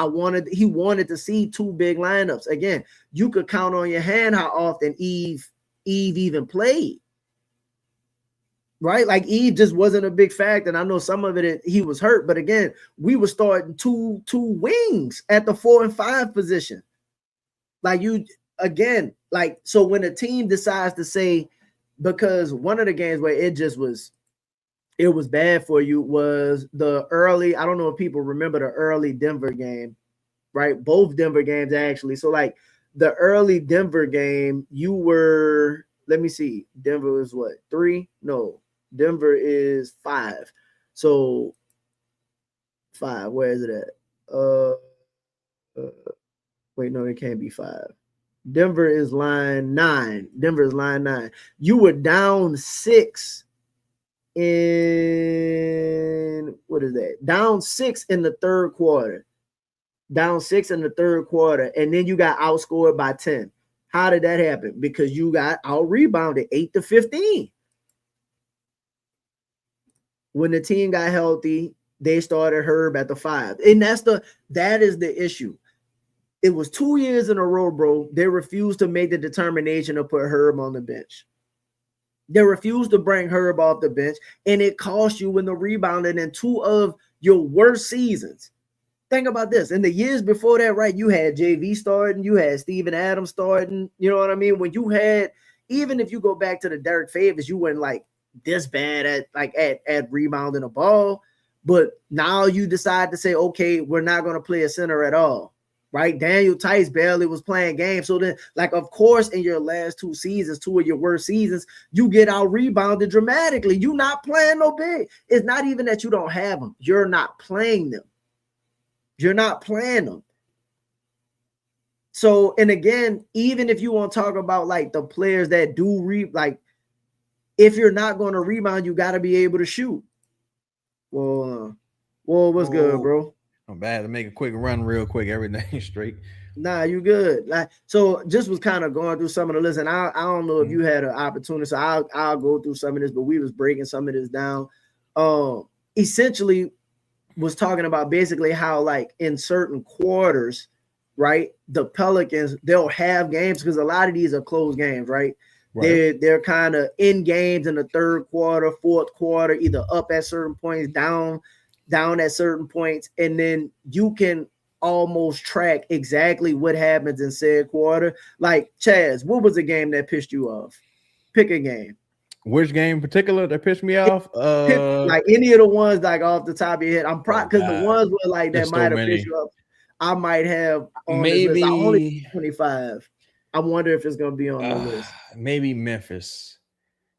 He wanted to see two big lineups. Again, you could count on your hand how often Eve even played. Right? Like Eve just wasn't a big factor. And I know some of it he was hurt, but again, we were starting two wings at the 4 and 5 position. Like so when a team decides to say, because one of the games where it was bad for you was the early, I don't know if people remember the early Denver game, right? Both Denver games actually. So like the early Denver game, let me see. Denver was what? 3? No, Denver is 5. So 5, where is it at? Wait, no, it can't be 5. Denver is line 9. You were down 6 in down 6 in the third quarter, and then you got outscored by 10. How did that happen? Because you got out rebounded 8-15. When the team got healthy, they started Herb at the 5, and that is the issue. It was 2 years in a row, bro. They refused to make the determination to put Herb on the bench. They refused to bring Herb off the bench, and it cost you in the rebounding in 2 of your worst seasons. Think about this. In the years before that, right, you had JV starting, you had Steven Adams starting, you know what I mean? When you had, even if you go back to the Derek Favors, you weren't like this bad at rebounding a ball, but now you decide to say, okay, we're not going to play a center at all. Right, Daniel Tice barely was playing games. So then, like, of course, in your last 2 seasons, 2 of your worst seasons, you get out rebounded dramatically. You're not playing no big. It's not even that you don't have them. You're not playing them. So, and again, even if you want to talk about like the players that do if you're not going to rebound, you got to be able to shoot. Well, what's good, bro? I'm bad to make a quick run real quick. Everything straight. Nah, you good. Like, so just was kind of going through some of the list, and I don't know if you had an opportunity, so I'll go through some of this, but we was breaking some of this down. Essentially was talking about basically how like in certain quarters, right, the Pelicans, they'll have games because a lot of these are close games, right? They're kind of in games in the third quarter, fourth quarter, either up at certain points, down at certain points, and then you can almost track exactly what happens in said quarter. Like, Chaz, what was the game that pissed you off? Pick a game. Which game in particular that pissed me off? Like any of the ones like off the top of your head. I'm proud because the ones were like that might have pissed you off. I might have on maybe 25. I wonder if it's gonna be on the list. Maybe Memphis.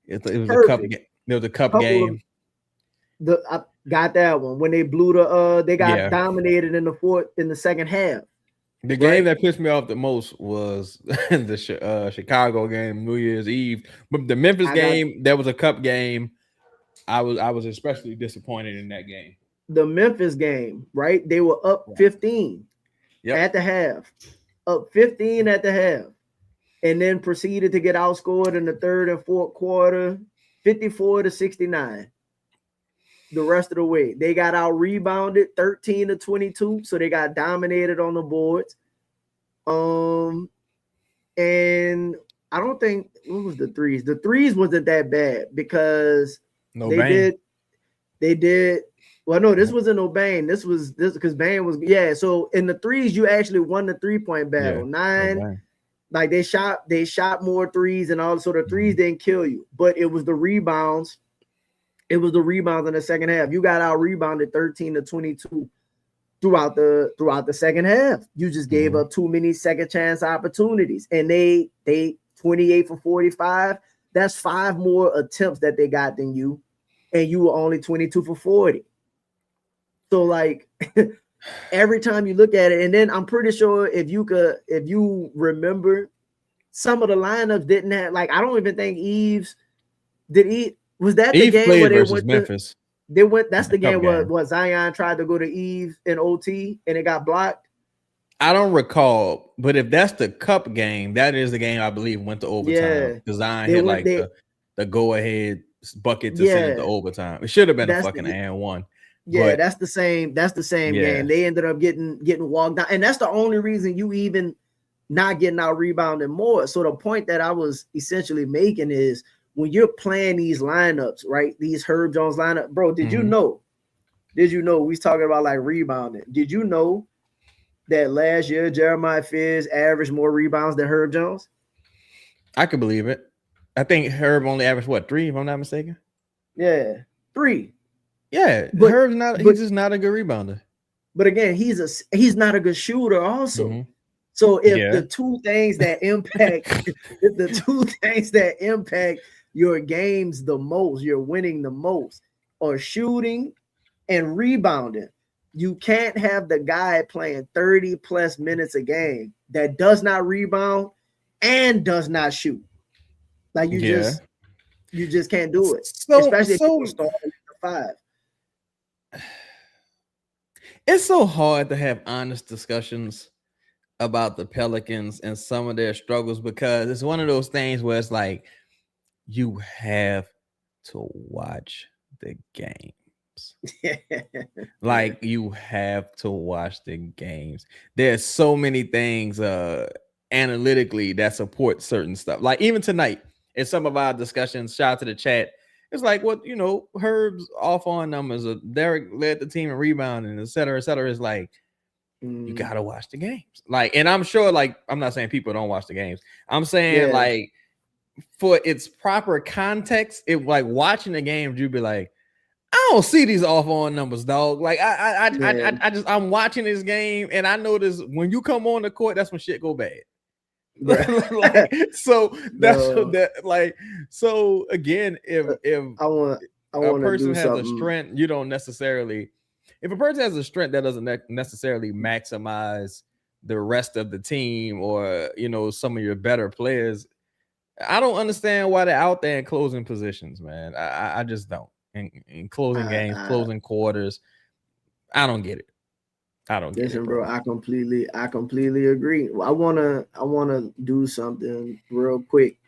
It was a cup game. There was a cup game. I got that one when they blew they got dominated in the second half. The game that pissed me off the most was the Chicago game, New Year's Eve. But the Memphis game, that was a cup game. I was especially disappointed in that game. The Memphis game, right? They were up 15 at the half. Up 15 at the half. And then proceeded to get outscored in the third and fourth quarter. 54-69. The rest of the way, they got out rebounded 13-22, so they got dominated on the boards. And I don't think what was the threes. The threes wasn't that bad because they did. Well, no, this wasn't no Bane. This because Bane was So in the threes, you actually won the 3-point battle. 9, like they shot more threes and all. So the threes didn't kill you, but it was the rebounds. It was the rebounds in the second half. You got out rebounded 13-22 throughout the second half. You just gave up too many second chance opportunities, and they 28 for 45. That's 5 more attempts that they got than you, and you were only 22 for 40. So like every time you look at it, and then I'm pretty sure if you remember, some of the lineups didn't have, like, I don't even think Eves did. Was that the game where they went Memphis? That's the game where Zion tried to go to Eve in OT and it got blocked. I don't recall, but if that's the cup game, that is the game I believe went to overtime. Because Zion hit the go ahead bucket to send it to overtime. It should have been a fucking and one. Yeah, that's the same game. They ended up getting walked down, and that's the only reason you even not getting out rebounded more. So the point that I was essentially making is, when you're playing these lineups, right? These Herb Jones lineup, bro. Did you know? We was talking about like rebounding. Did you know that last year Jeremiah Fizz averaged more rebounds than Herb Jones? I could believe it. I think Herb only averaged 3, if I'm not mistaken. Yeah, 3. Yeah, but Herb's he's just not a good rebounder. But again, he's not a good shooter also. So if the two things that impact your games the most, you're winning the most, or shooting and rebounding, you can't have the guy playing 30 plus minutes a game that does not rebound and does not shoot. Like you just can't do it. Especially if you start at the 5. It's so hard to have honest discussions about the Pelicans and some of their struggles, because it's one of those things where it's like, you have to watch the games. Like, you have to watch the games. There's so many things analytically that support certain stuff. Like even tonight in some of our discussions, shout out to the chat, it's like, what, Herb's off on numbers, Derek led the team in rebounding, et cetera, et cetera. It's like, you gotta watch the games. Like, and I'm sure, like, I'm not saying people don't watch the games. I'm saying like, for its proper context, it like watching the games, you'd be like, I don't see these off on numbers, dog. Like I'm watching this game, and I notice when you come on the court, that's when shit go bad. So again, if a person has a strength, you don't necessarily. If a person has a strength that doesn't necessarily maximize the rest of the team, or some of your better players, I don't understand why they're out there in closing positions, man. I just don't. In closing games, closing quarters, I don't get it. I don't get it, bro. I completely agree. I wanna do something real quick.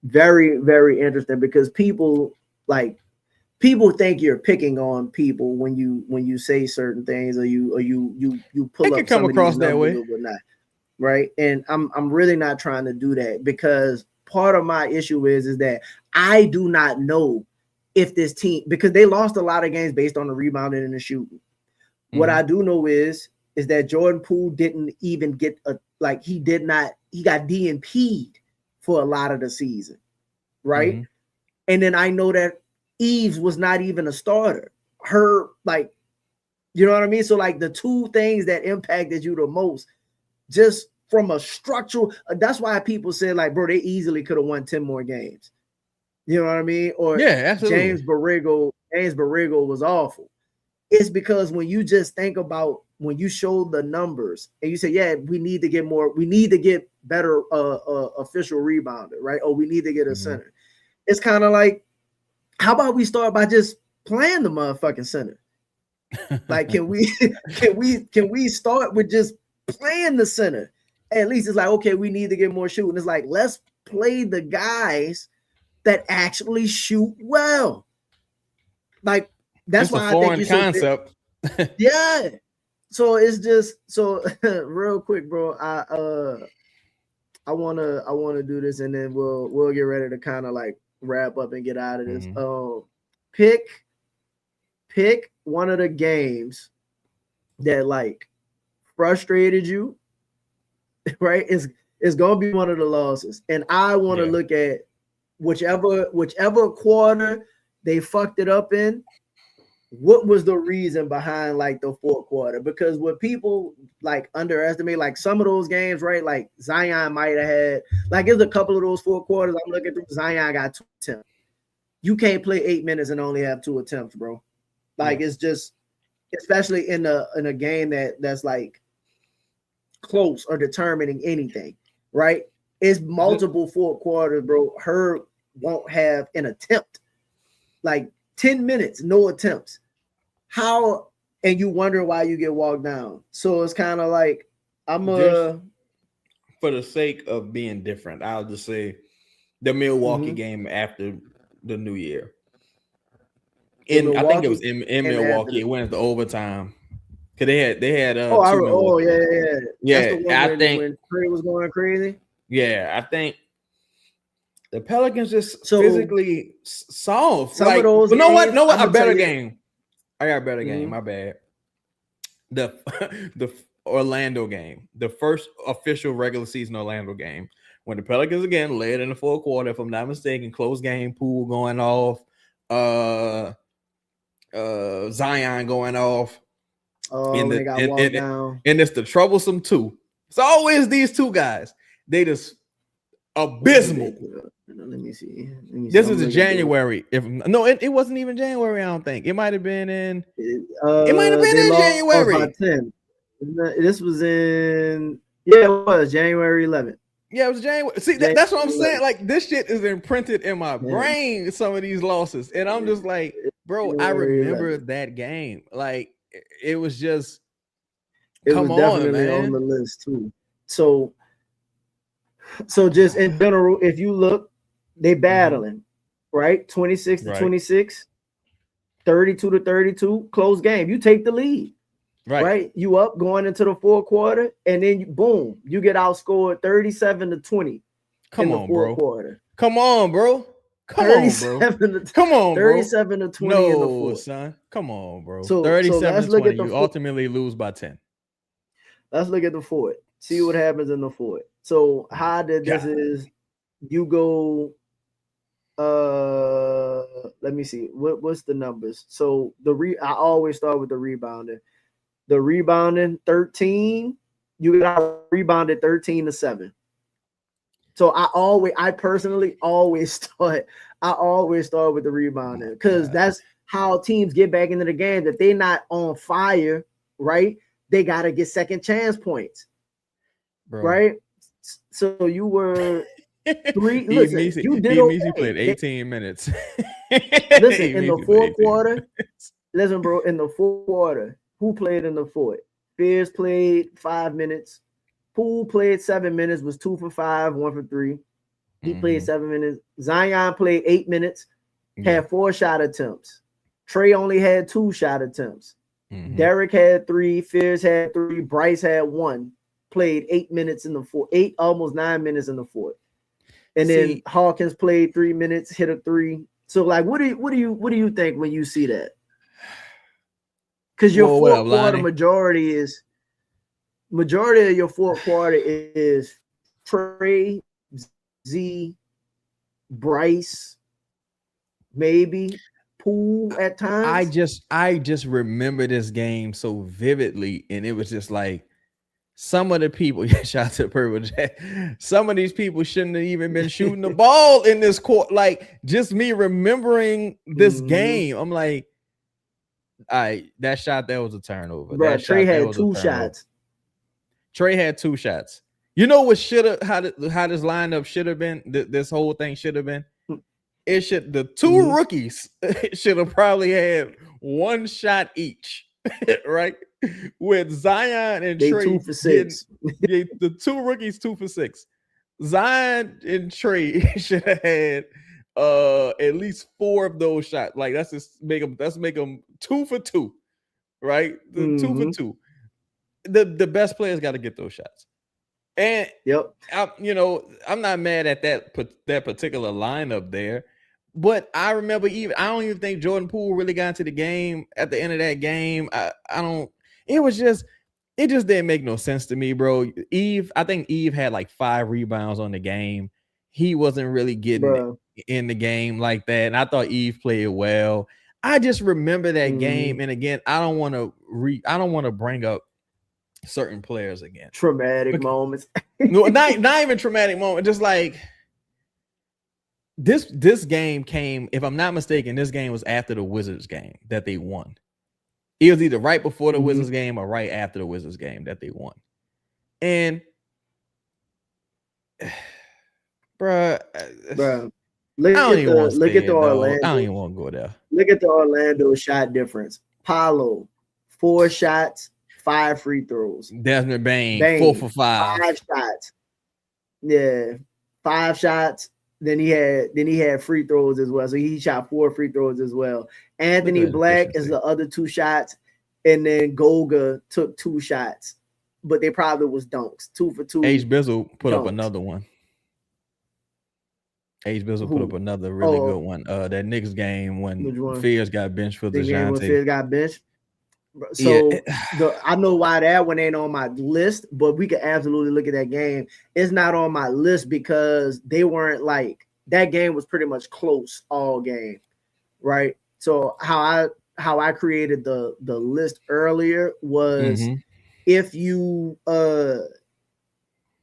Very, very interesting, because people think you're picking on people when you say certain things, or you pull up. It can come across that way. Right. And I'm really not trying to do that, because part of my issue is that I do not know if this team, because they lost a lot of games based on the rebounding and the shooting. What I do know is that Jordan Poole didn't even get he got DNP'd for a lot of the season. Right. And then I know that Eves was not even a starter. You know what I mean? So like the two things that impacted you the most, just from a structural, that's why people said, like, bro, they easily could have won 10 more games. You know what I mean? Or absolutely. James Borrego was awful. It's because when you just think about, when you show the numbers and you say, we need to get better official rebounder, right? Or we need to get a center. It's kind of like, how about we start by just playing the motherfucking center? Like, can we start with just playing the center? At least it's like, okay, we need to get more shooting. It's like, let's play the guys that actually shoot well. Like that's why I think you're concept. Yeah. So it's just so real quick, bro. I wanna do this, and then we'll get ready to kind of like wrap up and get out of this. Pick one of the games that like frustrated you, right? It's gonna be one of the losses, and I want to look at whichever quarter they fucked it up in. What was the reason behind like the fourth quarter? Because what people like underestimate, like some of those games, right? Like Zion might have had, like there's a couple of those four quarters I'm looking through. Zion got 2 attempts. You can't play 8 minutes and only have 2 attempts, bro. Like it's just, especially in a game that's like close or determining anything, right? It's multiple fourth quarters, bro. Herb won't have an attempt. Like 10 minutes, no attempts. How, and you wonder why you get walked down. So it's kind of like, for the sake of being different, I'll just say the Milwaukee game after the new year. I think it was in Milwaukee. It went into overtime. Cause they had yeah. Yeah, that's the one I think when Curry was going crazy. Yeah, I think the Pelicans just physically soft. Some of those. But know what? A better game. I got a better game. My bad. The Orlando game, the first official regular season Orlando game, when the Pelicans again led in the fourth quarter, if I'm not mistaken, close game, Poole going off, Zion going off. And they got walked down. And it's the troublesome two. It's always these two guys. They just abysmal. Let me see. This is in January. It wasn't even January. I don't think it might have been in. It might have been in January. 10. This was in. Yeah, it was January 11th. Yeah, it was January. See, that's what I'm saying. Like this shit is imprinted in my brain. Some of these losses, and I'm just like, bro, I remember that game. Like it was just. It was definitely on the list too. So just in general, if you look, they battling, right? 26 to 26, 32 to 32, close game. You take the lead, right? You up going into the fourth quarter, and then boom, you get outscored 37 to 20. Come on, bro. Quarter. Come on, bro. Come on, bro. Come on, bro. 37 to 20 in the fourth. Son. Come on, bro. So 37 to 20. You ultimately lose by 10. Let's look at the fourth. See what happens in the fourth. So how did this is you go let me see what's the numbers. So I always start with the rebounding. The rebounding 13, you got rebounded 13 to 7. So I personally always start with the rebounding because that's how teams get back into the game. That they're not on fire, right? They gotta get second chance points. Bro. Right? So you were 3. Listen, you did okay. He played 18 minutes. Listen, in the fourth quarter. Listen, bro, in the fourth quarter, who played in the fourth? Spears played 5 minutes. Poole played 7 minutes, was 2 for 5, 1 for 3. He played 7 minutes. Zion played 8 minutes, had 4 shot attempts. Trey only had 2 shot attempts. Derek had 3, Fears had 3, Bryce had 1. Played 8 minutes in the fourth, almost 9 minutes in the fourth, and then Hawkins played 3 minutes, hit a 3. So, like, what do you think when you see that? Because your fourth quarter majority of your fourth quarter is Trey, Z, Bryce, maybe Poole at times. I just remember this game so vividly, and it was just like. Some of the people, shout out to Purple Jack. Some of these people shouldn't have even been shooting the ball in this court. Like just me remembering this game, I'm like, all right, that shot there was a turnover. Bro, Trey had 2 shots. Trey had 2 shots. You know what how this lineup should have been? This whole thing should have been. The 2 rookies should have probably had 1 shot each, right? With Zion and Trey 2 for 6. The 2 rookies 2 for 6. Zion and Trey should have had at least 4 of those shots. Like let's make them 2 for 2, right? 2 for 2. The best players got to get those shots. And I'm not mad at that particular lineup there, but I remember I don't even think Jordan Poole really got into the game at the end of that game. I don't. It just didn't make no sense to me, bro. I think Eve had like 5 rebounds on the game. He wasn't really getting in the game like that, and I thought Eve played well. I just remember that game, and again, I don't want to bring up certain players again. Traumatic moments. No, not even traumatic moment. Just like this game came, if I'm not mistaken, this game was after the Wizards game that they won. It was either right before the Wizards game or right after the Wizards game that they won. And bruh, look at the Orlando. I don't even want to go there. Look at the Orlando shot difference. Paolo, 4 shots, 5 free throws. Desmond Bane 4 for 5. 5 shots. Yeah, 5 shots. Then he had free throws as well. So he shot 4 free throws as well. Anthony Black is the other 2 shots, and then Goga took 2 shots, but they probably was dunks. 2 for 2. H. Bizzle put up another one. H. Bizzle put up another really good one. That Knicks game when Fears got benched for DeJounte. Fears got benched. So I know why that one ain't on my list, but we could absolutely look at that game. It's not on my list because they weren't like that game was pretty much close all game, right? So how I created the list earlier was if you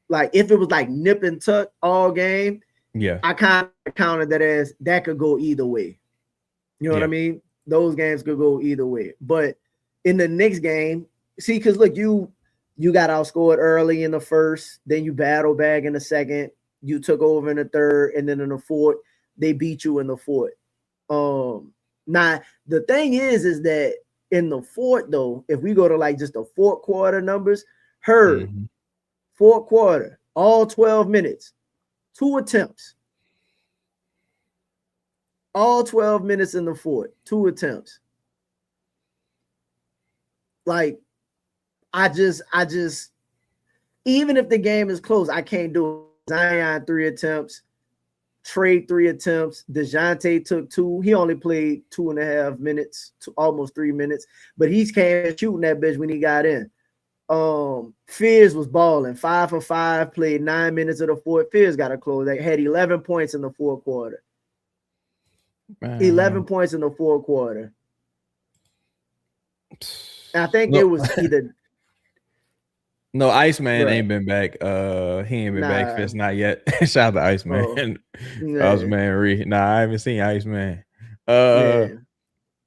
like if it was like nip and tuck all game, I kind of counted that as that could go either way. You know what I mean? Those games could go either way, but in the next game, see, because look, you got outscored early in the first, then you battled back in the second, you took over in the third, and then in the fourth, they beat you in the fourth. Now the thing is that in the fourth, though, if we go to like just the fourth quarter numbers, fourth quarter, all 12 minutes, 2 attempts. All 12 minutes in the fourth, 2 attempts. Like, I just, even if the game is close, I can't do it. Zion 3 attempts, Trey 3 attempts, DeJounte took 2. He only played 2.5 minutes, almost 3 minutes, but he's came shooting that bitch when he got in. Fears was balling 5 for 5, played 9 minutes of the fourth. Fears got to close. They had 11 points in the fourth quarter. 11 points in the fourth quarter. I think it was either. No, Iceman ain't been back. He ain't been back. Fist not yet. Shout out to Iceman. Iceman Reed. Nah, I haven't seen Iceman.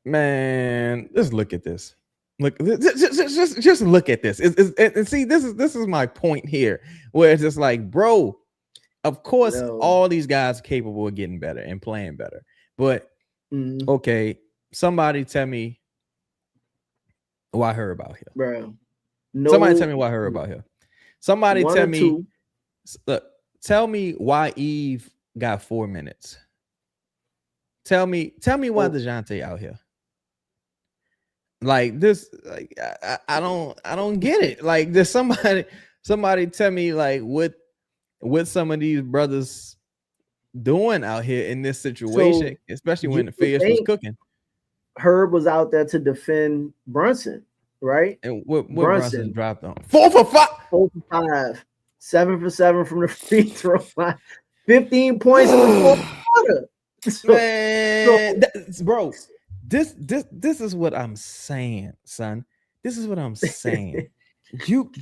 Man, just look at this. Look, just look at this. And see, this is my point here, where it's just like, bro, of course, all these guys are capable of getting better and playing better. But okay, somebody tell me why her about here, bro. Somebody tell me why her about here. Somebody tell me. Look, tell me why Eve got 4 minutes. Tell me why DeJounte out here. Like this, like I don't get it. Like there's somebody tell me like what some of these brothers doing out here in this situation, especially when the Fierce was cooking. Herb was out there to defend Brunson, right? And what Brunson dropped on 4 for 5. 4 for 5, 7 for 7 from the free throw line, 15 points in the fourth quarter. Man, bro, this is what I'm saying, son. This is what I'm saying.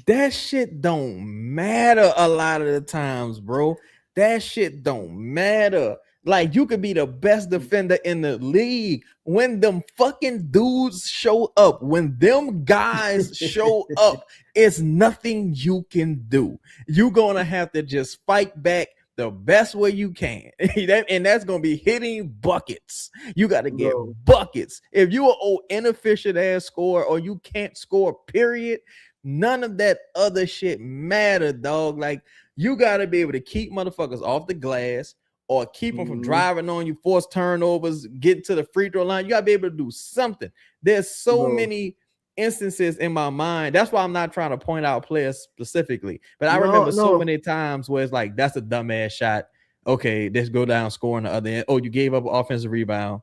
That shit don't matter a lot of the times, bro. That shit don't matter. Like, you could be the best defender in the league. When them fucking dudes show up, when them guys show up, it's nothing you can do. You're going to have to just fight back the best way you can. And that's going to be hitting buckets. You got to get buckets. If you're an inefficient ass scorer or you can't score, period, none of that other shit matter, dog. Like, you got to be able to keep motherfuckers off the glass or keep them from driving on you, force turnovers, get to the free throw line. You gotta be able to do something. There's so many instances in my mind. That's why I'm not trying to point out players specifically, but I remember so many times where it's like, that's a dumbass shot. Okay, let's go down, score on the other end. Oh, you gave up an offensive rebound.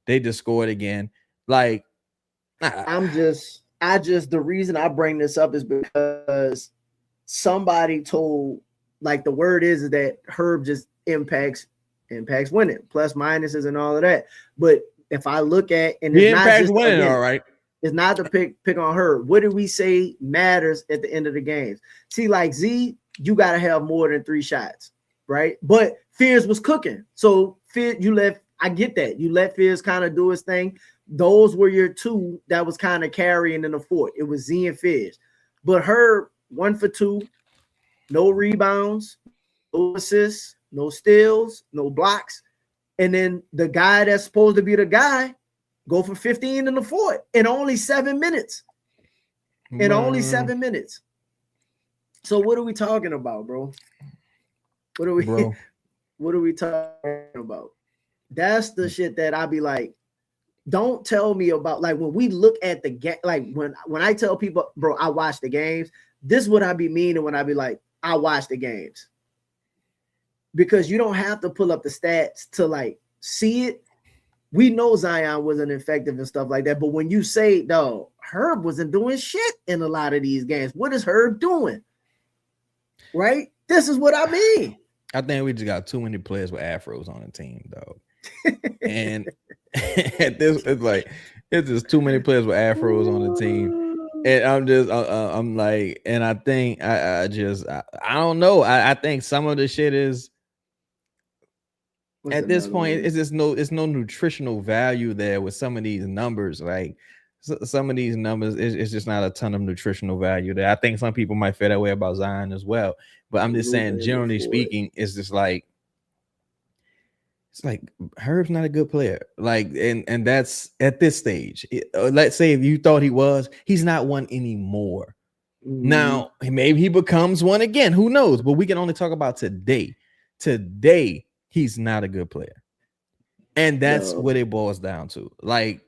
They just scored again. Like, the reason I bring this up is because somebody told, like, the word is that Herb just impacts winning, plus minuses and all of that. But if I look at, and it's not just winning, all right, it's not to pick on Herb. What do we say matters at the end of the games? See, like Z, you got to have more than 3 shots, right? But Fears was cooking, so I get that. You let Fears kind of do his thing. Those were your 2 that was kind of carrying in the fort. It was Z and Fears. But Herb, 1 for 2, no rebounds, no assists, no steals, no blocks. And then the guy that's supposed to be the guy go for 15 in the fort in only 7 minutes. Only 7 minutes. So what are we talking about, bro? What are we talking about? That's the shit that I be like, don't tell me about, like, when we look at the game, like when I tell people, bro, I watch the games, this is what I be meaning when I be like, I watch the games. Because you don't have to pull up the stats to like see it. We know Zion wasn't effective and stuff like that, but when you say, no, Herb wasn't doing shit in a lot of these games, what is Herb doing? Right? This is what I mean. I think we just got too many players with afros on the team, dog. And at this, it's just too many players with afros on the team. And I'm like, and I think I don't know. I think some of the shit is at this point, it's no nutritional value there with some of these numbers. Like some of these numbers, it's just not a ton of nutritional value there. I think some people might feel that way about Zion as well. But I'm just saying, generally speaking, it's just like, it's like Herb's not a good player. Like, and that's at this stage. Let's say if you thought he was, he's not one anymore. Now, maybe he becomes one again. Who knows? But we can only talk about today. Today, he's not a good player. And that's what it boils down to. Like,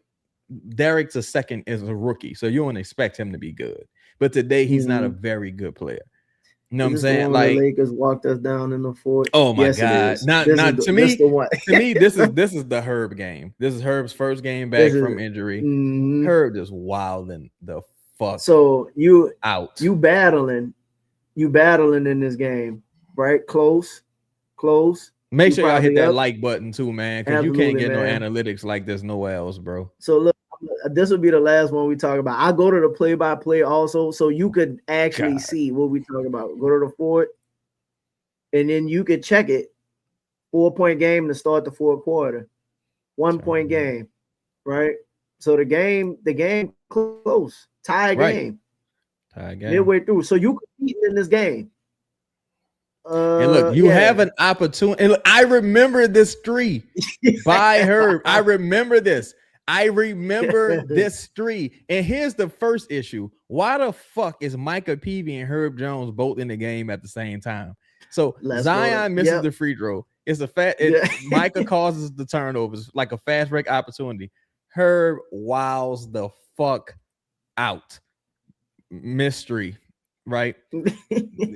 Derek's a second is a rookie, so you don't expect him to be good. But today, he's not a very good player. You know what I'm saying? Like, the Lakers walked us down in the fort. Oh my God! To me, this is the Herb game. This is Herb's first game back from injury. Herb just wilding the fuck. So you battling in this game, right? Close. Make sure y'all hit that like button too, man, because you can't get no analytics like this nowhere else, bro. So look, this will be the last one we talk about. I go to the play-by-play also, so you could actually see what we talk about. Go to the fort, and then you could check it. 4-point game to start the fourth quarter. 1-point game, right? So the game close, tie game. Midway through. So you compete in this game. And look, you have an opportunity. And look, I remember this 3 by Herb. I remember this. This 3. And here's the first issue. Why the fuck is Micah Peavy and Herb Jones both in the game at the same time? So Zion misses the free throw. It's a Micah causes the turnovers, like a fast break opportunity. Herb wows the fuck out. Mystery, right?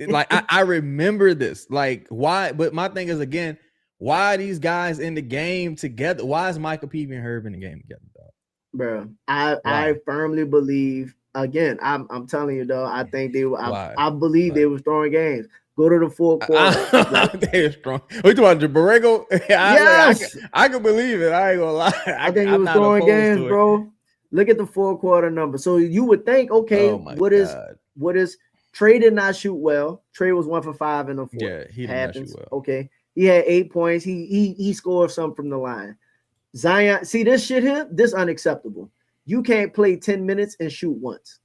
Like I remember this. Like, why? But my thing is, again, why are these guys in the game together? Why is Michael Peavy and Herb in the game together, dog? Bro, I firmly believe, again, I'm telling you, dog, I think they were, I believe they were throwing games. Go to the fourth quarter. They're strong. We talking about Borrego? Yes. I can believe it. I ain't gonna lie. I think he was throwing games, bro. Look at the fourth quarter number. So you would think, okay, what is Trey did not shoot well. Trey was 1 for 5 in the fourth. Yeah, he did not shoot well. Okay. He had 8 points. He scored some from the line. Zion, see this shit here? This unacceptable. You can't play 10 minutes and shoot once.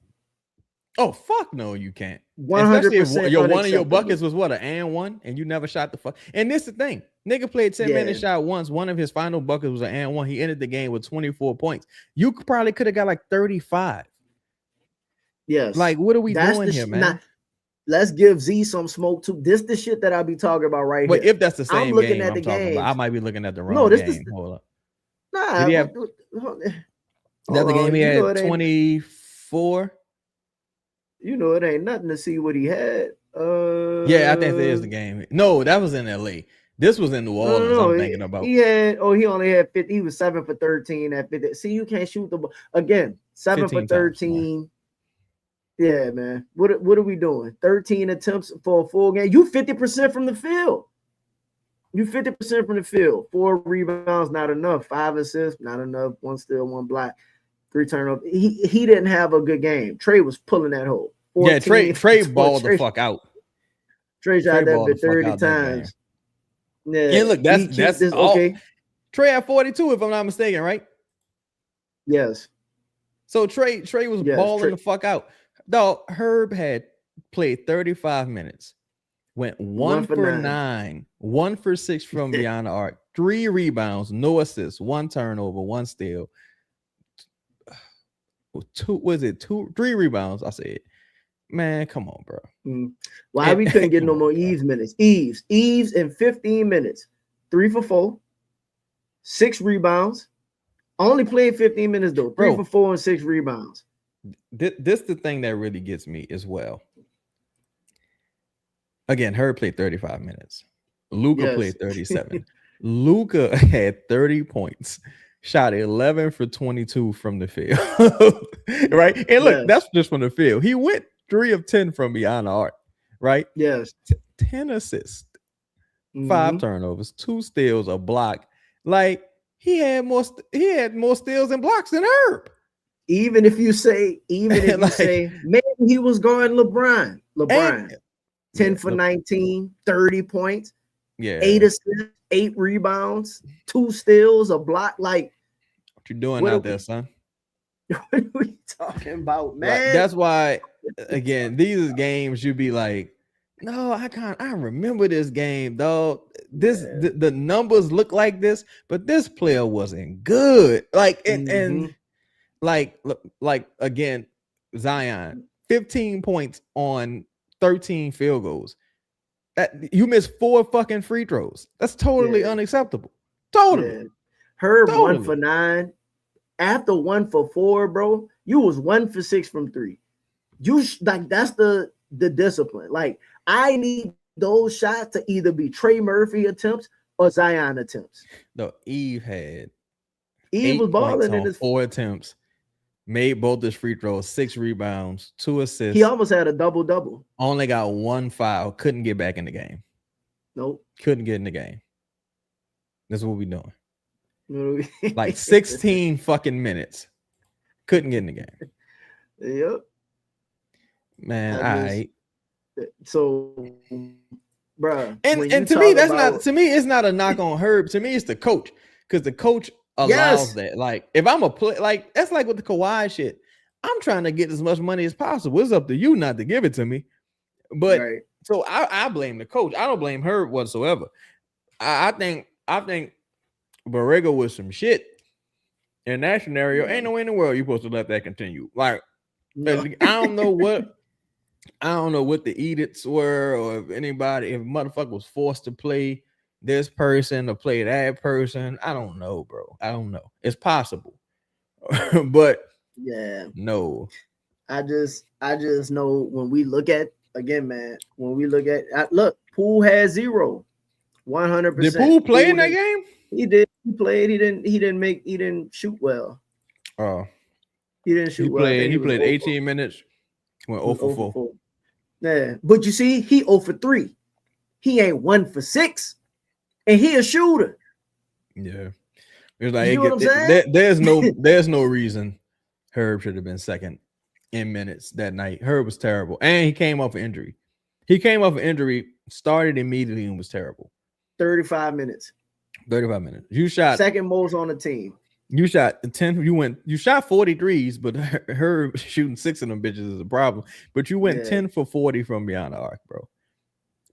Oh, fuck no, you can't. 100%. One of your buckets was what, an and one, and you never shot the fuck. And this is the thing. Nigga played 10 minutes, shot once. One of his final buckets was an and one. He ended the game with 24 points. You probably could have got like 35. Yes. Like, what are we doing here, man? let's give Z some smoke too. This the shit that I be talking about right But here. if that's the same I'm looking game at I'm the talking games. about, I might be looking at the wrong No, this game. is Hold up. nah. Did he have That's the game he had 24? You know it ain't nothing to see what he had. Yeah, I think it is the game. No, that was in LA. This was in New Orleans. I'm thinking about. He only had 50. He was 7 for 13 at 50. See, you can't shoot the ball again. 7 for 13. Yeah, man. What are we doing? 13 attempts for a full game. You 50% from the field. You 50% from the field. 4 rebounds, not enough. 5 assists, not enough. 1 steal, 1 block, 3 turnovers. He didn't have a good game. Trey was pulling that hole. Yeah, Trey balled the fuck out. Trey shot that bit 30 times. Yeah, look, that's all. Okay. Trey had 42, if I'm not mistaken, right? Yes. So Trey was balling the fuck out. Dog, Herb had played 35 minutes, went 1 for 9, 1 for 6 from beyond the arc, 3 rebounds, no assists, 1 turnover, 1 steal. 3 rebounds? I said, man, come on, bro. Why we couldn't get no more Eves minutes? Eves in 15 minutes, 3 for 4, 6 rebounds. Only played 15 minutes though. 3 for 4 and 6 rebounds. This the thing that really gets me as well. Again, Herb played 35 minutes. Luka played 37. Luka had 30 points, shot 11 for 22 from the field. Right? And look, that's just from the field. He went 3 of 10 from beyond the arc, right? Yes. 10 assists, 5 turnovers, 2 steals, a block. Like he had more steals and blocks than Herb. Even if you say, maybe he was guarding LeBron. 10 for 19, 30 points, 8 assists, 8 rebounds, 2 steals, a block. Like, what you doing out there, son? What are we talking about, man? Like, that's why, again, these are games you be like, no, I remember this game, dog. The numbers look like this, but this player wasn't good. Like, and like again, Zion, 15 points on 13 field goals. That you missed 4 fucking free throws. That's totally unacceptable. Totally. Yeah. Herb 1 for 9. After 1 for 4, bro, you was 1 for 6 from 3. You like that's the discipline. Like I need those shots to either be Trey Murphy attempts or Zion attempts. No, Eve was balling in his 4 attempts. Made both his free throws, 6 rebounds, 2 assists. He almost had a double-double. Only got 1 foul. Couldn't get back in the game. Nope. Couldn't get in the game. That's what we doing. Like 16 fucking minutes. Couldn't get in the game. Yep. Man, all right. So, bro. And to me, it's not a knock on Herb. To me, it's the coach. Because the coach allows that. Like, if I'm a play, like that's like with the Kawhi shit. I'm trying to get as much money as possible. It's up to you not to give it to me. But so I blame the coach. I don't blame Herb whatsoever. I think Borrego was some shit in that scenario. Ain't no way in the world you're supposed to let that continue. Like, I don't know what the edicts were, or if motherfucker was forced to play this person or play that person. I don't know, bro. I don't know. It's possible. But no. I just know when we look at Poole had 0. 100%. Did Poole play in that game? He did. He played. He didn't shoot well. Oh. He didn't shoot well. He played 18 minutes. Went 0 for 4. Yeah. But you see, he 0 for 3. He ain't 1 for 6. And he a shooter. Yeah. It's like there's no reason Herb should have been second in minutes that night. Herb was terrible. And he came off an injury. Started immediately and was terrible. 35 minutes. You shot second most on the team. You shot 10. You shot 43s, but Herb shooting 6 of them bitches is a problem. But you went 10 for 40 from beyond the arc, bro.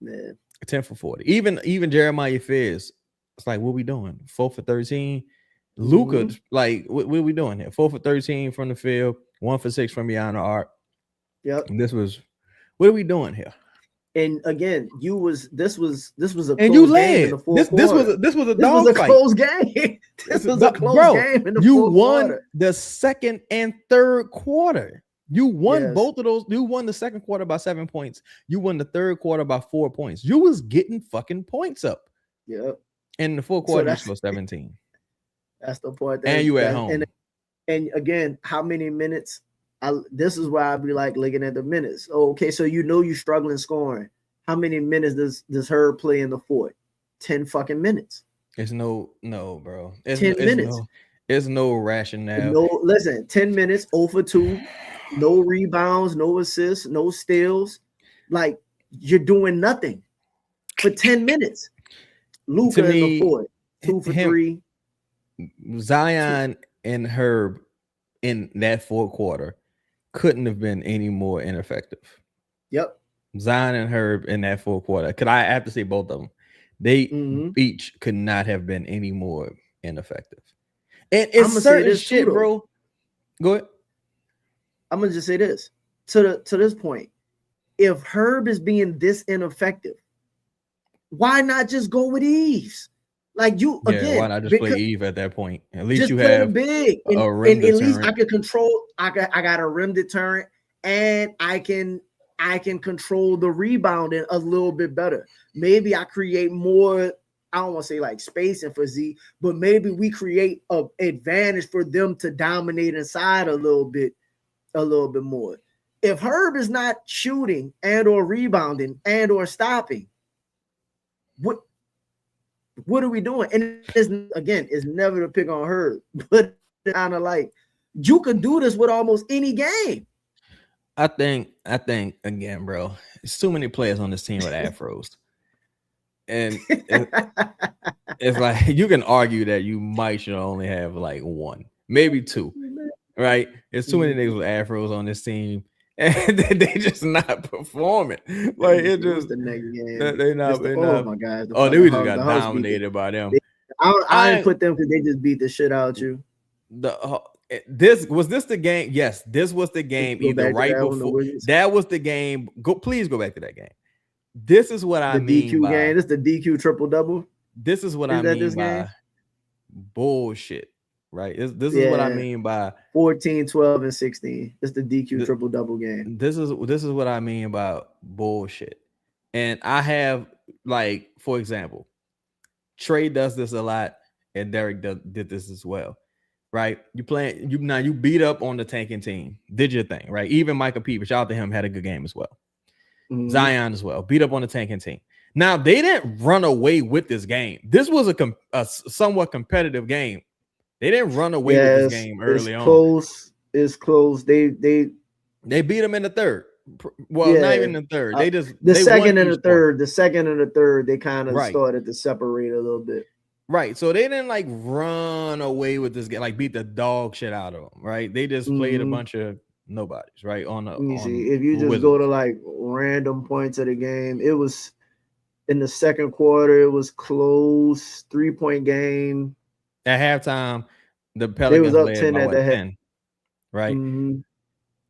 Man. 10 for 40. Even Jeremiah Fizz, it's like, what we doing? 4 for 13. Luka, like, what are we doing here? 4 for 13 from the field, 1 for 6 from beyond the arc. Yep. And this was What are we doing here? And again, this was a And you close game in led. the fourth This quarter. was a This dog was a fight. close game. This was a close game in the you fourth won quarter. the second and third quarter. You won Yes. both of those. You won the second quarter by 7 points. You won the third quarter by 4 points. You was getting fucking points up. Yep. In the fourth quarter, you scored 17. That's the point. And you at home. And again, how many minutes? This is why I'd be like looking at the minutes. Oh, okay, so you're struggling scoring. How many minutes does Herb play in the fourth? 10 fucking minutes. It's no, bro. It's 10 minutes. It's no rationale. No, listen, 10 minutes, 0 for 2, no rebounds, no assists, no steals. Like, you're doing nothing for 10 minutes. Luka in the fourth, 2 for 3. Zion and Herb in that fourth quarter couldn't have been any more ineffective. Yep. Zion and Herb in that fourth quarter. Could I have to say both of them? They each could not have been any more ineffective. And it's certain shit, too, bro. Go ahead. I'm gonna just say this to this point. If Herb is being this ineffective, why not just go with Eves? Like you again, why not just play Eve at that point? At least you play have big, and at least I can control. I got a rim deterrent, and I can control the rebounding a little bit better. Maybe I create more. I don't want to say like spacing for Z, but maybe we create an advantage for them to dominate inside a little bit more. If Herb is not shooting and or rebounding and or stopping, what are we doing? And it's never to pick on Herb, but kind of like you can do this with almost any game. I think again, bro, it's too many players on this team with afros. And it's like you can argue that you should only have like one, maybe two, right? There's too many niggas with afros on this team, and they just not performing. Like it just the next game. They not. Oh my god! They just got dominated by them. I didn't put them because they just beat the shit out you. Was this the game? Yes, this was the game. Either right before that was the game. Please go back to that game. This is what I mean. DQ game. This is the DQ triple double. This is what I mean by bullshit, right? This is what I mean by 14, 12, and 16. It's the DQ triple double game. This is what I mean by bullshit. And I have, like, for example, Trey does this a lot, and Derek did this as well, right? You beat up on the tanking team, did your thing, right? Even Michael Peavy, shout out to him, had a good game as well. Zion as well, beat up on the tanking team. Now they didn't run away with this game. This was a somewhat competitive game. They didn't run away with this game early on. It's close. They beat them in the third. Well, not even in the third. The second and the third. They kind of started to separate a little bit. Right. So they didn't like run away with this game, like beat the dog shit out of them. Right. They just played a bunch of nobodies, right? If you just go to like random points of the game, it was in the second quarter, it was close, 3-point game. At halftime, the Pelicans was up led 10 by at the 10, right?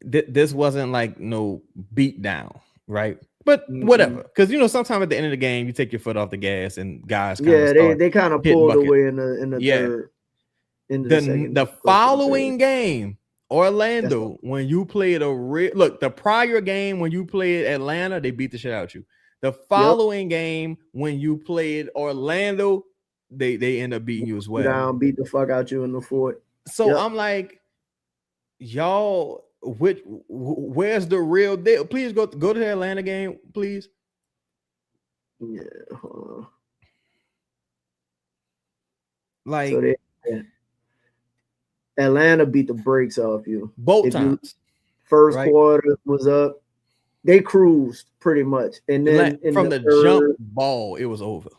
This wasn't like no beat down, right? But whatever, because sometimes at the end of the game, you take your foot off the gas and guys they kind of pulled away in the third. The following game, Orlando, when you played the prior game when you played Atlanta, they beat the shit out of you. The following game when you played Orlando, they end up beating you as well. Beat the fuck out you in the fourth. So I'm like, y'all, where's the real deal? Please go to the Atlanta game, please. Yeah. Hold on. Like. So Atlanta beat the brakes off you both times. First quarter was up. They cruised pretty much, and then from the jump ball, it was over.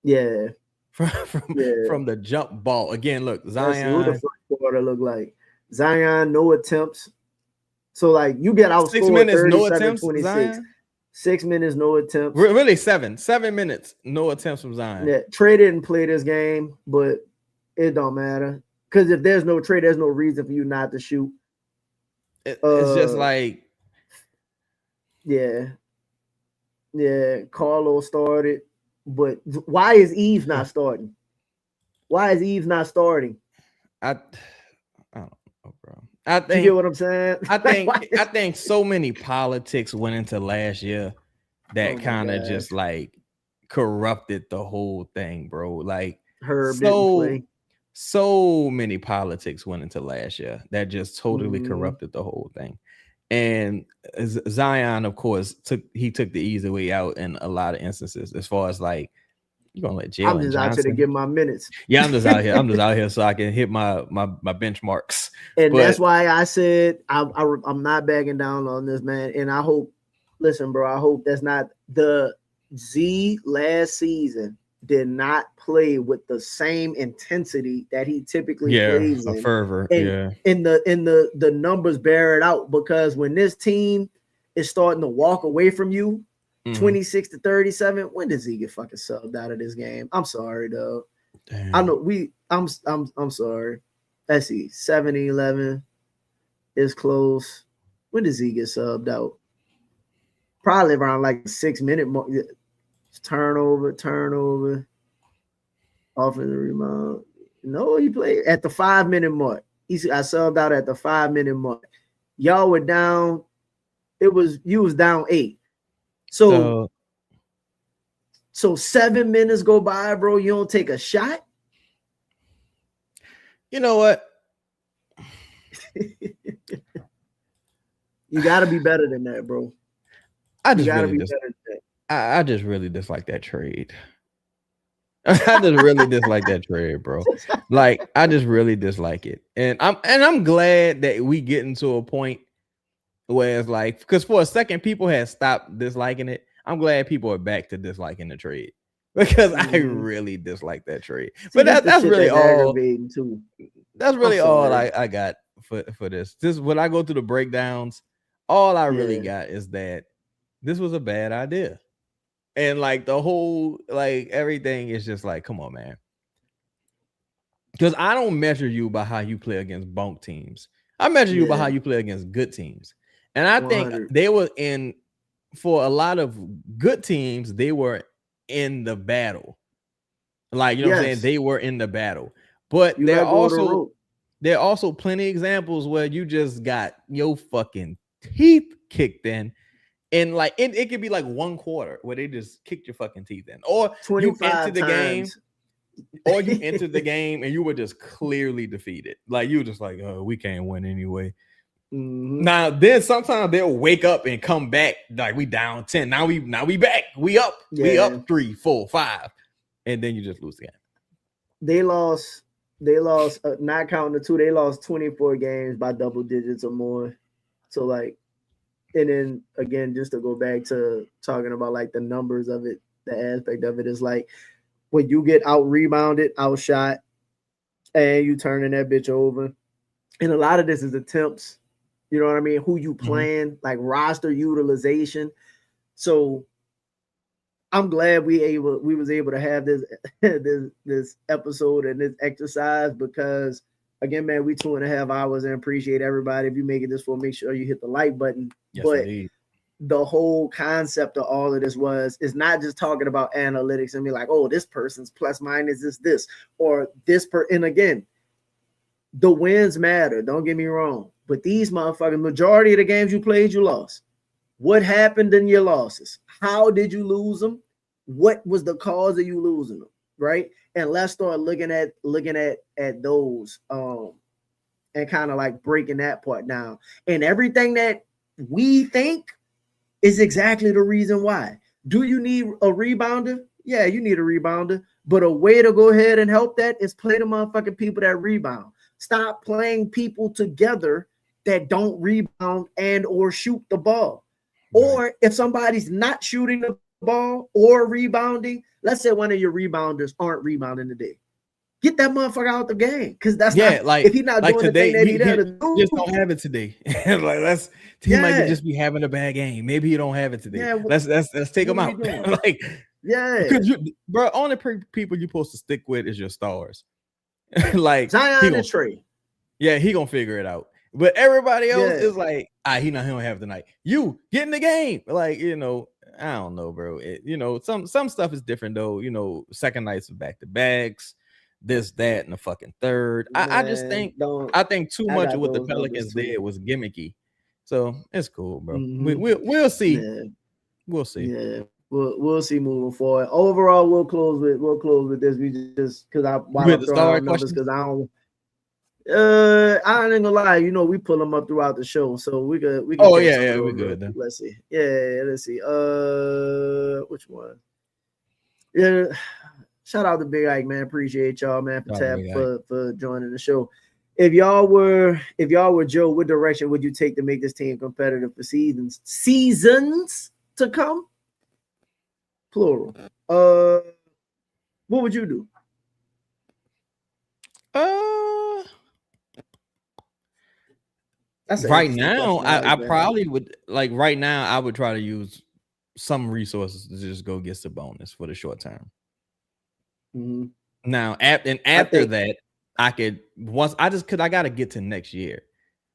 Yeah, from the jump ball again. Look, Zion. What the first quarter looked like? Zion, no attempts. So like you get outscored 6 minutes, no attempts. 26. Zion? 6 minutes, no attempts. Really 7 minutes, no attempts from Zion. Yeah, Trey didn't play this game, but it don't matter. Because if there's no trade, there's no reason for you not to shoot. It's just like Yeah. Carlo started, but why is Eve not starting? Why is Eve not starting? I don't know, bro. I think you get what I'm saying. I think so many politics went into last year that kind of just like corrupted the whole thing, bro. Like Herb didn't play. So many politics went into last year that just totally corrupted the whole thing. And Zion, of course, took the easy way out in a lot of instances, as far as like, you're gonna let Jalen I'm just out here to get my minutes. Yeah, I'm just out here. I'm just out here so I can hit my benchmarks. And that's why I said I'm not backing down on this, man. And I hope, listen, bro, I hope that's not the Z last season did not play with the same intensity that he typically plays in. Fervor. And the numbers bear it out, because when this team is starting to walk away from you, 26-37, when does he get fucking subbed out of this game? I'm sorry, though. I know I'm sorry. Let's see, 7-11 is close. When does he get subbed out? Probably around like 6 minute mark. Turnover, offensive rebound. No, he played at the 5 minute mark. I subbed out at the 5 minute mark. Y'all were down. You was down 8. So 7 minutes go by, bro. You don't take a shot. You know what? You got to be better than that, bro. I just really dislike that trade. I just really dislike that trade, bro. Like, I just really dislike it. And I'm glad that we get into a point where it's like, because for a second people had stopped disliking it. I'm glad people are back to disliking the trade, because I really dislike that trade. But that's really all. Too. That's really all I got for this. This, when I go through the breakdowns, all I really got is that this was a bad idea. And like the whole, like everything is just like, come on, man. Because I don't measure you by how you play against bunk teams. I measure you by how you play against good teams. And I think 100. they were for a lot of good teams, they were in the battle. Like, you know what I'm saying? They were in the battle. But there are also plenty of examples where you just got your fucking teeth kicked in. And like it could be like one quarter where they just kicked your fucking teeth in. Or you entered the game. Or you entered the game and you were just clearly defeated. Like, you were just like, oh, we can't win anyway. Now, then sometimes they'll wake up and come back like, we down 10. Now we back. We up. We up 3, 4, 5. And then you just lose the game. They lost, not counting the 2, they lost 24 games by double digits or more. So like, and then again, just to go back to talking about like the numbers of it, the aspect of it is like, when you get out rebounded, outshot, and you turning that bitch over. And a lot of this is attempts, you know what I mean? Who you playing, like roster utilization. So I'm glad we was able to have this this episode and this exercise, because again, man, we 2.5 hours and appreciate everybody. If you make it this far, make sure you hit the like button. Yes, but indeed. The whole concept of all of this is not just talking about analytics and be like, oh, this person's plus minus is this, or this and again, the wins matter. Don't get me wrong. But these motherfucking majority of the games you played, you lost. What happened in your losses? How did you lose them? What was the cause of you losing them? Right? And let's start looking at those and kind of like breaking that part down. And everything that we think is exactly the reason why. Do you need a rebounder? Yeah, you need a rebounder. But a way to go ahead and help that is play the motherfucking people that rebound. Stop playing people together that don't rebound and or shoot the ball. Right. Or if somebody's not shooting the ball or rebounding, let's say one of your rebounders aren't rebounding today. Get that motherfucker out the game, because that's not like if he's not doing today, the thing that he does. Just don't have it today. Like he might just be having a bad game. Maybe he don't have it today. Yeah, let's take him out. Like, because bro, only people you're supposed to stick with is your stars. Like Zion and Trey. Yeah, he gonna figure it out. But everybody else is like, he don't have tonight. You get in the game. Like, I don't know, bro. Some stuff is different though. Second nights of back to backs, this, that, and the fucking third. I just think too much of what the Pelicans did was gimmicky. So it's cool, bro. We'll see. Yeah. We'll see. Yeah. We'll see moving forward. Overall, we'll close with this. We just because I don't. I ain't gonna lie, we pull them up throughout the show, so we could. We good. Then. Let's see. Yeah, let's see. Which one? Yeah, shout out to Big Ike, man. Appreciate y'all, man, for joining the show. If y'all were Joe, what direction would you take to make this team competitive for seasons to come? Plural. What would you do? Right now, I probably would right now. I would try to use some resources to just go get Sabonis for the short term. Mm-hmm. Now, after that, I could I got to get to next year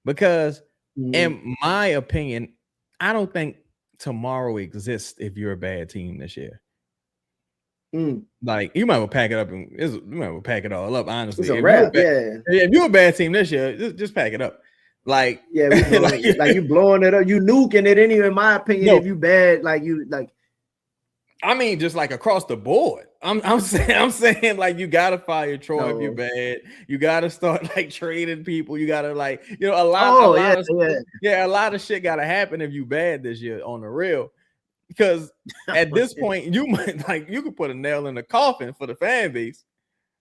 because, in my opinion, I don't think tomorrow exists if you're a bad team this year. Like you might well pack it up and you might well pack it all up. Honestly, it's a wrap. If you're a bad team this year, just pack it up. Like like you blowing it up, you nuking it anyway. In my opinion, if you bad, I mean, just like across the board. I'm saying like you gotta fire Troy if you're bad. You gotta start trading people. You gotta a lot of shit gotta happen if you bad this year on the real. Because at this point, you might you could put a nail in the coffin for the fan base.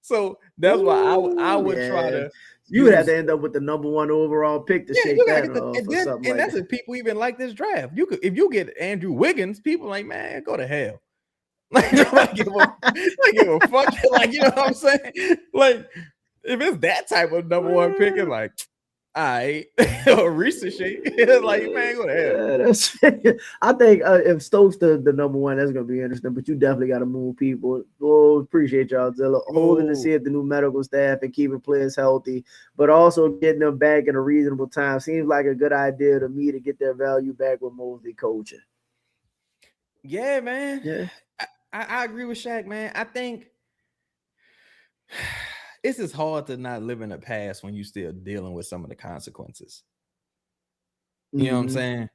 So that's why I would try to. You would have to end up with the number 1 overall pick to shake that off. And that's if people even like this draft. If you get Andrew Wiggins, people like, man, go to hell. I give a fuck. You know what I'm saying? Like, if it's that type of number 1 pick, it's like, all right, or recent shit. It's like, man, go to hell. I think if Stokes the number 1, that's gonna be interesting. But you definitely got to move people. Oh, appreciate y'all, Zilla. Holding to see if the new medical staff and keeping players healthy, but also getting them back in a reasonable time seems like a good idea to me to get their value back with Mosley coaching. Yeah, man. Yeah. I agree with Shaq, man. I think it's just hard to not live in the past when you're still dealing with some of the consequences. You know what I'm saying?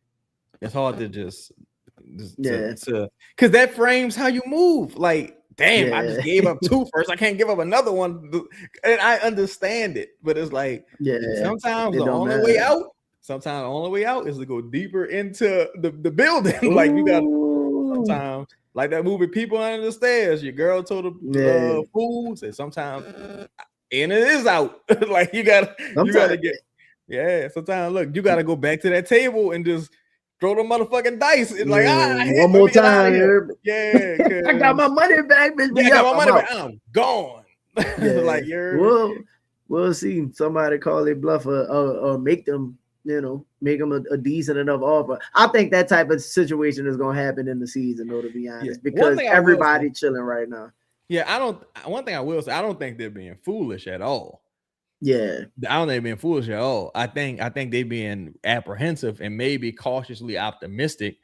It's hard to just because that frames how you move. Like, damn, I just gave up 2 first. I can't give up another one. And I understand it, but it's like sometimes the only way out. Sometimes the only way out is to go deeper into the building. Like you got sometimes. Like that movie, People Under the Stairs. Your girl told the fools, and sometimes, and it is out. Like you gotta get, sometimes look, you gotta go back to that table and just throw the motherfucking dice. It's like, one more time. I got my money back, bitch. I got my money back. I'm gone. Like we'll see. Somebody call their bluff or make them. Make them a decent enough offer. I think that type of situation is going to happen in the season, though, to be honest, because everybody chilling right now. Yeah, one thing I will say, I don't think they're being foolish at all. Yeah. I don't think they're being foolish at all. I think they're being apprehensive and maybe cautiously optimistic,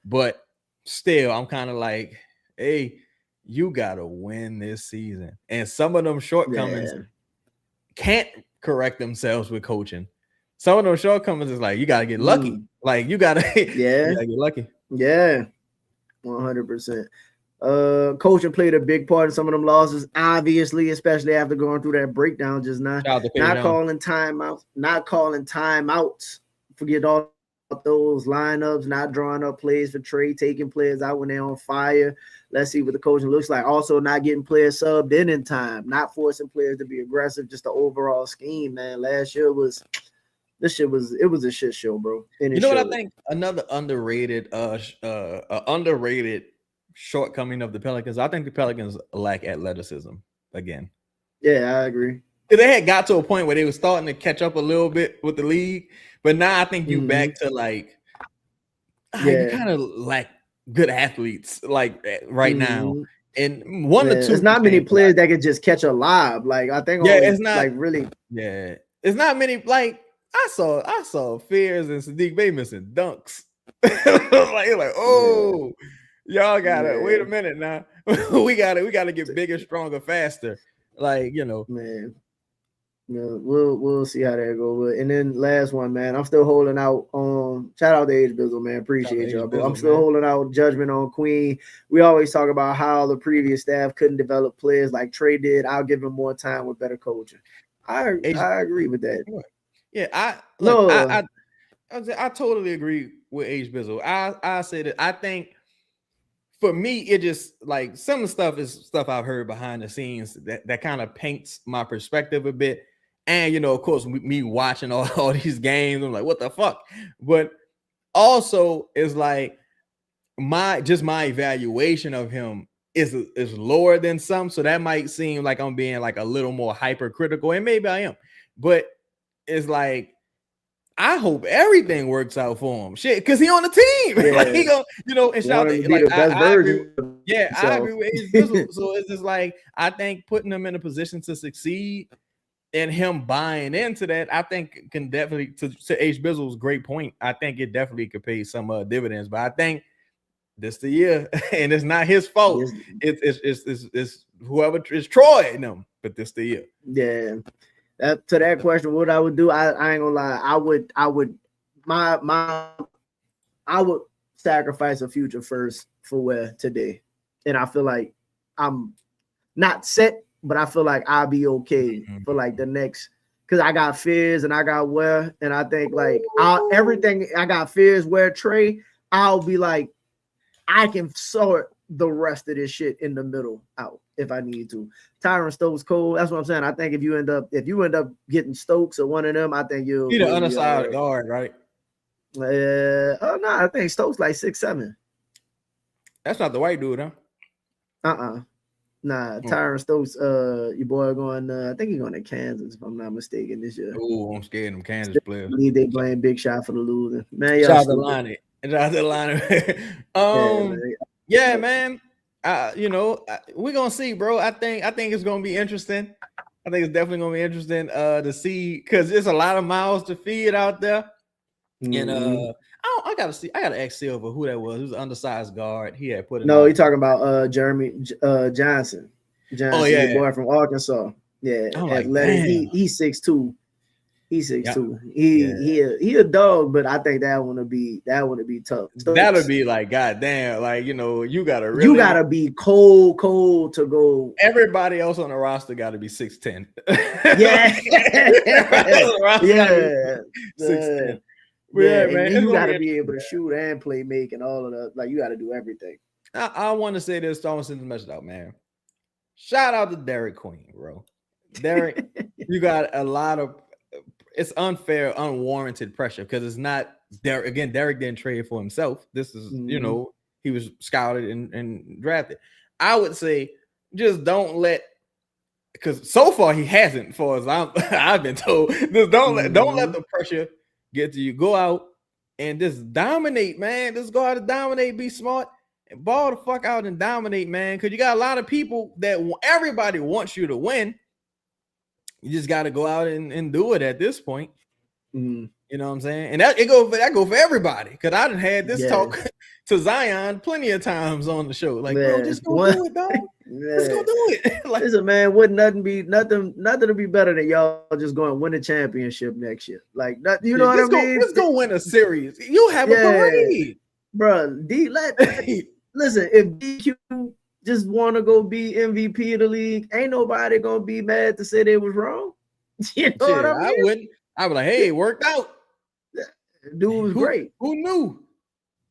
but still, I'm kind of like, hey, you got to win this season. And some of them shortcomings can't correct themselves with coaching. Some of those shortcomings is like you gotta get lucky. Like you gotta get lucky. Yeah, 100%. Coaching played a big part in some of them losses, obviously, especially after going through that breakdown just now. Not calling timeouts. Forget all those lineups, not drawing up plays for trade, taking players out when they're on fire. Let's see what the coaching looks like. Also, not getting players subbed in time, not forcing players to be aggressive. Just the overall scheme, man. Last year was. It was a shit show, bro. You know what I think? Another underrated shortcoming of the Pelicans. I think the Pelicans lack athleticism again. Yeah, I agree. They had got to a point where they were starting to catch up a little bit with the league, but now I think you back to you kind of lack good athletes right now. And one or two. There's not many players that can just catch a lob. Like I think. It's not really. Yeah, it's not many I saw Fears and Sadiq Bey missing dunks. like, oh, y'all gotta wait a minute now. we gotta get bigger, stronger, faster. Like, man. Yeah, we'll see how that goes. And then last one, man. I'm still holding out on shout out to H Bizzle, man. Appreciate y'all. But I'm still holding out judgment on Queen. We always talk about how the previous staff couldn't develop players like Trey did. I'll give him more time with better coaching. I agree with that. Yeah, I totally agree with H Bizzle. I say that I think for me, it just like some of the stuff is stuff I've heard behind the scenes that kind of paints my perspective a bit. And, of course, me watching all these games, I'm like, what the fuck? But also, it's like my evaluation of him is lower than some. So that might seem like I'm being like a little more hypercritical, and maybe I am. But it's like, I hope everything works out for him. Shit, because he on the team. Yeah. Like he gonna, and shout out, like I agree. Yeah, so. I agree with H Bizzle. So it's just like I think putting him in a position to succeed and him buying into that, I think can definitely to H Bizzle's great point. I think it definitely could pay some dividends. But I think this the year, and it's not his fault. It's whoever is Troy in them, but this the year. Yeah. To that question, what I would do, I ain't gonna lie. I would sacrifice a future first for where today, and I feel like I'm not set, but I feel like I'll be okay for like the next, because I got Fears and I got Ware, and I think like everything I got Fears, Ware, Trey, I'll be like I can sort the rest of this shit in the middle out if I need to. Tyron Stokes cool. That's what I'm saying. I think if you end up getting Stokes or one of them, I think you'll be the underside guard, right? No, I think Stokes like 6'7". That's not the white dude, huh? Nah, Tyron Stokes, your boy going, I think he's going to Kansas, if I'm not mistaken, this year. Oh, I'm scared of them Kansas players. They playing big shot for the losing. Man, y'all shout out the line. Yeah, man. We're gonna see, bro. I think it's gonna be interesting. I think it's definitely gonna be interesting to see, because there's a lot of mouths to feed out there. And I gotta ask Silver who that was. Who's an undersized guard? He had put it. No, he's talking about Jeremy Johnson. Oh yeah, the boy from Arkansas. Yeah, athletic. He's 6'2". He's 6'2". He a dog, but I think that one would be tough. That'll be like, goddamn, like you gotta be cold to go. Everybody else on the roster got to be 6'10". Yeah, 6'10". Yeah, man, you got to be able to shoot and play, make, and all of that. Like you got to do everything. I want to say this, don't send the message out, man. Shout out to Derek Queen, bro. Derek, you got a lot of. It's unfair, unwarranted pressure because it's not Derek. Again, Derek didn't trade for himself. This is, he was scouted and drafted. I would say just don't let, because so far he hasn't, as far as I've been told. Just don't let the pressure get to you. Go out and just dominate, man. Just go out and dominate, be smart, and ball the fuck out and dominate, man. Because you got a lot of people that everybody wants you to win. You just got to go out and do it at this point. You know what I'm saying? And that go for everybody. Because I done had this talk to Zion plenty of times on the show. Like, bro, just go do it, dog. Let's go do it. Like, listen, man, wouldn't nothing to be better than y'all just going to win a championship next year. Like, you know what I mean? Let's go win a series. You have a parade. Bro, listen, if DQ just want to go be MVP of the league, ain't nobody gonna be mad to say they was wrong. You know what I mean? I wouldn't. I was like, hey, it worked out. Dude was great. Who knew?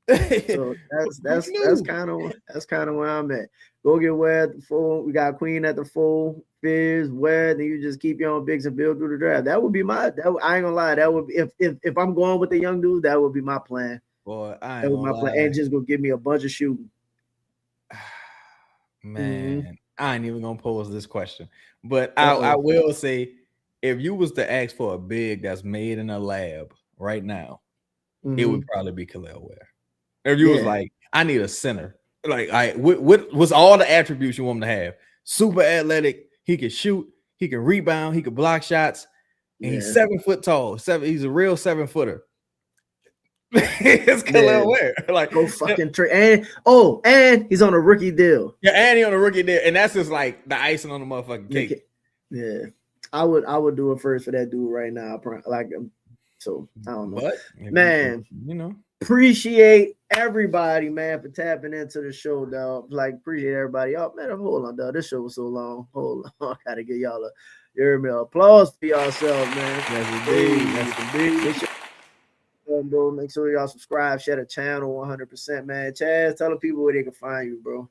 So that's kind of where I'm at. Go get Ware at the full. We got Queen at the full. Fears, Ware. Then you just keep your own bigs and build through the draft. That would be I ain't gonna lie. That would be if I'm going with the young dude. That would be my plan. Boy, that was my plan. And just go give me a bunch of shooting. Man, I ain't even gonna pose this question, but I will say, if you was to ask for a big that's made in a lab right now, it would probably be Khalil Ware. If you was like, I need a center, like what was all the attributes you want him to have? Super athletic, he can shoot, he can rebound, he can block shots, And he's 7 foot tall. He's a real 7-footer. It's Khalil Ware. Like, go fucking trade. And he's on a rookie deal. Yeah, and he's on a rookie deal. And that's just like the icing on the motherfucking cake. Yeah. I would do it first for that dude right now. Like, so I don't know. But man, you know, appreciate everybody, man, for tapping into the show, dog. Like, appreciate everybody. Oh man, hold on, dog. This show was so long. Hold on. I gotta give y'all applause for yourself, man. Yes, indeed. Make sure y'all subscribe, share the channel 100%, man. Chaz, tell the people where they can find you, bro.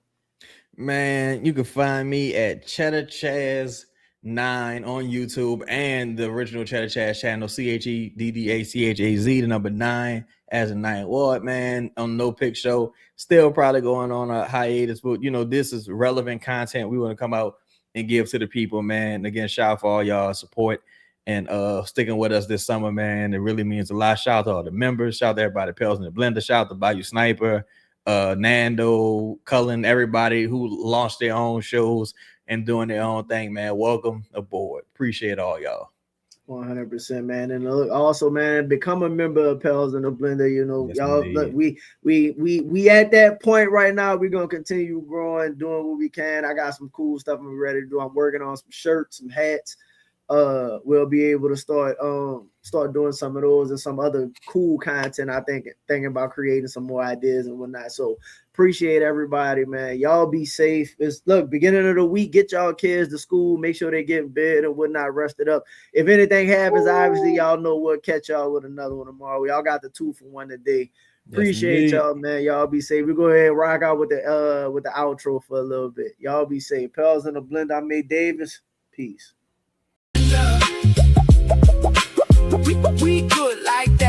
Man, you can find me at Cheddar Chaz 9 on YouTube and the original Cheddar Chaz channel, CHEDDACHAZ, the number 9 as a 9 ward, man. On No Pick Show, still probably going on a hiatus, but you know, this is relevant content we want to come out and give to the people, man. Again, shout out for all y'all support and sticking with us this summer, man. It really means a lot. Shout out to all the members, shout out to everybody, Pels and the Blender, shout out to Bayou Sniper, Nando, Cullen, everybody who launched their own shows and doing their own thing, man. Welcome aboard. Appreciate all y'all. 100%, man. And look, also, man, become a member of Pels and the Blender. You know, yes, y'all. Look, we at that point right now. We're gonna continue growing, doing what we can. I got some cool stuff I'm ready to do. I'm working on some shirts, some hats. We'll be able to start doing some of those and some other cool content. I think thinking about creating some more ideas and whatnot. So appreciate everybody, man. Y'all be safe. Look, beginning of the week, get y'all kids to school, make sure they get in bed and whatnot, rested up. If anything happens, obviously y'all know we'll catch y'all with another one tomorrow. Y'all got the 2-for-1 today. Appreciate y'all, man. Y'all be safe. We go ahead and rock out with the outro for a little bit. Y'all be safe. Pels in the Blender. I'm May Davis. Peace. We good like that.